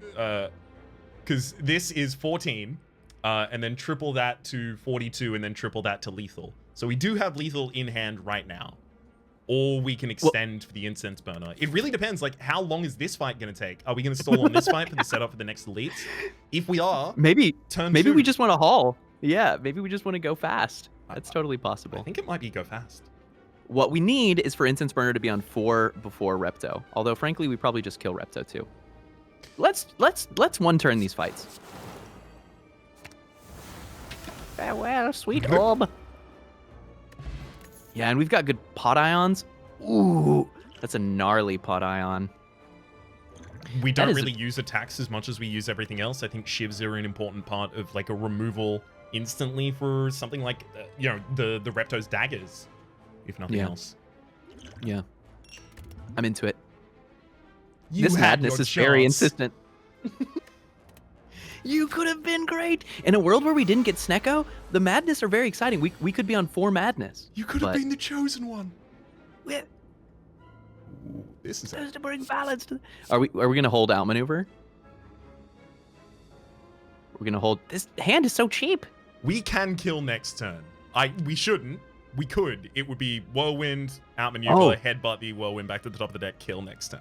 because this is 14, and then triple that to 42, and then triple that to lethal. So we do have lethal in hand right now. Or we can extend for the Incense Burner. It really depends, like, how long is this fight going to take? Are we going to stall on this fight for the setup for the next elites? If we are,
maybe
turn
maybe
2.
we just want to haul. Yeah, maybe we just want to go fast. That's totally possible.
I think it might be go fast.
What we need is for Incense Burner to be on 4 before Repto. Although, frankly, we probably just kill Repto too. Let's one turn these fights.
Farewell, sweet orb.
Yeah, and we've got good pot ions. Ooh, that's a gnarly pot ion.
We don't really use attacks as much as we use everything else. I think shivs are an important part of like a removal instantly for something like, the Repto's daggers, if nothing else.
Yeah. I'm into it. This madness is very insistent. You could have been great. In a world where we didn't get Snecko, the madness are very exciting. We could be on 4 madness.
You could have been the chosen one.
We're
This is
supposed to bring balance to...
Are we gonna hold outmaneuver? We're gonna hold...
This hand is so cheap.
We can kill next turn. We shouldn't. We could. It would be Whirlwind, outmaneuver, headbutt the Whirlwind back to the top of the deck, kill next turn.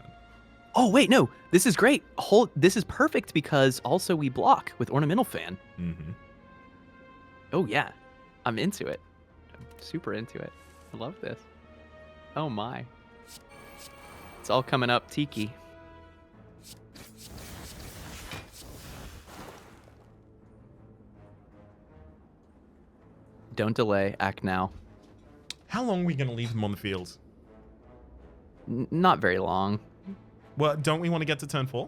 Oh, wait, no. This is great. This is perfect because also we block with Ornamental Fan. Oh, yeah. I'm into it. I'm super into it. I love this. Oh, my. It's all coming up Tiki. Don't delay. Act now.
How long are we going to leave them on the field?
Not very long.
Well, don't we want to get to turn 4?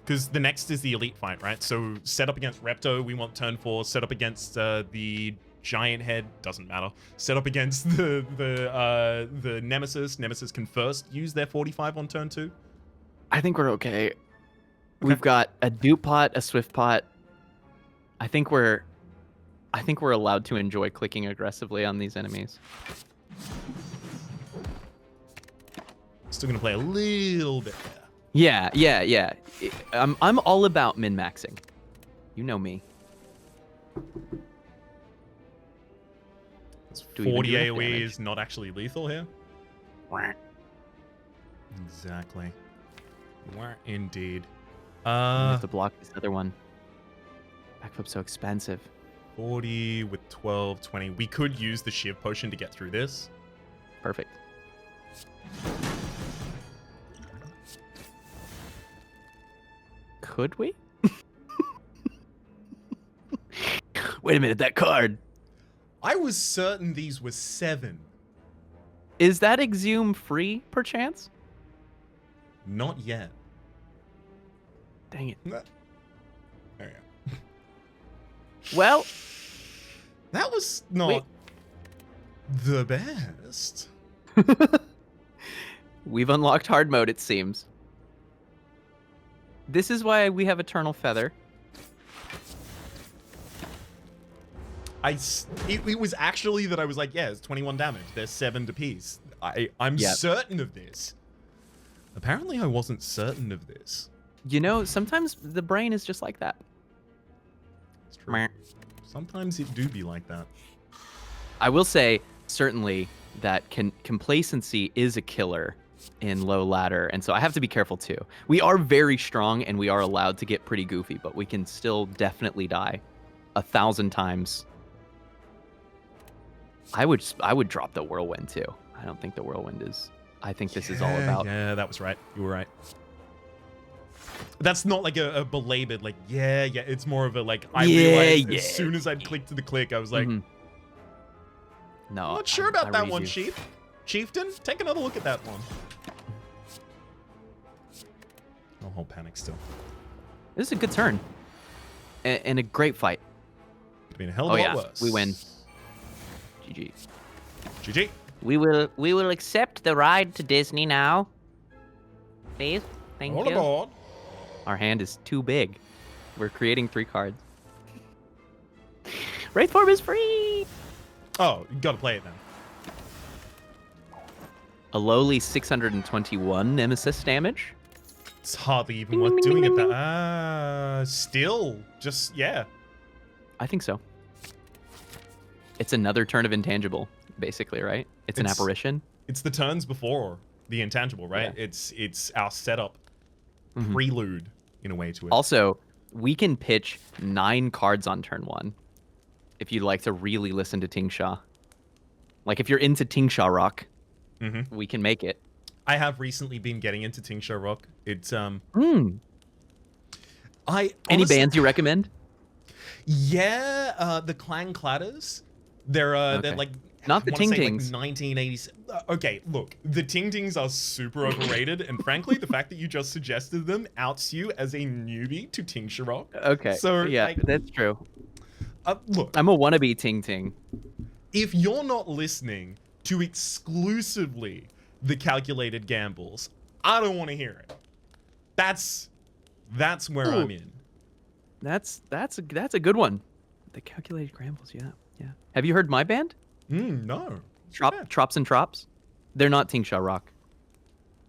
Because the next is the elite fight, right? So set up against Repto, we want turn 4. Set up against the Giant Head, doesn't matter. Set up against the Nemesis. Nemesis can first use their 45 on turn 2.
I think we're okay. We've got a dupe pot, a swift pot. I think we're allowed to enjoy clicking aggressively on these enemies.
Still gonna play a little bit there.
Yeah. I'm all about min-maxing. You know me. Do
40
even do enough
AoE
damage.
is not actually lethal here. Exactly. Indeed.
You have to block this other one. Backflip's so expensive.
40 with 12, 20. We could use the Shiv potion to get through this.
Perfect. Could we? Wait a minute, that card.
I was certain these were 7.
Is that Exhume free, perchance?
Not yet.
Dang it.
There you go.
Well,
That was not the best.
we've unlocked hard mode, it seems. This is why we have Eternal Feather.
It was actually that I was like, yeah, it's 21 damage. There's 7 to piece. I'm certain of this. Apparently, I wasn't certain of this.
You know, sometimes the brain is just like that.
It's true. Sometimes it do be like that.
I will say, certainly, that complacency is a killer in low ladder, and so I have to be careful too. We are very strong, and we are allowed to get pretty goofy, but we can still definitely die 1,000 times. I would drop the whirlwind too. I don't think the whirlwind is. I think this is all about.
Yeah, that was right. You were right. That's not like a belabored like yeah. It's more of a like I realized as soon as I'd clicked to the click, I was like,
No,
I'm not sure about that
read
one,
you.
Chieftain. Take another look at that one. I'll hold panic still.
This is a good turn, and a great fight.
Could have been a hell of a lot worse.
We win. GG.
GG.
We will accept the ride to Disney now. Please. Thank
All
you.
aboard.
Our hand is too big. We're creating 3 cards. Wraith form is free.
Oh, you gotta play it then.
A lowly 621 nemesis damage.
It's hardly even worth doing it that. Still, just yeah.
I think so. It's another turn of intangible, basically, right? It's an apparition.
It's the turns before the intangible, right?
Yeah.
It's our setup, prelude in a way to it.
Also, we can pitch 9 cards on turn 1 if you'd like to really listen to Tingsha. Like if you're into Tingsha Rock, we can make it.
I have recently been getting into Tingsha Rock. It's
Any
honestly,
bands you recommend?
Yeah, the Clang Clatters. They're like
Not the
I wanna say,
Ting Tings.
Like 1980s. Okay, look, the Ting Tings are super overrated, and frankly, the fact that you just suggested them outs you as a newbie to Tingsha Rock.
Okay.
So
yeah,
like,
that's true.
look,
I'm a wannabe Ting Ting.
if you're not listening to exclusively the calculated gambles, I don't want to hear it. That's where I'm in.
That's a good one. The calculated grambles, yeah. Have you heard my band?
No.
Trops and Trops? They're not Tingsha Rock.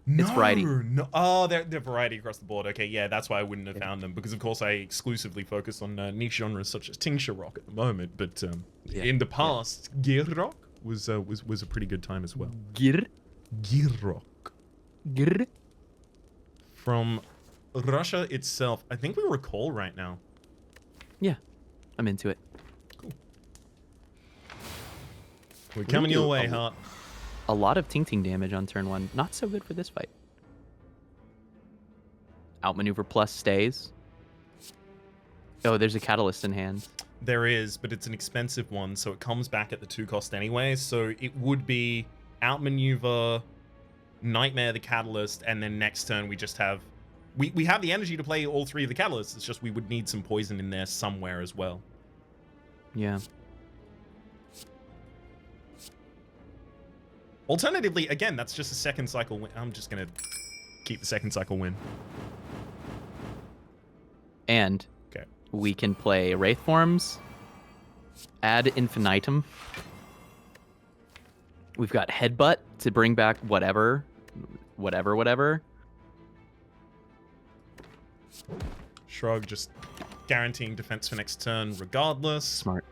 No,
It's variety.
No. Oh, they're variety across the board. Okay, yeah, that's why I wouldn't have found them, because of course I exclusively focus on niche genres such as Tingsha Rock at the moment. But in the past, Gear Rock was a pretty good time as well.
Gear
Rock.
Grr.
From Russia itself. I think we recall right now.
Yeah, I'm into it.
Cool. We're coming your way, Hart.
A lot of Ting Ting damage on turn 1. Not so good for this fight. Outmaneuver plus stays. Oh, there's a catalyst in hand.
There is, but it's an expensive one, so it comes back at the 2 cost anyway. So it would be outmaneuver, Nightmare, the catalyst, and then next turn we just have... We have the energy to play all 3 of the catalysts. It's just we would need some poison in there somewhere as well.
Yeah.
Alternatively, again, that's just a second cycle win. I'm just going to keep the second cycle win.
And
okay,
we can play Wraith Forms, Ad Infinitum. We've got Headbutt to bring back whatever.
Shrug, just guaranteeing defense for next turn regardless.
Smart.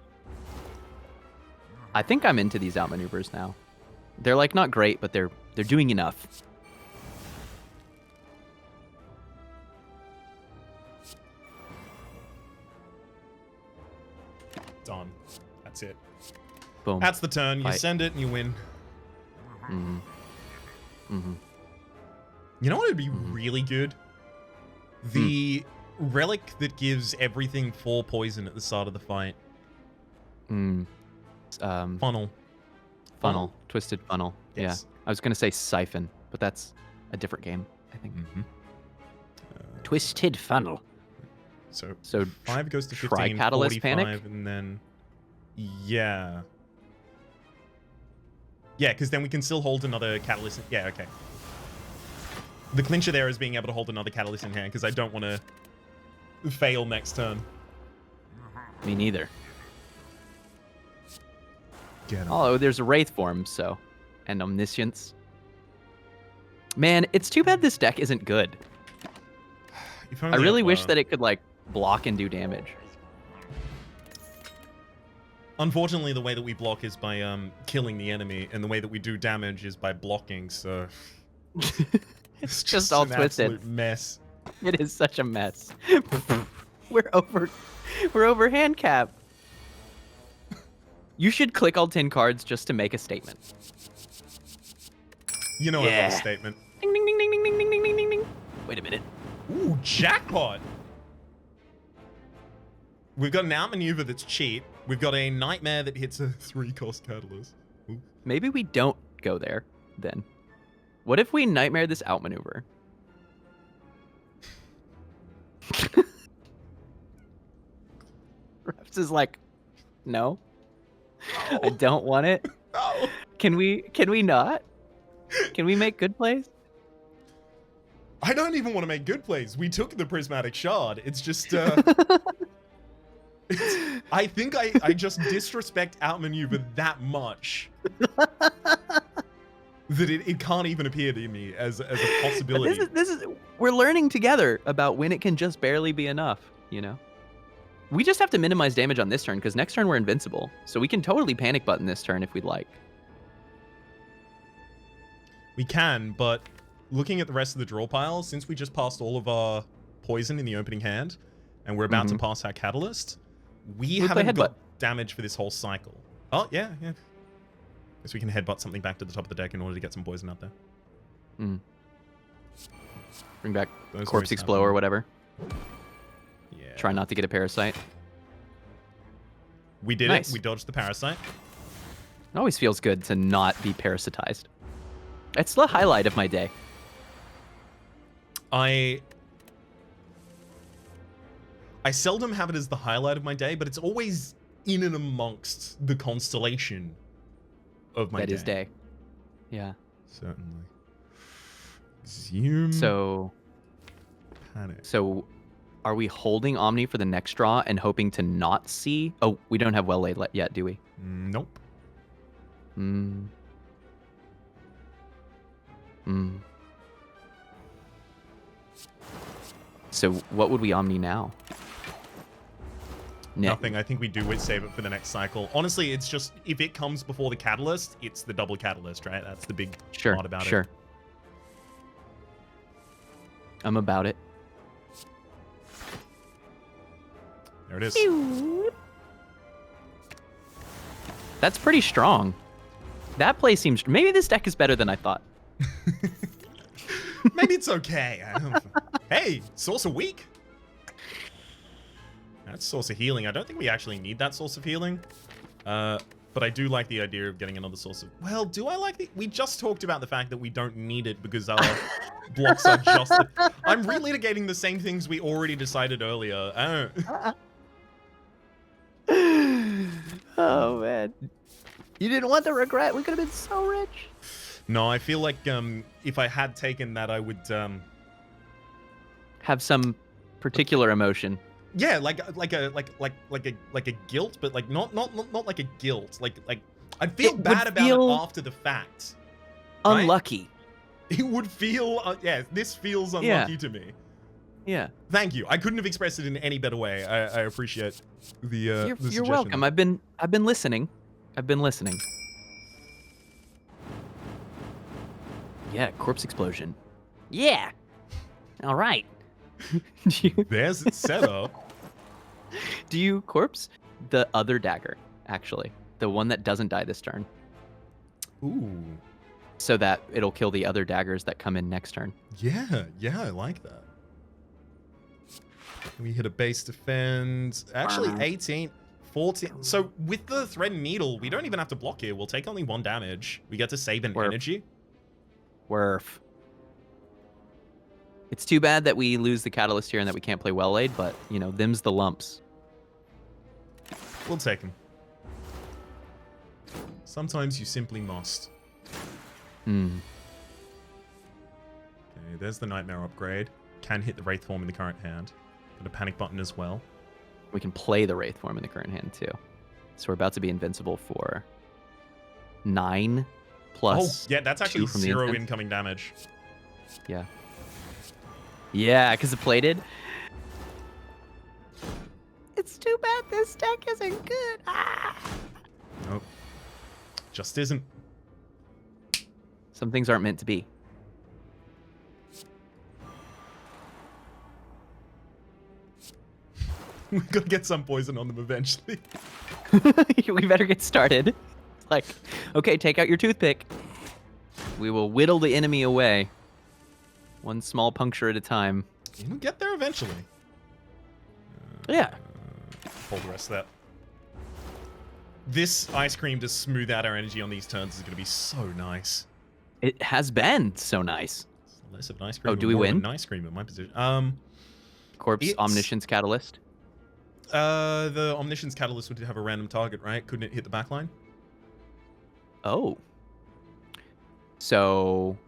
I think I'm into these outmaneuvers now. They're like not great, but they're doing enough.
Done. That's it.
Boom.
That's the turn. You
Fight.
send it and you win.
Mm-hmm. Mm-hmm.
You know what would be really good? The relic that gives everything 4 poison at the start of the fight. Funnel.
Funnel. Twisted funnel.
Yes.
Yeah. I was gonna say siphon, but that's a different game, I think.
Twisted funnel.
So 5
5
goes to 15,
Tri-Catalyst
45,
Panic?
and then yeah, because then we can still hold another catalyst. Yeah, okay. The clincher there is being able to hold another catalyst in hand because I don't want to fail next turn.
Me neither.
Get him.
Oh, there's a Wraith form, so. And Omniscience. Man, it's too bad this deck isn't good.
If
I
only
really
it
wish
were.
that it could, like, block and do damage.
Unfortunately, the way that we block is by killing the enemy, and the way that we do damage is by blocking, so...
It's just all
an
twisted.
absolute mess.
It is such a mess. We're over handicap. You should click all 10 cards just to make a statement.
You know I love a statement.
Ding ding ding ding ding ding ding ding ding ding. Wait a minute.
Ooh, jackpot! We've got an outmaneuver that's cheap. We've got a nightmare that hits a 3-cost catalyst. Ooh.
Maybe we don't go there then. What if we nightmare this outmaneuver? Reps is like, no. I don't want it.
No.
Can we not? Can we make good plays?
I don't even want to make good plays. We took the prismatic shard. It's just I think I just disrespect outmaneuver that much that it can't even appear to me as a possibility.
But this is we're learning together about when it can just barely be enough, you know? We just have to minimize damage on this turn because next turn we're invincible. So we can totally panic button this turn if we'd like.
We can, but looking at the rest of the draw pile, since we just passed all of our poison in the opening hand, and we're about to pass our catalyst, we haven't got damage for this whole cycle. Oh, yeah. Guess we can headbutt something back to the top of the deck in order to get some poison out there.
Bring back
Those
Corpse
always
Exploder
happen.
or whatever.
Yeah.
Try not to get a Parasite.
We did
Nice.
it. We dodged the parasite.
It always feels good to not be parasitized. It's the highlight of my day.
I seldom have it as the highlight of my day, but it's always in and amongst the constellation of my day.
That is day. Yeah.
Certainly. Zoom.
So
Panic.
So are we holding Omni for the next draw and hoping to not see? Oh, we don't have Well Laid yet, do we?
Nope.
So what would we Omni now?
Nothing. I think we do save it for the next cycle. Honestly, it's just if it comes before the catalyst, it's the double catalyst, right? That's the big part about it.
Sure. I'm about it.
There it is.
That's pretty strong. That play seems... Maybe this deck is better than I thought.
Maybe it's okay. Hey, Source of Weak. That's Source of Healing. I don't think we actually need that Source of Healing. But I do like the idea of getting another Source of... Well, do I like the... We just talked about the fact that we don't need it because our blocks are just... I'm relitigating the same things we already decided earlier.
Oh, man. You didn't want the regret. We could have been so rich.
No, I feel like if I had taken that, I would...
Have some particular emotion.
Yeah, like a guilt, but like not like a guilt. Like I'd feel bad about it after the fact.
Unlucky.
Right? It would feel yeah. This feels unlucky to me.
Yeah.
Thank you. I couldn't have expressed it in any better way. I appreciate the
You're welcome. I've been listening. I've been listening. Yeah, corpse explosion.
Yeah. All right.
There's its setup.
Do you corpse the other dagger, actually? The one that doesn't die this turn.
Ooh.
So that it'll kill the other daggers that come in next turn.
Yeah, I like that. We hit a base defend. Actually, 18, 14. So with the thread and needle, we don't even have to block here. We'll take only 1 damage. We get to save an energy.
Worf. It's too bad that we lose the catalyst here and that we can't play well laid, but you know, them's the lumps.
We'll take them. Sometimes you simply must.
Hmm.
Okay, there's the Nightmare upgrade. Can hit the Wraith form in the current hand. Got a panic button as well.
We can play the Wraith form in the current hand too. So we're about to be invincible for 9 plus.
Oh, yeah, that's actually
2 from
0 incoming damage.
Yeah. Yeah, because it plated.
It's too bad this deck isn't good. Ah.
Nope. Just isn't.
Some things aren't meant to be.
We gotta get some poison on them eventually.
We better get started. Like, okay, take out your toothpick. We will whittle the enemy away. One small puncture at a time.
You'll get there eventually.
Yeah.
Hold the rest of that. This ice cream to smooth out our energy on these turns is going to be so nice.
It has been so nice.
It's less of an ice cream.
Oh, do we win?
An ice cream in my position.
Corpse Omniscience Catalyst.
The Omniscience Catalyst would have a random target, right? Couldn't it hit the back line?
Oh. So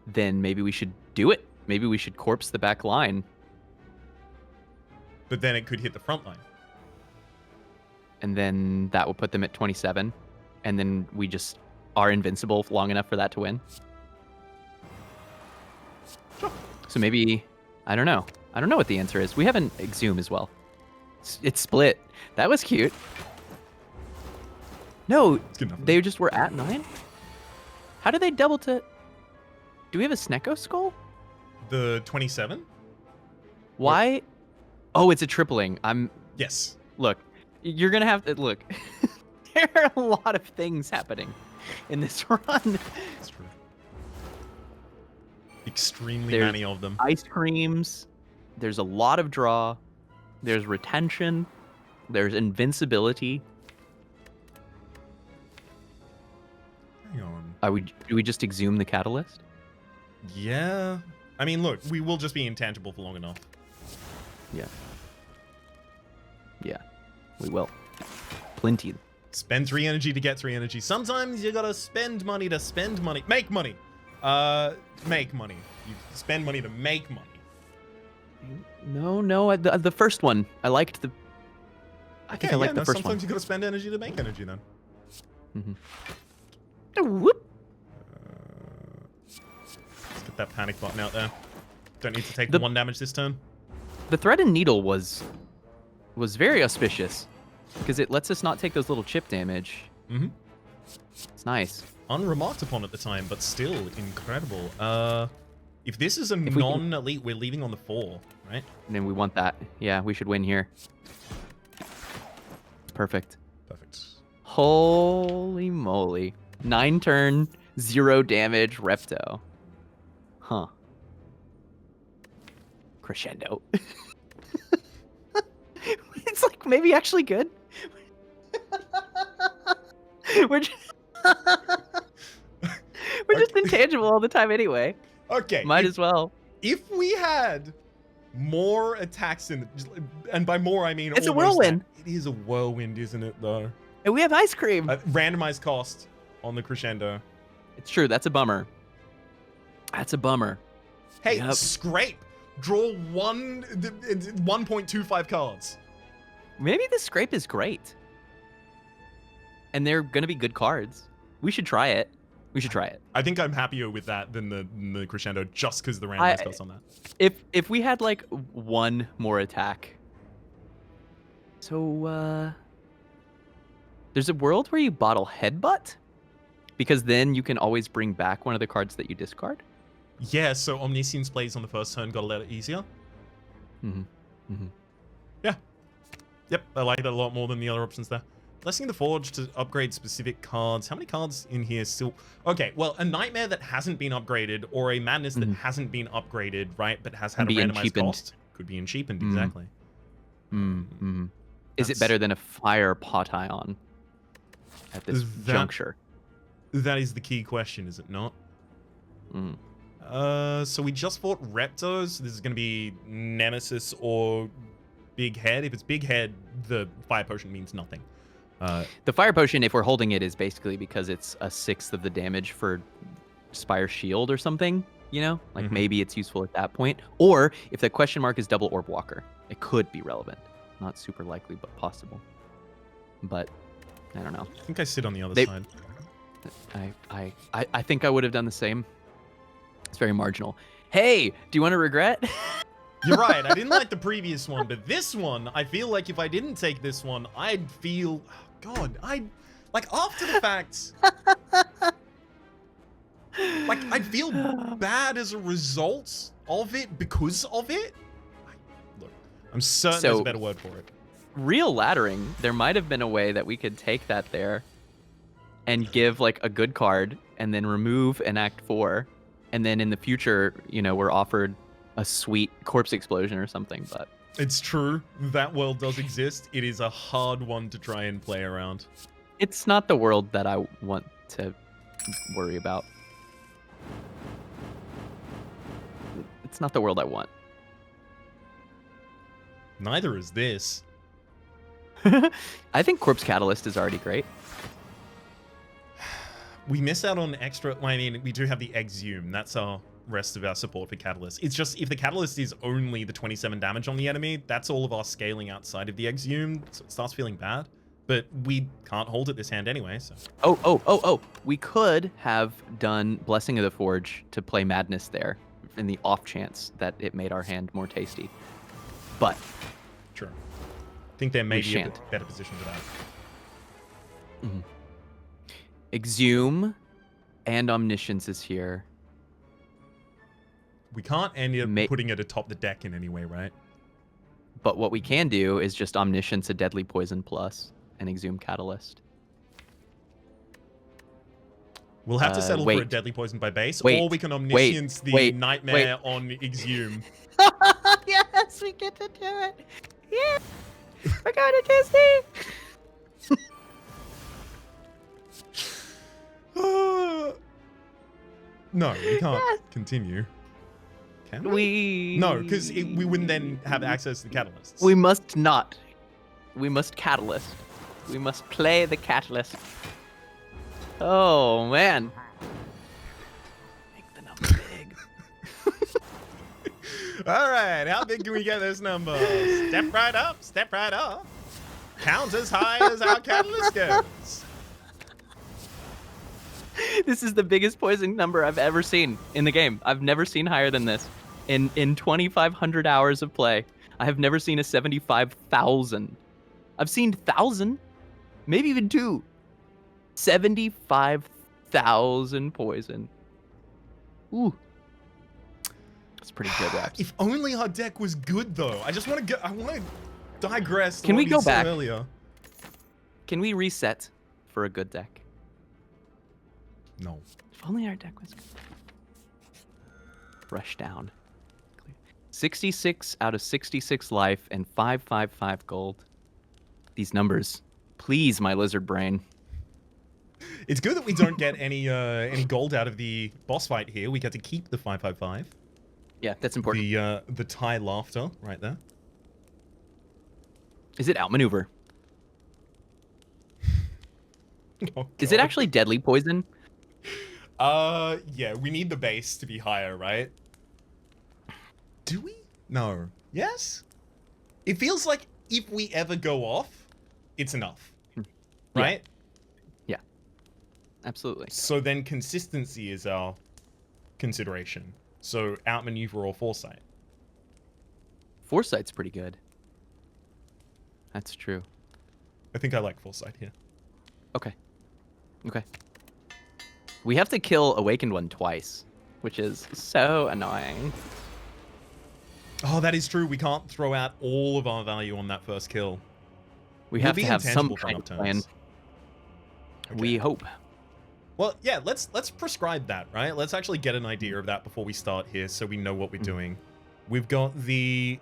then maybe we should do it. Maybe we should corpse the back line.
But then it could hit the front line.
And then that will put them at 27. And then we just are invincible long enough for that to win.
Sure.
So maybe, I don't know. I don't know what the answer is. We have an Exhume as well. It's split. That was cute. No, they just were at 9? How did they double to... Do we have a Snecko skull?
The 27?
Why?
What?
Oh, it's a tripling.
Yes.
Look, you're going to have to... Look, there are a lot of things happening in this run.
That's true. Extremely many of them.
Ice creams. There's a lot of draw. There's retention. There's invincibility.
Hang on.
Do we just exhume the catalyst?
Yeah. I mean, look, we will just be intangible for long enough.
Yeah. Yeah, we will. Plenty.
Spend 3 energy to get 3 energy. Sometimes you gotta spend money to spend money. Make money. Make money. You spend money to make money.
No, the first one. I liked the... I think I liked the first one.
Sometimes you gotta spend energy to make energy then.
Mm-hmm. Whoop.
Let's get that panic button out there. Don't need to take 1 damage this turn.
The thread and needle was very auspicious because it lets us not take those little chip damage.
Mm-hmm.
It's nice.
Unremarked upon at the time, but still incredible. If this is a non-elite, we're leaving on the 4, right?
And then we want that. Yeah, we should win here. Perfect.
Perfect.
Holy moly. 9 turn, 0 damage, Repto. Huh. Crescendo. It's like maybe actually good. We're just, we're just intangible all the time anyway.
Okay.
Might as well.
If we had more attacks in, and by more I mean
it's a whirlwind.
It is a whirlwind, isn't it? Though.
And we have ice cream.
Randomized cost on the crescendo.
It's true. That's a bummer. That's a bummer.
Hey, scrape. Draw 1.25 cards.
Maybe the scrape is great. And they're going to be good cards. We should try it. We should try it.
I think I'm happier with that than the crescendo, just because the randomness goes on that.
If we had like one more attack. So there's a world where you bottle headbutt, because then you can always bring back one of the cards that you discard.
Yeah, so Omniscience plays on the first turn got a little easier. Yeah. Yep, I like that a lot more than the other options there. Blessing the Forge to upgrade specific cards. How many cards in here still? Okay, well, a Nightmare that hasn't been upgraded, or a Madness that hasn't been upgraded, right, but has had a randomized cost, could be cheapened, exactly.
Is it better than a Fire Pot Ion at this juncture?
That is the key question, is it not? So we just fought Reptos. This is going to be Nemesis or Big Head. If it's Big Head, the Fire Potion means nothing.
The Fire Potion, if we're holding it, is basically because it's a 1/6 of the damage for Spire Shield or something, you know? Like, maybe it's useful at that point. Or, if the question mark is Double Orb Walker, it could be relevant. Not super likely, but possible. But, I don't know.
I think I sit on the other side.
I think I would have done the same. It's very marginal. Hey, do you want to regret?
You're right. I didn't like the previous one, but this one, I feel like if I didn't take this one, I'd feel... God, like, after the fact... like, I'd feel bad as a result of it because of it. Look, I'm certain there's a better word for it.
Real laddering, there might have been a way that we could take that there and give, like, a good card and then remove an Act 4. And then in the future, you know, we're offered a sweet Corpse Explosion or something, but...
It's true. That world does exist. It is a hard one to try and play around.
It's not the world that I want to worry about. It's not the world I want.
Neither is this.
I think Corpse Catalyst is already great.
We miss out on extra... I mean, we do have the Exhume. That's our rest of our support for Catalyst. It's just, if the Catalyst is only the 27 damage on the enemy, that's all of our scaling outside of the Exhume, so it starts feeling bad. But we can't hold it this hand anyway, so...
Oh. We could have done Blessing of the Forge to play Madness there, in the off chance that it made our hand more tasty. But...
Sure. I think there may be a better position for that.
Exhume and Omniscience is here.
We can't end up putting it atop the deck in any way, right?
But what we can do is just Omniscience a Deadly Poison plus and Exhume Catalyst.
We'll have to settle for a Deadly Poison by base, or we can Omniscience the Nightmare on Exhume.
Yes, we get to do it. Yeah, we're going to Disney.
No, we can't continue. Can we? No, because we wouldn't then have access to the catalysts.
We must not. We must catalyst. We must play the catalyst. Oh, man. Make the number big.
All right, how big can we get this number? Step right up, step right up. Count as high as our catalyst goes.
This is the biggest poison number I've ever seen in the game. I've never seen higher than this. In 2,500 hours of play, I have never seen a 75,000. I've seen 1,000, maybe even 2. 75,000 poison. Ooh. That's pretty good, Raps.
If only our deck was good, though. I just want to I want to digress.
Can we go back?
Earlier.
Can we reset for a good deck?
No.
If only our deck was good. Rush down. 66 out of 66 life and 555 gold. These numbers. Please, my lizard brain.
It's good that we don't get any gold out of the boss fight here. We get to keep the 555.
Yeah, that's important.
The Thai laughter right there.
Is it outmaneuver?
Oh,
is it actually deadly poison?
Yeah, we need the base to be higher, right? Do we? No. Yes? It feels like if we ever go off, it's enough. Right?
Yeah. Absolutely.
So then consistency is our consideration. So outmaneuver or foresight.
Foresight's pretty good. That's true.
I think I like foresight here.
Okay. Okay. We have to kill Awakened One twice, which is so annoying.
Oh, that is true. We can't throw out all of our value on that first kill.
We have to have some kind of plan.
Okay.
We hope.
Well, yeah, let's prescribe that, right? Let's actually get an idea of that before we start here so we know what we're doing. We've got the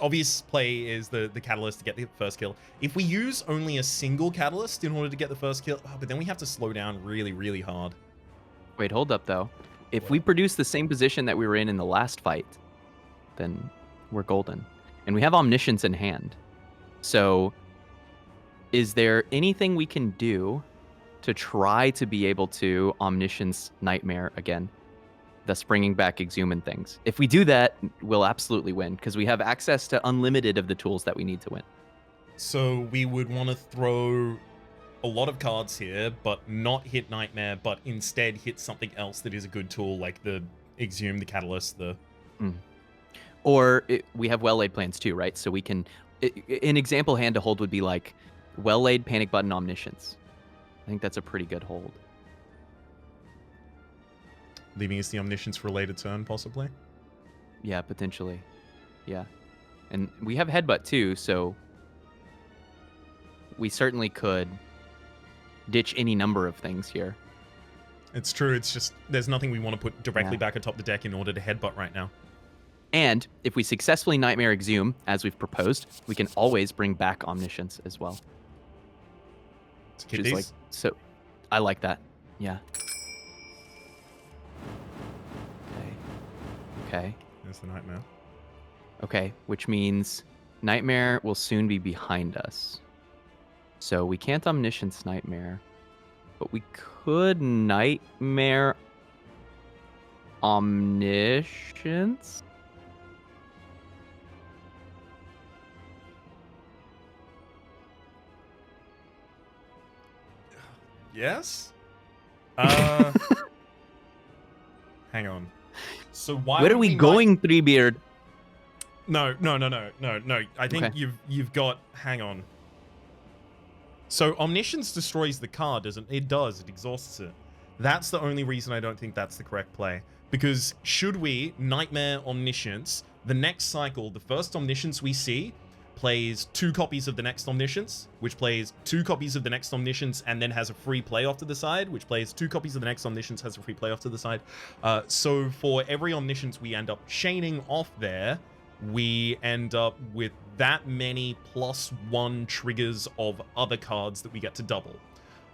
obvious play is the catalyst to get the first kill. If we use only a single catalyst in order to get the first kill, but then we have to slow down really, really hard.
Wait, hold up, though. If we produce the same position that we were in the last fight, then we're golden. And we have Omniscience in hand. So is there anything we can do to try to be able to Omniscience Nightmare again, thus bringing back Exhume and things? If we do that, we'll absolutely win, because we have access to unlimited of the tools that we need to win.
So we would want to throw a lot of cards here, but not hit Nightmare, but instead hit something else that is a good tool, like the Exhume, the Catalyst, the...
Or we have well-laid plans too, right? So we can... an example hand to hold would be like well-laid Panic Button Omniscience. I think that's a pretty good hold.
Leaving us the Omniscience for a later turn, possibly?
Yeah, potentially. Yeah. And we have Headbutt too, so we certainly could ditch any number of things here.
It's true, it's just there's nothing we want to put directly back atop the deck in order to Headbutt right now.
And if we successfully Nightmare Exhume, as we've proposed, we can always bring back Omniscience as well. Which is like, so I like that. Yeah. Okay.
There's the Nightmare.
Okay, which means Nightmare will soon be behind us. So we can't Omniscience Nightmare, but we could Nightmare Omniscience?
Yes? Hang on. So why
Where are we going, Threebeard?
No. I think you've got... Hang on. So Omniscience destroys the card, doesn't it? It does. It exhausts it. That's the only reason I don't think that's the correct play. Because should we Nightmare Omniscience, the next cycle, the first Omniscience we see plays 2 copies of the next Omniscience, which plays 2 copies of the next Omniscience and then has a free play off to the side, which plays 2 copies of the next Omniscience, has a free play off to the side. So for every Omniscience we end up chaining off there, we end up with that many +1 triggers of other cards that we get to double.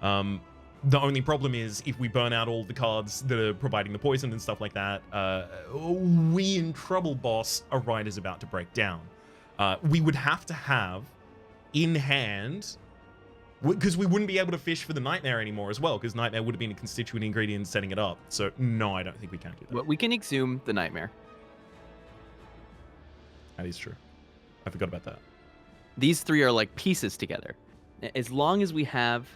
The only problem is if we burn out all the cards that are providing the poison and stuff like that, we in trouble, boss. A ride is about to break down. We would have to have in hand, because we wouldn't be able to fish for the Nightmare anymore as well, because Nightmare would have been a constituent ingredient in setting it up. So no, I don't think we can do that.
But we can Exhume the Nightmare.
That is true. I forgot about that.
These 3 are like pieces together. As long as we have...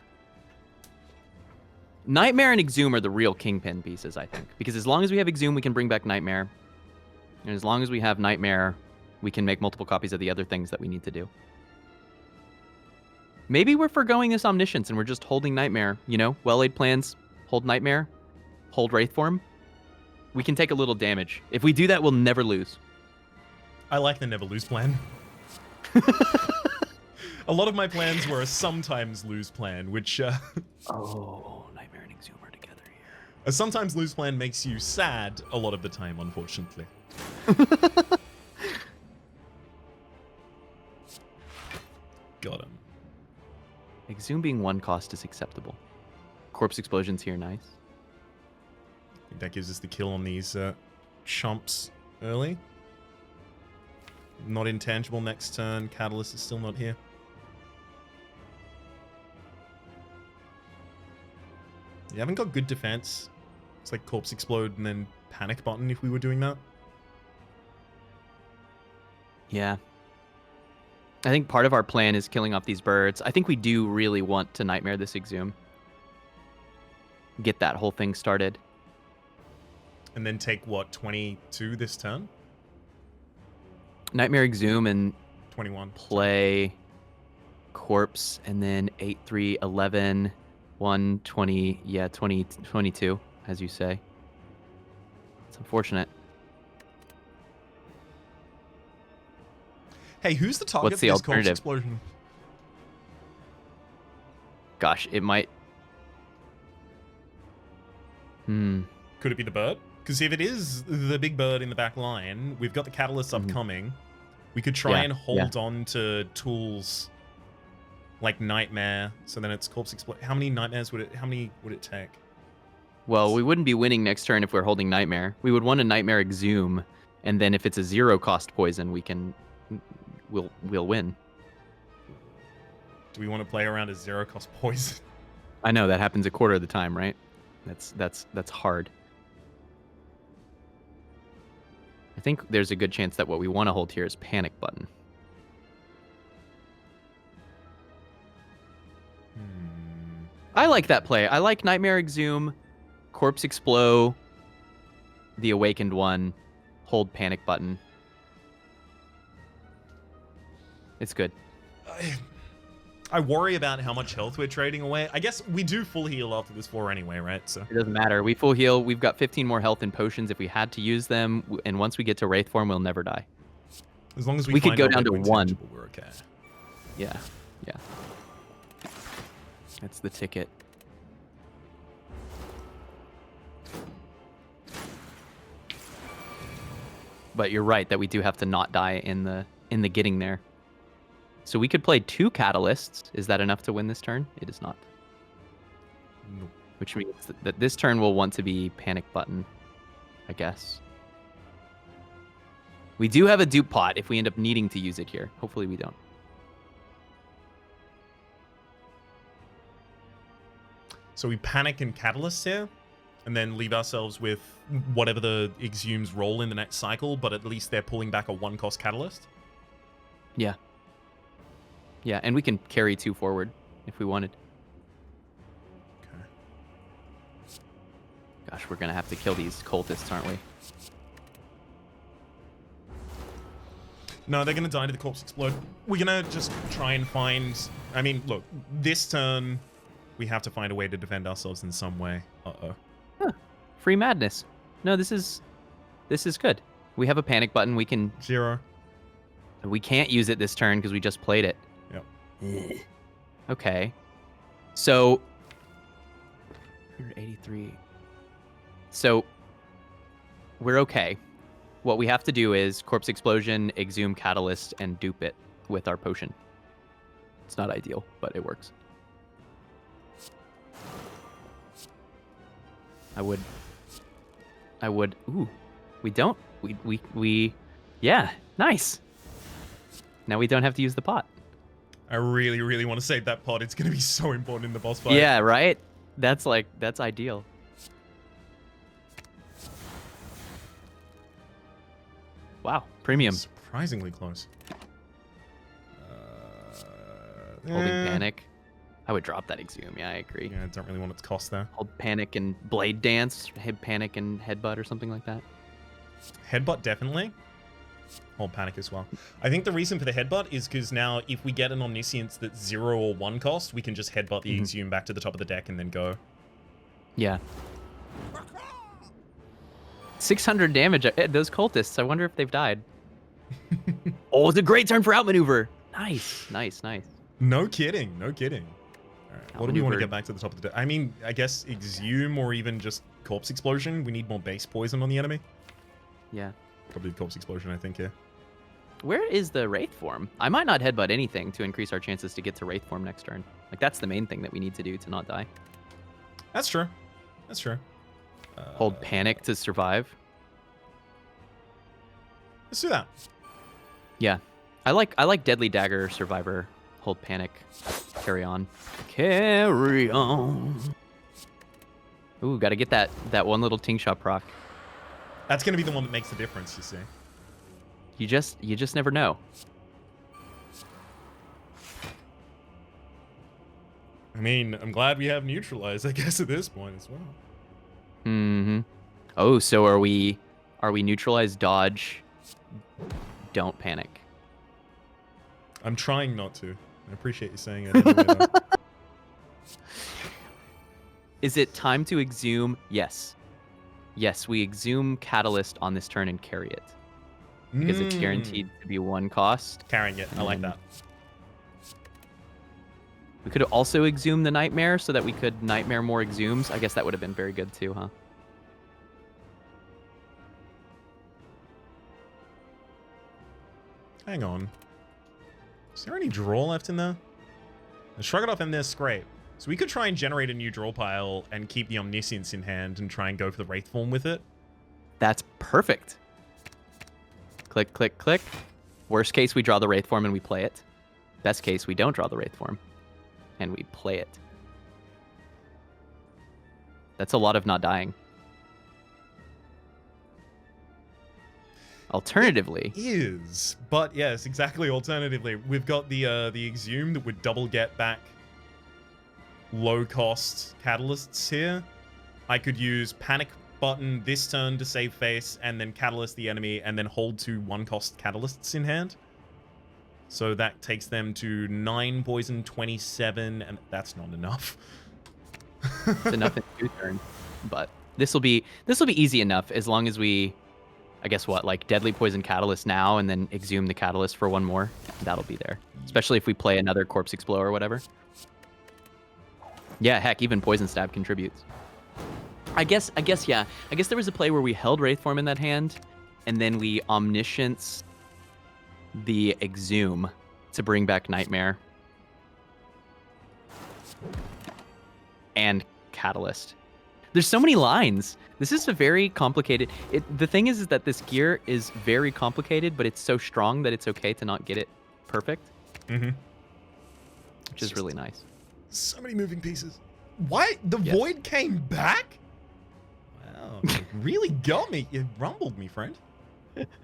Nightmare and Exhume are the real kingpin pieces, I think. Because as long as we have Exhume, we can bring back Nightmare. And as long as we have Nightmare, we can make multiple copies of the other things that we need to do. Maybe we're forgoing this Omniscience and we're just holding Nightmare. You know, well-laid plans, hold Nightmare, hold Wraith Form. We can take a little damage. If we do that, we'll never lose.
I like the never lose plan. A lot of my plans were a sometimes lose plan, which...
Oh, Nightmare and Exhume are together here.
A sometimes lose plan makes you sad a lot of the time, unfortunately. Got him.
Exhume being 1 cost is acceptable. Corpse Explosion's here, nice.
I think that gives us the kill on these chumps early. Not intangible next turn. Catalyst is still not here. You haven't got good defense. It's like Corpse Explode and then Panic Button if we were doing that.
Yeah. I think part of our plan is killing off these birds. I think we do really want to Nightmare this Exhume. get that whole thing started.
And then take, what, 22 this turn?
Nightmare Exhume and
21.
play Corpse, and then 8, 3, 11, 1, 20, yeah, 20, 22, as you say. It's unfortunate.
Hey, who's the target
What's the
for this Corpse
alternative?
Explosion?
Gosh, it might...
Could it be the bird? Because if it is the big bird in the back line, we've got the Catalyst upcoming. We could try and hold on to tools like Nightmare, so then it's Corpse Explosion. How many Nightmares would it take?
Well, we wouldn't be winning next turn if we're holding Nightmare. We would want a Nightmare Exhume, and then if it's a 0-cost poison, we'll win.
Do we want to play around a 0-cost poison?
I know that happens a quarter of the time, right? That's hard. I think there's a good chance that what we want to hold here is Panic Button. I like that play. I like Nightmare Exhume, Corpse Explode, the Awakened one, hold Panic Button. It's good.
I worry about how much health we're trading away. I guess we do full heal after this floor anyway, right? So
it doesn't matter. We full heal. We've got 15 more health and potions if we had to use them. And once we get to Wraith form, we'll never die.
As long as we
could
find
go
our
down to
way
1.
We're okay.
Yeah. That's the ticket. But you're right that we do have to not die in the getting there. So we could play 2 Catalysts. Is that enough to win this turn? It is not.
No.
Which means that this turn will want to be Panic Button, I guess. We do have a dupe pot if we end up needing to use it here. Hopefully we don't.
So we panic and Catalyst here, and then leave ourselves with whatever the Exhumes roll in the next cycle, but at least they're pulling back a 1-cost Catalyst.
Yeah. Yeah, and we can carry 2 forward if we wanted.
Okay.
Gosh, we're going to have to kill these cultists, aren't we?
No, they're going to die to the Corpse Explode. We're going to just try and find... I mean, look, this turn, we have to find a way to defend ourselves in some way. Uh-oh.
Huh. Free madness. No, this is good. We have a Panic Button. We can...
0.
We can't use it this turn because we just played it.
Yep.
Okay. So... 183. So... We're okay. What we have to do is Corpse Explosion, Exhume Catalyst, and dupe it with our potion. It's not ideal, but it works. I would... Ooh. We don't... We... Yeah. Nice. Now we don't have to use the pot.
I really, really want to save that pot. It's going to be so important in the boss fight.
Yeah, right? That's ideal. Wow, premium.
Surprisingly close.
Holding Panic. I would drop that Exhume. Yeah, I agree.
Yeah, I don't really want it to cost there.
Hold Panic and Blade Dance. Hit Panic and Headbutt or something like that.
Headbutt, definitely. Hold Panic as well. I think the reason for the Headbutt is because now if we get an Omniscience that's 0 or 1 cost, we can just Headbutt the Exhume back to the top of the deck and then go.
Yeah. 600 damage. Those cultists, I wonder if they've died. Oh, it's a great turn for Outmaneuver. Nice, nice, nice.
No kidding, no kidding. All right, what do we want to
Outmaneuvered.
get back to the top of the deck? I mean, I guess Exhume or even just Corpse Explosion. We need more base poison on the enemy.
Yeah.
Probably Corpse Explosion, I think, yeah.
Where is the Wraith form? I might not Headbutt anything to increase our chances to get to Wraith form next turn. Like, that's the main thing that we need to do to not die.
That's true. That's true.
Hold Panic to survive.
Let's do that.
Yeah. I like Deadly Dagger, Survivor, Hold Panic, Carry On. Carry on. Ooh, gotta get that one little Ting Shop proc.
That's going to be the one that makes the difference, you see.
You just never know.
I mean, I'm glad we have neutralized, I guess, at this point as well.
Mm-hmm. Oh, so are we neutralized, dodge, don't panic?
I'm trying not to. I appreciate you saying it anyway, though.
Is it time to exhume? Yes. Yes, we exhume Catalyst on this turn and carry it. Because it's guaranteed to be 1 cost.
Carrying it. I like that.
We could also exhume the Nightmare so that we could Nightmare more exhumes. I guess that would have been very good too, huh?
Hang on. Is there any draw left in there? Shrug it off in there, scrape. So we could try and generate a new draw pile and keep the Omniscience in hand and try and go for the Wraith form with it.
That's perfect. Click, click, click. Worst case, we draw the Wraith form and we play it. Best case, we don't draw the Wraith form and we play it. That's a lot of not dying. Alternatively,
it is, but yes, exactly. Alternatively, we've got the Exhume that would double get back low cost catalysts here. I could use Panic button this turn to save face, and then catalyst the enemy, and then hold 2 1-cost catalysts in hand. So that takes them to 9 poison, 27, and that's not enough.
it's enough in 2 turns, but this will be easy enough as long as we. I guess what, like Deadly Poison Catalyst now and then exhume the Catalyst for 1 more? That'll be there. Especially if we play another Corpse Explorer or whatever. Yeah, heck, even Poison Stab contributes. I guess, yeah. I guess there was a play where we held Wraith Form in that hand and then we Omniscience the Exhume to bring back Nightmare. And Catalyst. There's so many lines. This is a very complicated... The thing is that this gear is very complicated, but it's so strong that it's okay to not get it perfect.
Mm-hmm.
Which is really nice.
So many moving pieces. Why? The Void came back? Wow. It really got me. It rumbled me, friend.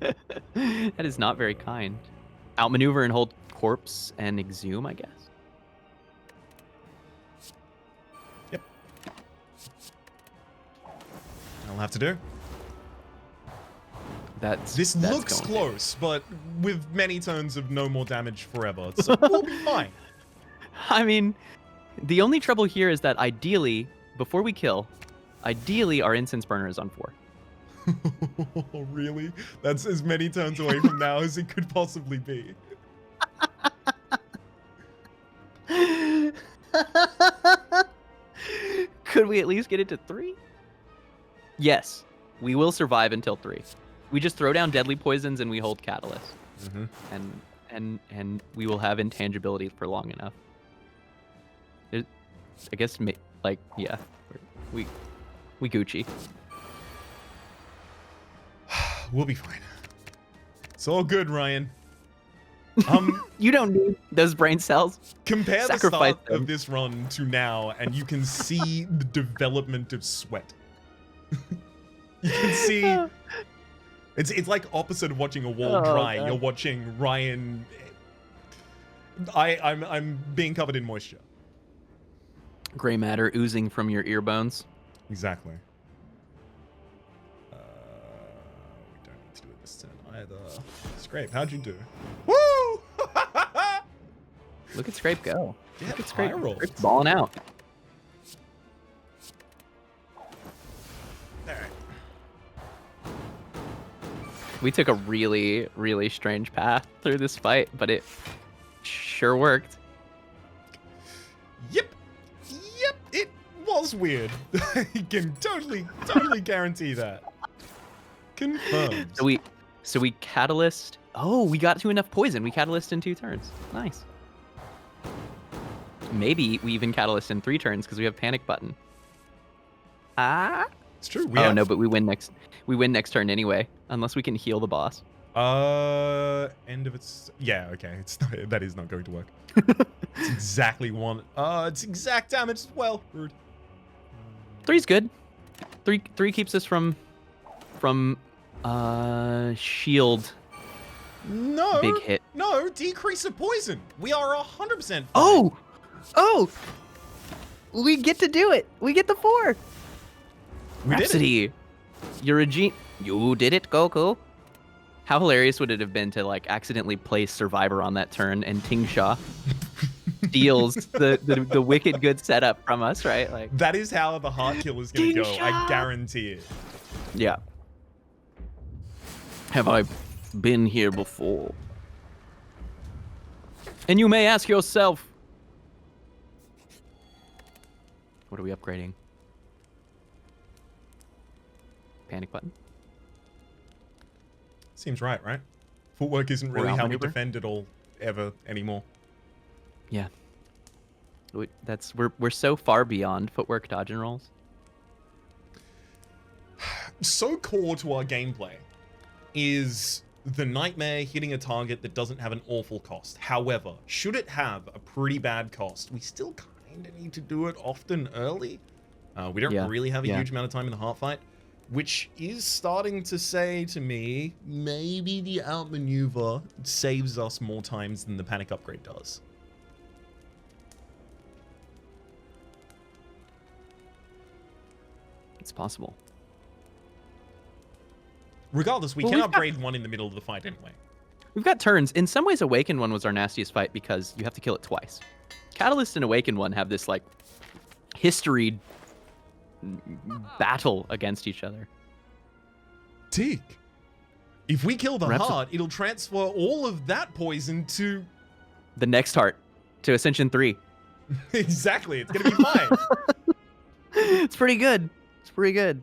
That is not very kind. Outmaneuver and hold Corpse and Exhume, I guess.
I'll have to do.
This
looks close, but with many turns of no more damage forever, so we'll be fine.
I mean, the only trouble here is that ideally, before we kill, our Incense Burner is on 4.
Really? That's as many turns away from now as it could possibly be.
Could we at least get it to 3? Yes, we will survive until 3. We just throw down Deadly Poisons and we hold Catalyst. Mm-hmm. And we will have intangibility for long enough. I guess, like, yeah, we Gucci.
We'll be fine. It's all good, Ryan.
You don't need those brain cells.
Compare the start of this run to now, and you can see the development of sweat. You can see it's like opposite of watching a wall dry. God. You're watching Ryan. I'm being covered in moisture.
Gray matter oozing from your ear bones.
Exactly. We don't need to do it this turn either. Scrape, how'd you do? Woo!
Look at Scrape go.
Yeah,
look at Scrape.
Scrape's
balling out. We took a really, really strange path through this fight, but it sure worked.
Yep, it was weird. I can totally guarantee that. Confirmed.
So we catalyst. Oh, we got to enough poison. We catalyst in 2 turns. Nice. Maybe we even catalyst in 3 turns because we have panic button.
It's true.
No, but we win next. We win next turn anyway, unless we can heal the boss.
End of its. Yeah, okay. That is not going to work. It's exactly one. It's exact damage as well. Rude.
3's good. 3 keeps us from shield.
No.
Big hit.
No, decrease of poison. We are 100%. Fine.
Oh. We get to do it. We get the 4. Rhapsody, you're a genius. You did it, Goku. How hilarious would it have been to like accidentally place Survivor on that turn and Tingsha steals the wicked good setup from us, right? Like
that is how the heart kill is gonna go. I guarantee it.
Yeah. Have I been here before? And you may ask yourself, what are we upgrading? Panic button?
Seems right? Footwork isn't really how we defend it all ever anymore.
Yeah. We're so far beyond footwork dodge and rolls.
So core to our gameplay is the Nightmare hitting a target that doesn't have an awful cost. However, should it have a pretty bad cost, we still kind of need to do it often early. We don't really have a huge amount of time in the heart fight, which is starting to say to me, maybe the outmaneuver saves us more times than the panic upgrade does.
It's possible.
Regardless, we can upgrade one in the middle of the fight anyway.
We've got turns. In some ways, Awakened one was our nastiest fight because you have to kill it twice. Catalyst and Awakened one have this, like, history battle against each other.
Teak, if we kill the heart, it'll transfer all of that poison to...
the next heart, to Ascension 3.
Exactly. It's going to be fine.
It's pretty good. It's pretty good.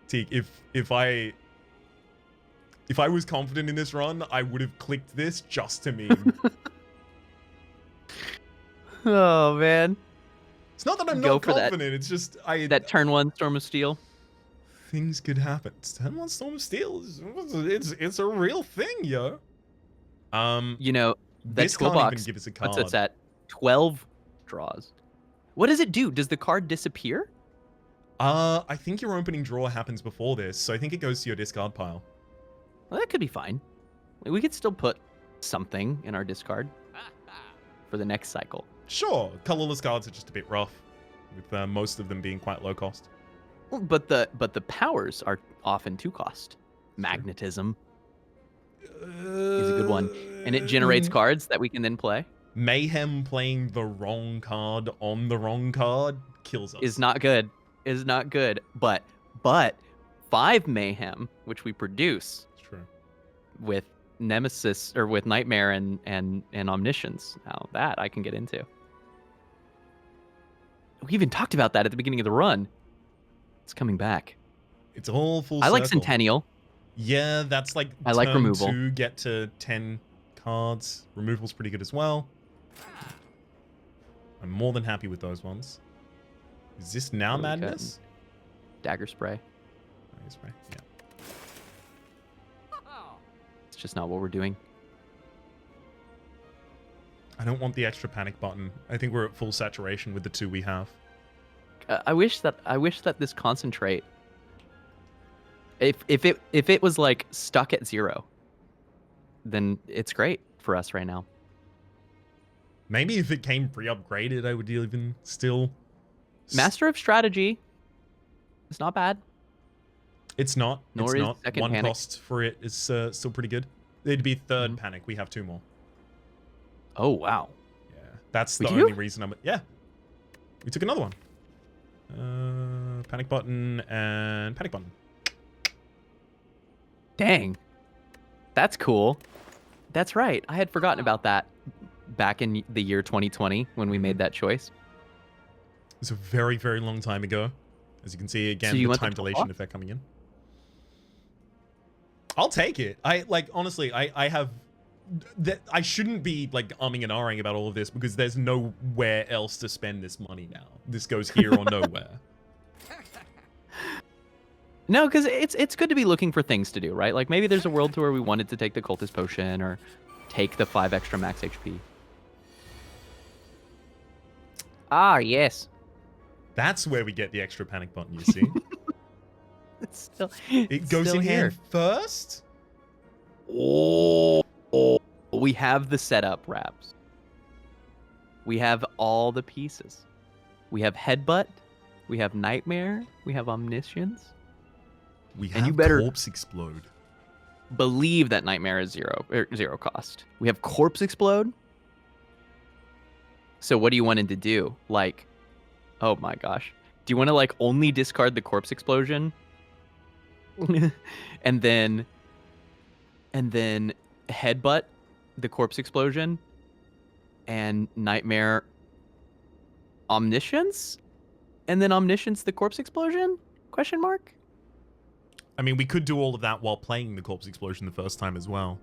Teak, if I was confident in this run, I would have clicked this just to meme.
Oh, man.
It's not that I'm not confident, it's just...
that turn 1 Storm of Steel.
Things could happen. Turn 1 Storm of Steel, it's a real thing, yo.
You know, that
this can't
toolbox
even give us a card.
puts us at 12 draws. What does it do? Does the card disappear?
I think your opening draw happens before this, so I think it goes to your discard pile.
Well, that could be fine. We could still put something in our discard for the next cycle.
Sure, colorless cards are just a bit rough, with most of them being quite low cost.
Well, but the powers are often 2 cost. Magnetism is a good one, and it generates cards that we can then play.
Mayhem playing the wrong card on the wrong card kills us.
Is not good. Is not good. But 5 Mayhem, which we produce, with Nemesis or with Nightmare and Omniscience. Now that I can get into. We even talked about that at the beginning of the run. It's coming back.
It's all full circle.
I like Centennial.
Yeah, that's like
I like removal.
2 get to 10 cards. Removal's pretty good as well. I'm more than happy with those ones. Is this now madness?
Dagger Spray.
Dagger Spray, yeah.
It's just not what we're doing.
I don't want the extra panic button. I think we're at full saturation with the 2 we have.
I wish that this concentrate, if it was like stuck at 0, then it's great for us right now.
Maybe if it came pre-upgraded, I would even still...
Master of Strategy is not bad.
It's not.
Nor
it's
is
not.
second
1
panic.
cost for it is still pretty good. It'd be 3rd panic. We have 2 more.
Oh, wow.
Yeah. That's the only reason I'm... Yeah. We took another one. Panic button and panic button.
Dang. That's cool. That's right. I had forgotten about that back in the year 2020 when we made that choice.
It's a very, very long time ago. As you can see, again, the time dilation effect coming in. I'll take it. Honestly, I have... I shouldn't be, umming and ahhing about all of this because there's nowhere else to spend this money now. This goes here or nowhere.
No, because it's good to be looking for things to do, right? Like, maybe there's a world to where we wanted to take the Cultist Potion or take the 5 extra max HP. Ah, yes.
That's where we get the extra panic button, you see? It goes in hand first?
Oh, we have the setup, Raps. We have all the pieces. We have Headbutt. We have Nightmare. We have Omniscience.
We have
and you better
Corpse Explode.
believe that Nightmare is zero cost. We have Corpse Explode. So what do you want him to do? Like, oh my gosh. Do you want to like only discard the Corpse Explosion? and then Headbutt the Corpse Explosion and Nightmare Omniscience? And then Omniscience the Corpse Explosion? Question mark?
I mean, we could do all of that while playing the Corpse Explosion the first time as well.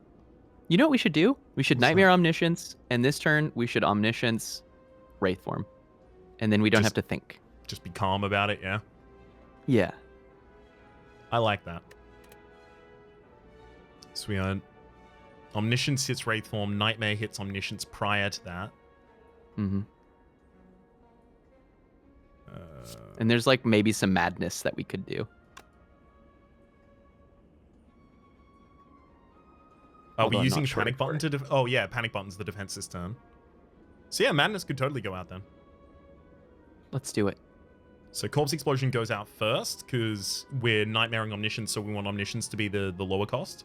You know what we should do? We should
What's
Nightmare
that?
Omniscience, and this turn we should Omniscience Wraith form. And then we don't have to think.
Just be calm about it, yeah?
Yeah.
I like that. So we are... Omniscience hits Wraith form, Nightmare hits Omniscience prior to that.
Mm-hmm. And there's like maybe some madness that we could do.
Are we
Although I'm
using
not sure
Panic
for
Button
it.
to... Oh, yeah, Panic Button's the defense this turn. So yeah, Madness could totally go out then.
Let's do it.
So Corpse Explosion goes out first, because we're Nightmaring Omniscience, so we want Omniscience to be the lower cost.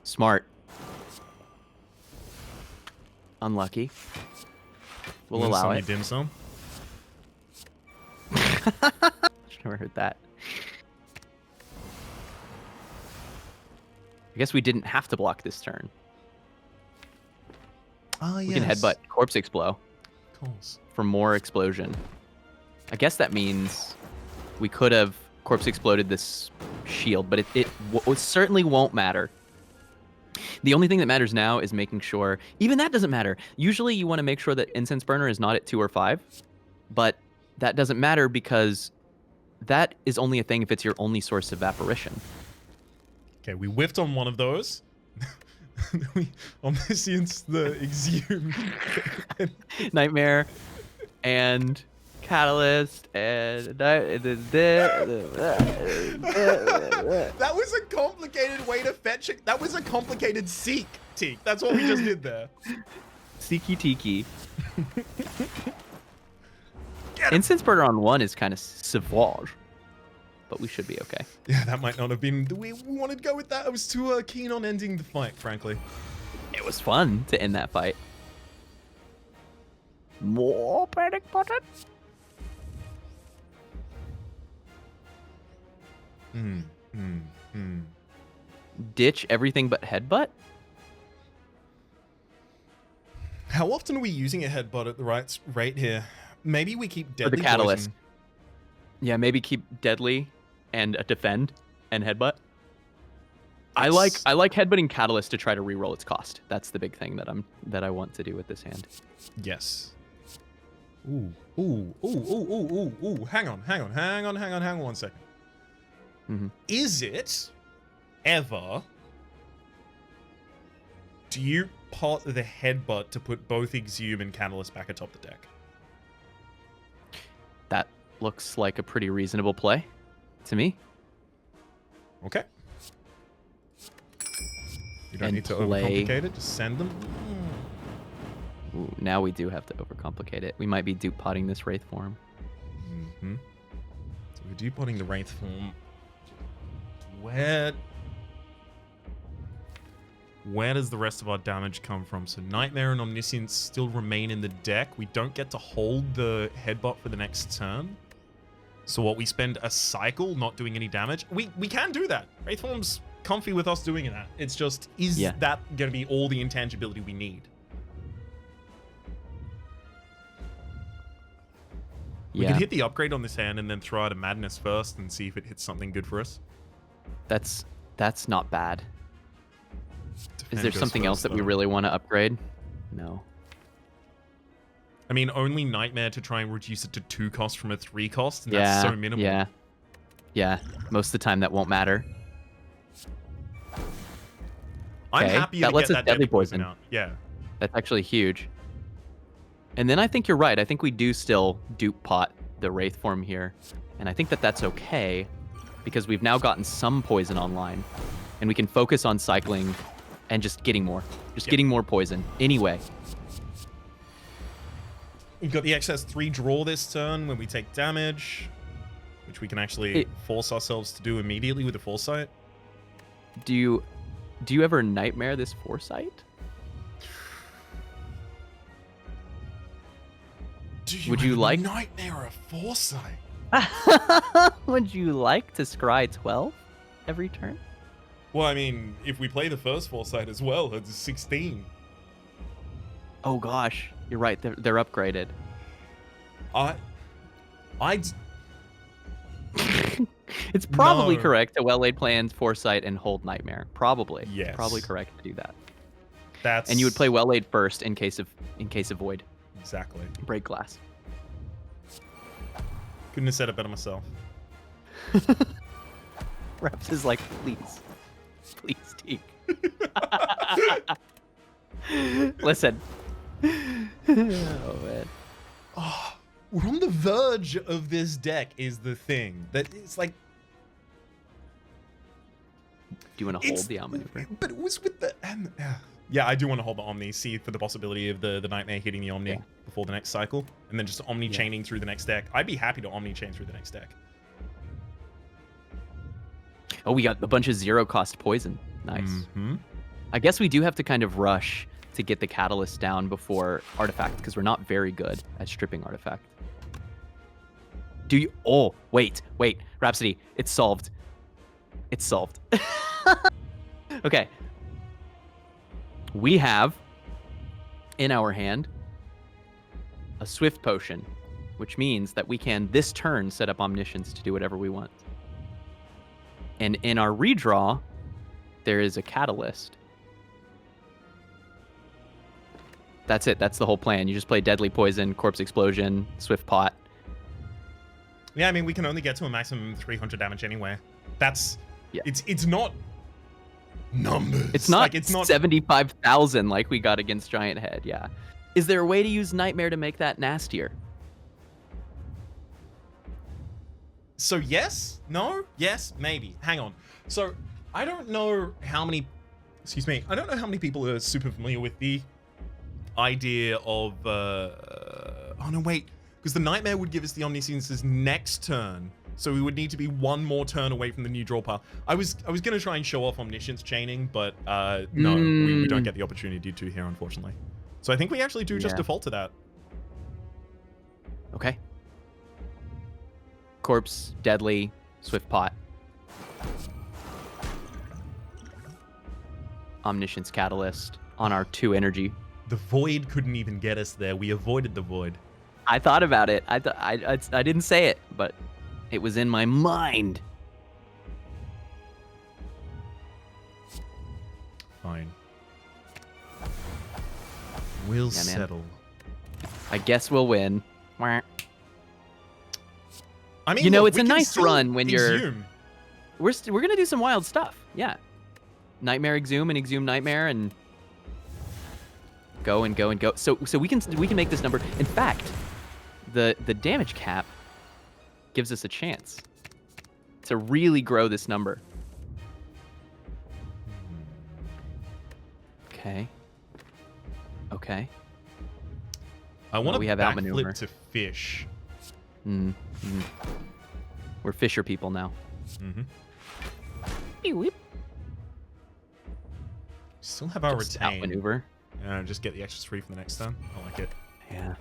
Smart. Unlucky. We'll allow it.
Dim sum.
Never heard that. I guess we didn't have to block this turn.
Oh,
We can Headbutt Corpse Explode
Of course.
for more explosion. I guess that means we could have Corpse Exploded this shield, but it certainly won't matter. The only thing that matters now is making sure... Even that doesn't matter. Usually you want to make sure that Incense Burner is not at 2 or 5, but that doesn't matter because that is only a thing if it's your only source of apparition.
Okay, we whiffed on one of those. Omniscience, the Exhumed.
Nightmare and Catalyst and
That was a complicated way to fetch it. That was a complicated seek, Teak. That's what we just did there.
Seeky Tiki. Incense Burner on 1 is kind of sauvage, but we should be okay.
Yeah, that might not have been the way we wanted to go with that. I was too keen on ending the fight, frankly.
It was fun to end that fight. More Panic Button? Ditch everything but Headbutt?
How often are we using a Headbutt at the right rate here? Maybe we keep Deadly
the Catalyst.
Poison.
Yeah, maybe keep Deadly and a Defend and Headbutt. I like Headbutting Catalyst to try to reroll its cost. That's the big thing that I want to do with this hand.
Yes. Ooh. Hang on 1 second.
Mm-hmm.
Is it ever... Do you pot the Headbutt to put both Exhume and Catalyst back atop the deck?
That looks like a pretty reasonable play to me.
Okay. You don't
And
need to
play-
overcomplicate it, just send them.
Ooh, now we do have to overcomplicate it. We might be dupe potting this Wraith form.
Mm-hmm. So we're dupotting the Wraith form. Where does the rest of our damage come from? So Nightmare and Omniscience still remain in the deck. We don't get to hold the Headbutt for the next turn. So what, we spend a cycle not doing any damage? We can do that. Wraith form's comfy with us doing that. It's just, is that going to be all the intangibility we need? We could hit the upgrade on this hand and then throw out a Madness first and see if it hits something good for us.
That's not bad.
Defend
Is there
goes
something else
first,
that we
though.
really want to upgrade? No.
I mean, only Nightmare to try and reduce it to 2 cost from a 3 cost, and that's so minimal.
Yeah. Most of the time that won't matter.
I'm
Okay,
happy
that
to
lets
get
us
that
Deadly
Deadly Poison out. Yeah.
That's actually huge. And then I think you're right. I think we do still dupe pot the Wraith form here. And I think that that's okay because we've now gotten some poison online. And we can focus on cycling and just getting more. Getting more poison. Anyway.
We've got the excess 3 draw this turn when we take damage, which we can actually force ourselves to do immediately with the Foresight.
Do you ever nightmare this Foresight?
Would you like nightmare a Foresight?
Would you like to scry 12 every turn?
Well, I mean, if we play the first Foresight as well, it's 16.
Oh gosh, you're right. They're upgraded. It's probably correct to well-laid plans, Foresight, and hold Nightmare. Probably.
Yes.
It's probably correct to do that.
That's...
And you would play well-laid first in case of Void.
Exactly.
Break glass.
Couldn't have said it better myself.
Raps is like, please. Please, Teak. Listen. Oh, man.
Oh, we're on the verge of this deck is the thing. That it's like...
Do you want to hold the Omni?
But it was with the... yeah, I do want to hold the Omni, see for the possibility of the Nightmare hitting the Omni before the next cycle, and then just Omni chaining through the next deck. I'd be happy to Omni chain through the next deck.
Oh, we got a bunch of 0-cost poison. Nice.
Mm-hmm.
I guess we do have to kind of rush to get the Catalyst down before Artifact, because we're not very good at stripping Artifact. Do you... Oh, wait. Rhapsody, it's solved. It's solved. Okay. We have in our hand a Swift Potion, which means that we can this turn set up Omniscience to do whatever we want. And in our redraw, there is a Catalyst. That's it. That's the whole plan. You just play Deadly Poison, Corpse Explosion, Swift Pot.
Yeah, I mean, we can only get to a maximum 300 damage anyway. That's...
Yeah.
It's not... numbers.
It's not 75,000 like we got against Giant Head, yeah. Is there a way to use Nightmare to make that nastier?
So yes? No? Yes? Maybe. Hang on. So, I don't know how many... Excuse me. I don't know how many people are super familiar with the idea of... oh, no, wait. Because the Nightmare would give us the Omniscience's next turn. So we would need to be one more turn away from the new draw path. I was going to try and show off Omniscience chaining, but no, we don't get the opportunity to here, unfortunately. So I think we actually do just default to that.
Okay. Corpse, Deadly, Swift Pot. Omniscience Catalyst on our 2 energy.
The Void couldn't even get us there. We avoided the Void.
I thought about it. I didn't say it, but it was in my mind.
Fine. We'll settle.
I guess we'll win.
I mean,
you know,
look,
it's a nice run when
exhume.
We're gonna do some wild stuff. Yeah, Nightmare Exhume and Exhume Nightmare and go and go and go. So we can make this number. In fact, the damage cap gives us a chance to really grow this number. Okay.
I want to
backflip outmaneuver
to fish.
We're fisher people now.
Still have our
Just
retain.
Outmaneuver.
Just get the extra 3 for the next turn. I like it.
Yeah.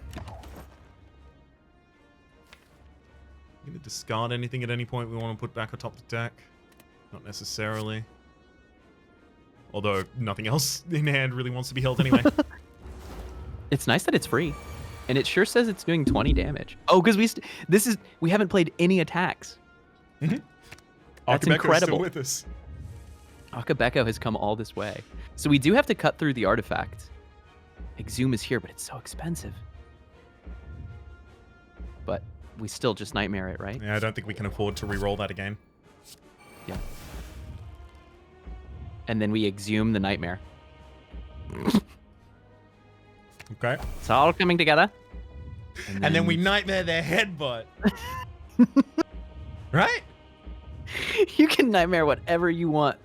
You gonna discard anything at any point we want to put back atop the deck? Not necessarily. Although nothing else in hand really wants to be held anyway.
It's nice that it's free, and it sure says it's doing 20 damage. Oh, because we haven't played any attacks. That's incredible.
Still with us.
Akabeko has come all this way, so we do have to cut through the artifact. Exhume is here, but it's so expensive. But we still just Nightmare it, right?
Yeah, I don't think we can afford to re-roll that again.
Yeah. And then we Exhume the Nightmare.
Okay.
It's all coming together.
And then we Nightmare their headbutt. Right?
You can Nightmare whatever you want,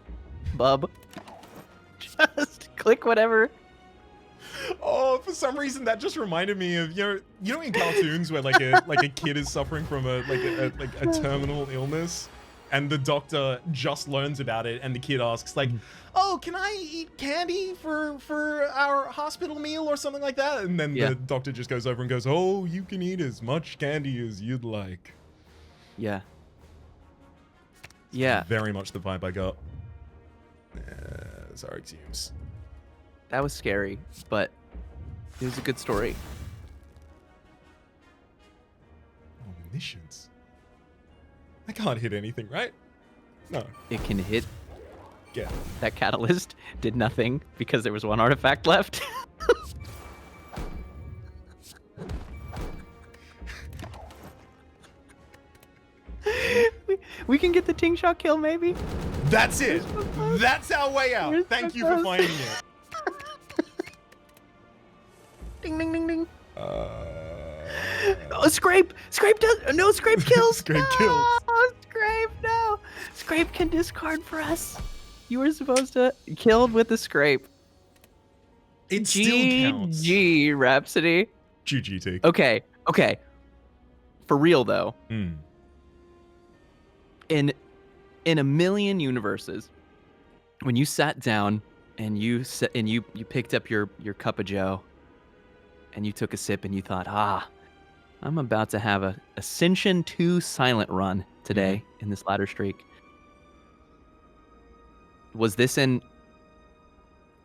bub. Just click whatever
Oh, for some reason that just reminded me of in cartoons where like a kid is suffering from a terminal illness, and the doctor just learns about it, and the kid asks like, "Oh, can I eat candy for our hospital meal or something like that?" And then the doctor just goes over and goes, "Oh, you can eat as much candy as you'd like."
Yeah. Yeah.
Very much the vibe I got. Sorry, Xeums.
That was scary, but it was a good story.
Omniscience. I can't hit anything, right? No.
It can hit.
Yeah.
That catalyst did nothing because there was one artifact left. we can get the Ting Shot kill, maybe.
That's it. That's our way out. Thank you for finding it.
Ding, ding, ding, ding.
Oh, Scrape! Scrape does no Scrape kills.
Scrape kills.
Oh, Scrape, no. Scrape can discard for us. You were supposed to killed with the Scrape.
It still counts.
GG, Rhapsody.
GG.
Okay. For real though. In a million universes, when you sat down and you picked up your cup of joe, and you took a sip and you thought, I'm about to have a Ascension 2 silent run today in this ladder streak. Was this in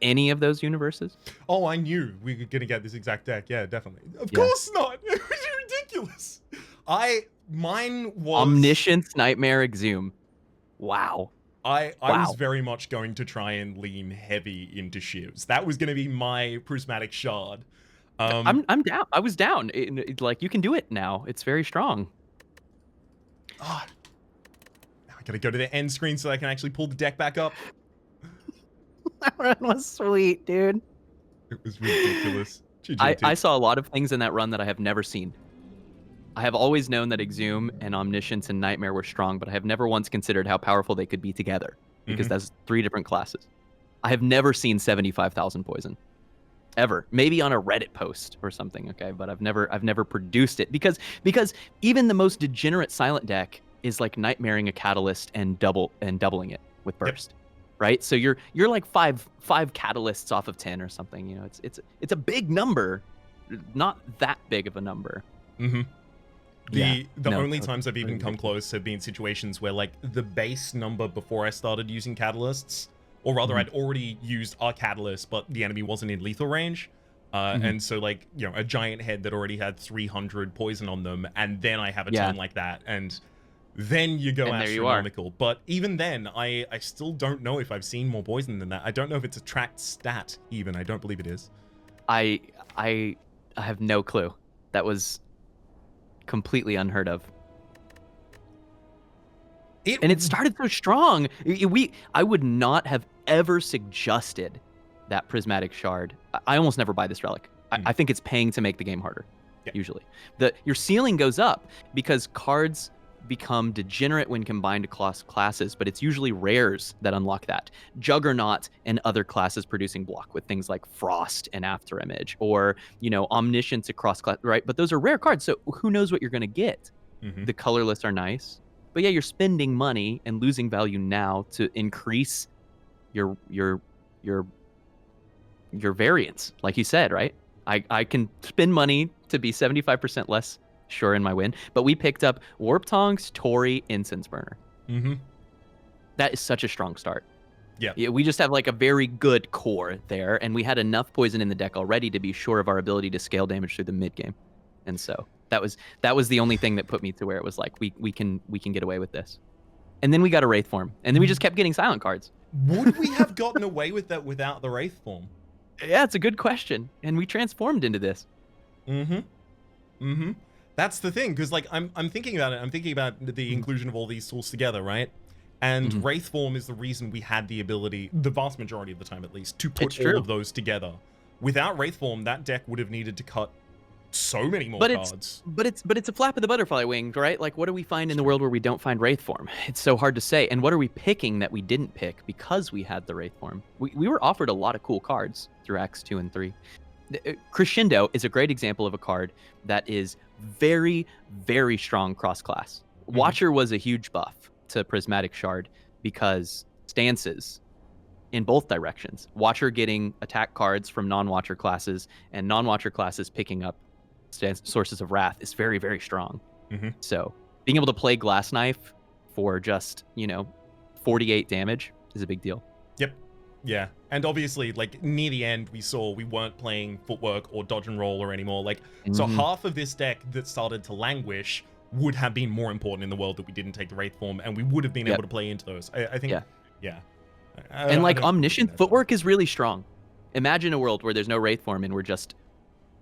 any of those universes?
Oh, I knew we were going to get this exact deck. Yeah, definitely. Of course not. It was ridiculous. Mine was...
Omniscience, Nightmare, Exhume. Wow.
I was very much going to try and lean heavy into Shivs. That was going to be my Prismatic Shard.
I'm down. I was down. Like, you can do it now. It's very strong.
Now I gotta go to the end screen so I can actually pull the deck back up.
That run was sweet, dude.
It was ridiculous.
I saw a lot of things in that run that I have never seen. I have always known that Exhume and Omniscience and Nightmare were strong, but I have never once considered how powerful they could be together, because that's 3 different classes. I have never seen 75,000 poison. Ever. Maybe on a Reddit post or something, okay? But I've never produced it because even the most degenerate silent deck is like nightmaring a catalyst and doubling it with burst. Right? So you're like five catalysts off of 10 or something, you know. It's a big number, not that big of a number.
The only times I've even come close have been situations where like the base number before I started using catalysts, or rather I'd already used a catalyst, but the enemy wasn't in lethal range. And so like, you know, a giant head that already had 300 poison on them, and then I have a turn like that, and then you go astronomical. But even then, I still don't know if I've seen more poison than that. I don't know if it's a tracked stat even. I don't believe it is.
I have no clue. That was completely unheard of. And it started so strong. I would not have ever suggested that Prismatic Shard. I almost never buy this relic. I think it's paying to make the game harder, usually. Your ceiling goes up because cards become degenerate when combined across classes, but it's usually rares that unlock that. Juggernaut and other classes producing block with things like Frost and Afterimage, or, you know, Omniscience across class, right? But those are rare cards, so who knows what you're going to get? The colorless are nice. But yeah, you're spending money and losing value now to increase your variance, like you said, right? I can spend money to be 75% less sure in my win, but we picked up Warp Tongs, Tori, Incense Burner. That is such a strong start. Yeah, we just have like a very good core there, and we had enough poison in the deck already to be sure of our ability to scale damage through the mid game, and so that was the only thing that put me to where it was like we can get away with this. And then we got a Wraith form, and then we just kept getting silent cards.
Would we have gotten away with that without the Wraith form?
Yeah, it's a good question, and we transformed into this.
That's the thing, because like I'm thinking about it. I'm thinking about the inclusion of all these tools together, right? And Wraith form is the reason we had the ability, the vast majority of the time at least, to put all of those together. Without Wraith form, that deck would have needed to cut so many more cards.
But it's a flap of the butterfly wings, right? Like, what do we find in the world where we don't find Wraith form? It's so hard to say. And what are we picking that we didn't pick because we had the Wraith form? We were offered a lot of cool cards through Acts 2 and 3. Crescendo is a great example of a card that is very, very strong cross-class. Watcher was a huge buff to Prismatic Shard because stances in both directions. Watcher getting attack cards from non-Watcher classes and non-Watcher classes picking up sources of wrath is very, very strong. So being able to play Glass Knife for just, 48 damage is a big deal.
Yep. Yeah. And obviously, like, near the end, we weren't playing Footwork or Dodge and Roll or anymore. Like, so half of this deck that started to languish would have been more important in the world that we didn't take the Wraith form, and we would have been able to play into those. I think, yeah.
And like Omniscient Footwork is really strong. Imagine a world where there's no Wraith form and we're just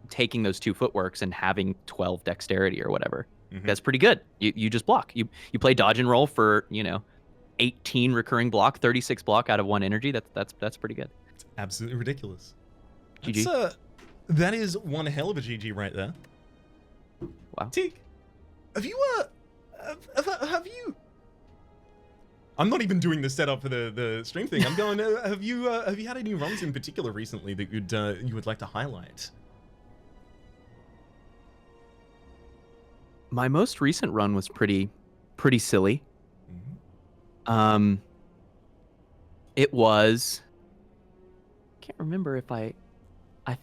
taking those 2 Footworks and having 12 Dexterity or whatever. That's pretty good. You just block. You play Dodge and Roll for 18 recurring block, 36 block out of 1 energy. That's pretty good.
It's absolutely ridiculous.
GG.
That is one hell of a GG right there.
Wow.
Teak, have you? I'm not even doing the setup for the stream thing. I'm going. Have you had any runs in particular recently that you would like to highlight?
My most recent run was pretty silly. It was. Can't remember if I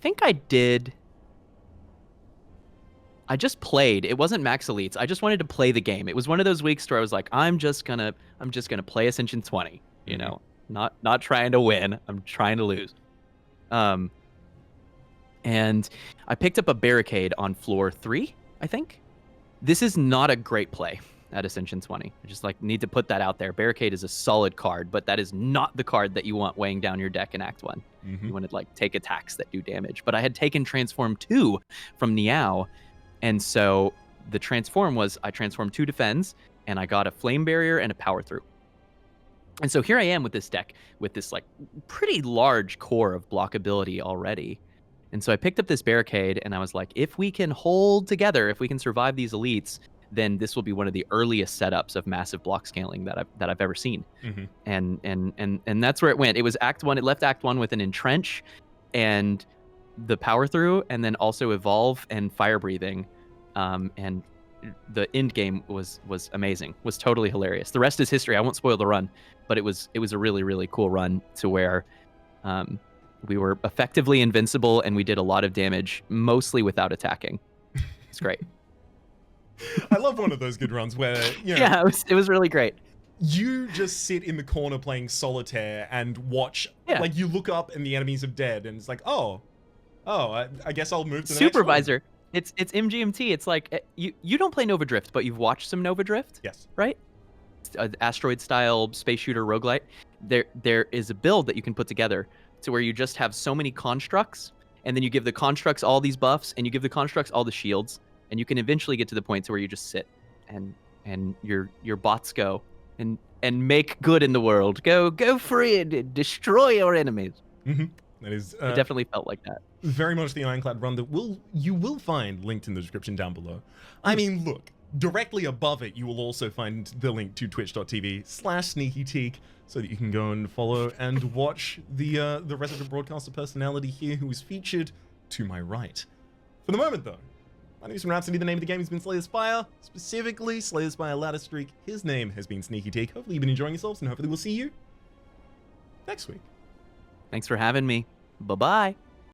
think I did. I just played. It wasn't Max Elites. I just wanted to play the game. It was one of those weeks where I was like, I'm just gonna play Ascension 20. Not trying to win. I'm trying to lose. And I picked up a Barricade on floor 3, I think. This is not a great play at Ascension 20. I just need to put that out there. Barricade is a solid card, but that is not the card that you want weighing down your deck in Act 1. You want to take attacks that do damage. But I had taken Transform 2 from Niao, and so the transform was I transformed 2 defends, and I got a Flame Barrier and a Power Through. And so here I am with this deck with this pretty large core of blockability already. And so I picked up this Barricade, and I was like, if we can hold together, if we can survive these elites, then this will be one of the earliest setups of massive block scaling that I've ever seen. And that's where it went. It was Act 1. It left Act 1 with an Entrench and the Power Through, and then also Evolve and Fire Breathing. And the end game was amazing. Was totally hilarious. The rest is history. I won't spoil the run, but it was a really, really cool run to where we were effectively invincible, and we did a lot of damage, mostly without attacking. It's great.
I love one of those good runs where,
yeah, it was really great.
You just sit in the corner playing solitaire and watch, you look up and the enemies are dead, and it's like, I guess I'll move to the
Supervisor.
next one.
It's MGMT. It's like you don't play Nova Drift, but you've watched some Nova Drift.
Yes.
Right? Asteroid style space shooter roguelite. There is a build that you can put together to where you just have so many constructs, and then you give the constructs all these buffs, and you give the constructs all the shields, and you can eventually get to the point to where you just sit and your bots go and make good in the world. Go free and destroy your enemies.
That is.
It definitely felt like that.
Very much the Ironclad run that you will find linked in the description down below. I mean, look, directly above it, you will also find the link to twitch.tv/sneakyteak, so that you can go and follow and watch the resident broadcaster personality here who is featured to my right. For the moment, though, my name is Rhapsody. The name of the game has been Slay the Spire, specifically Slay the Spire Ladder Streak. His name has been sneakyteak. Hopefully you've been enjoying yourselves, and hopefully we'll see you next week.
Thanks for having me. Bye-bye.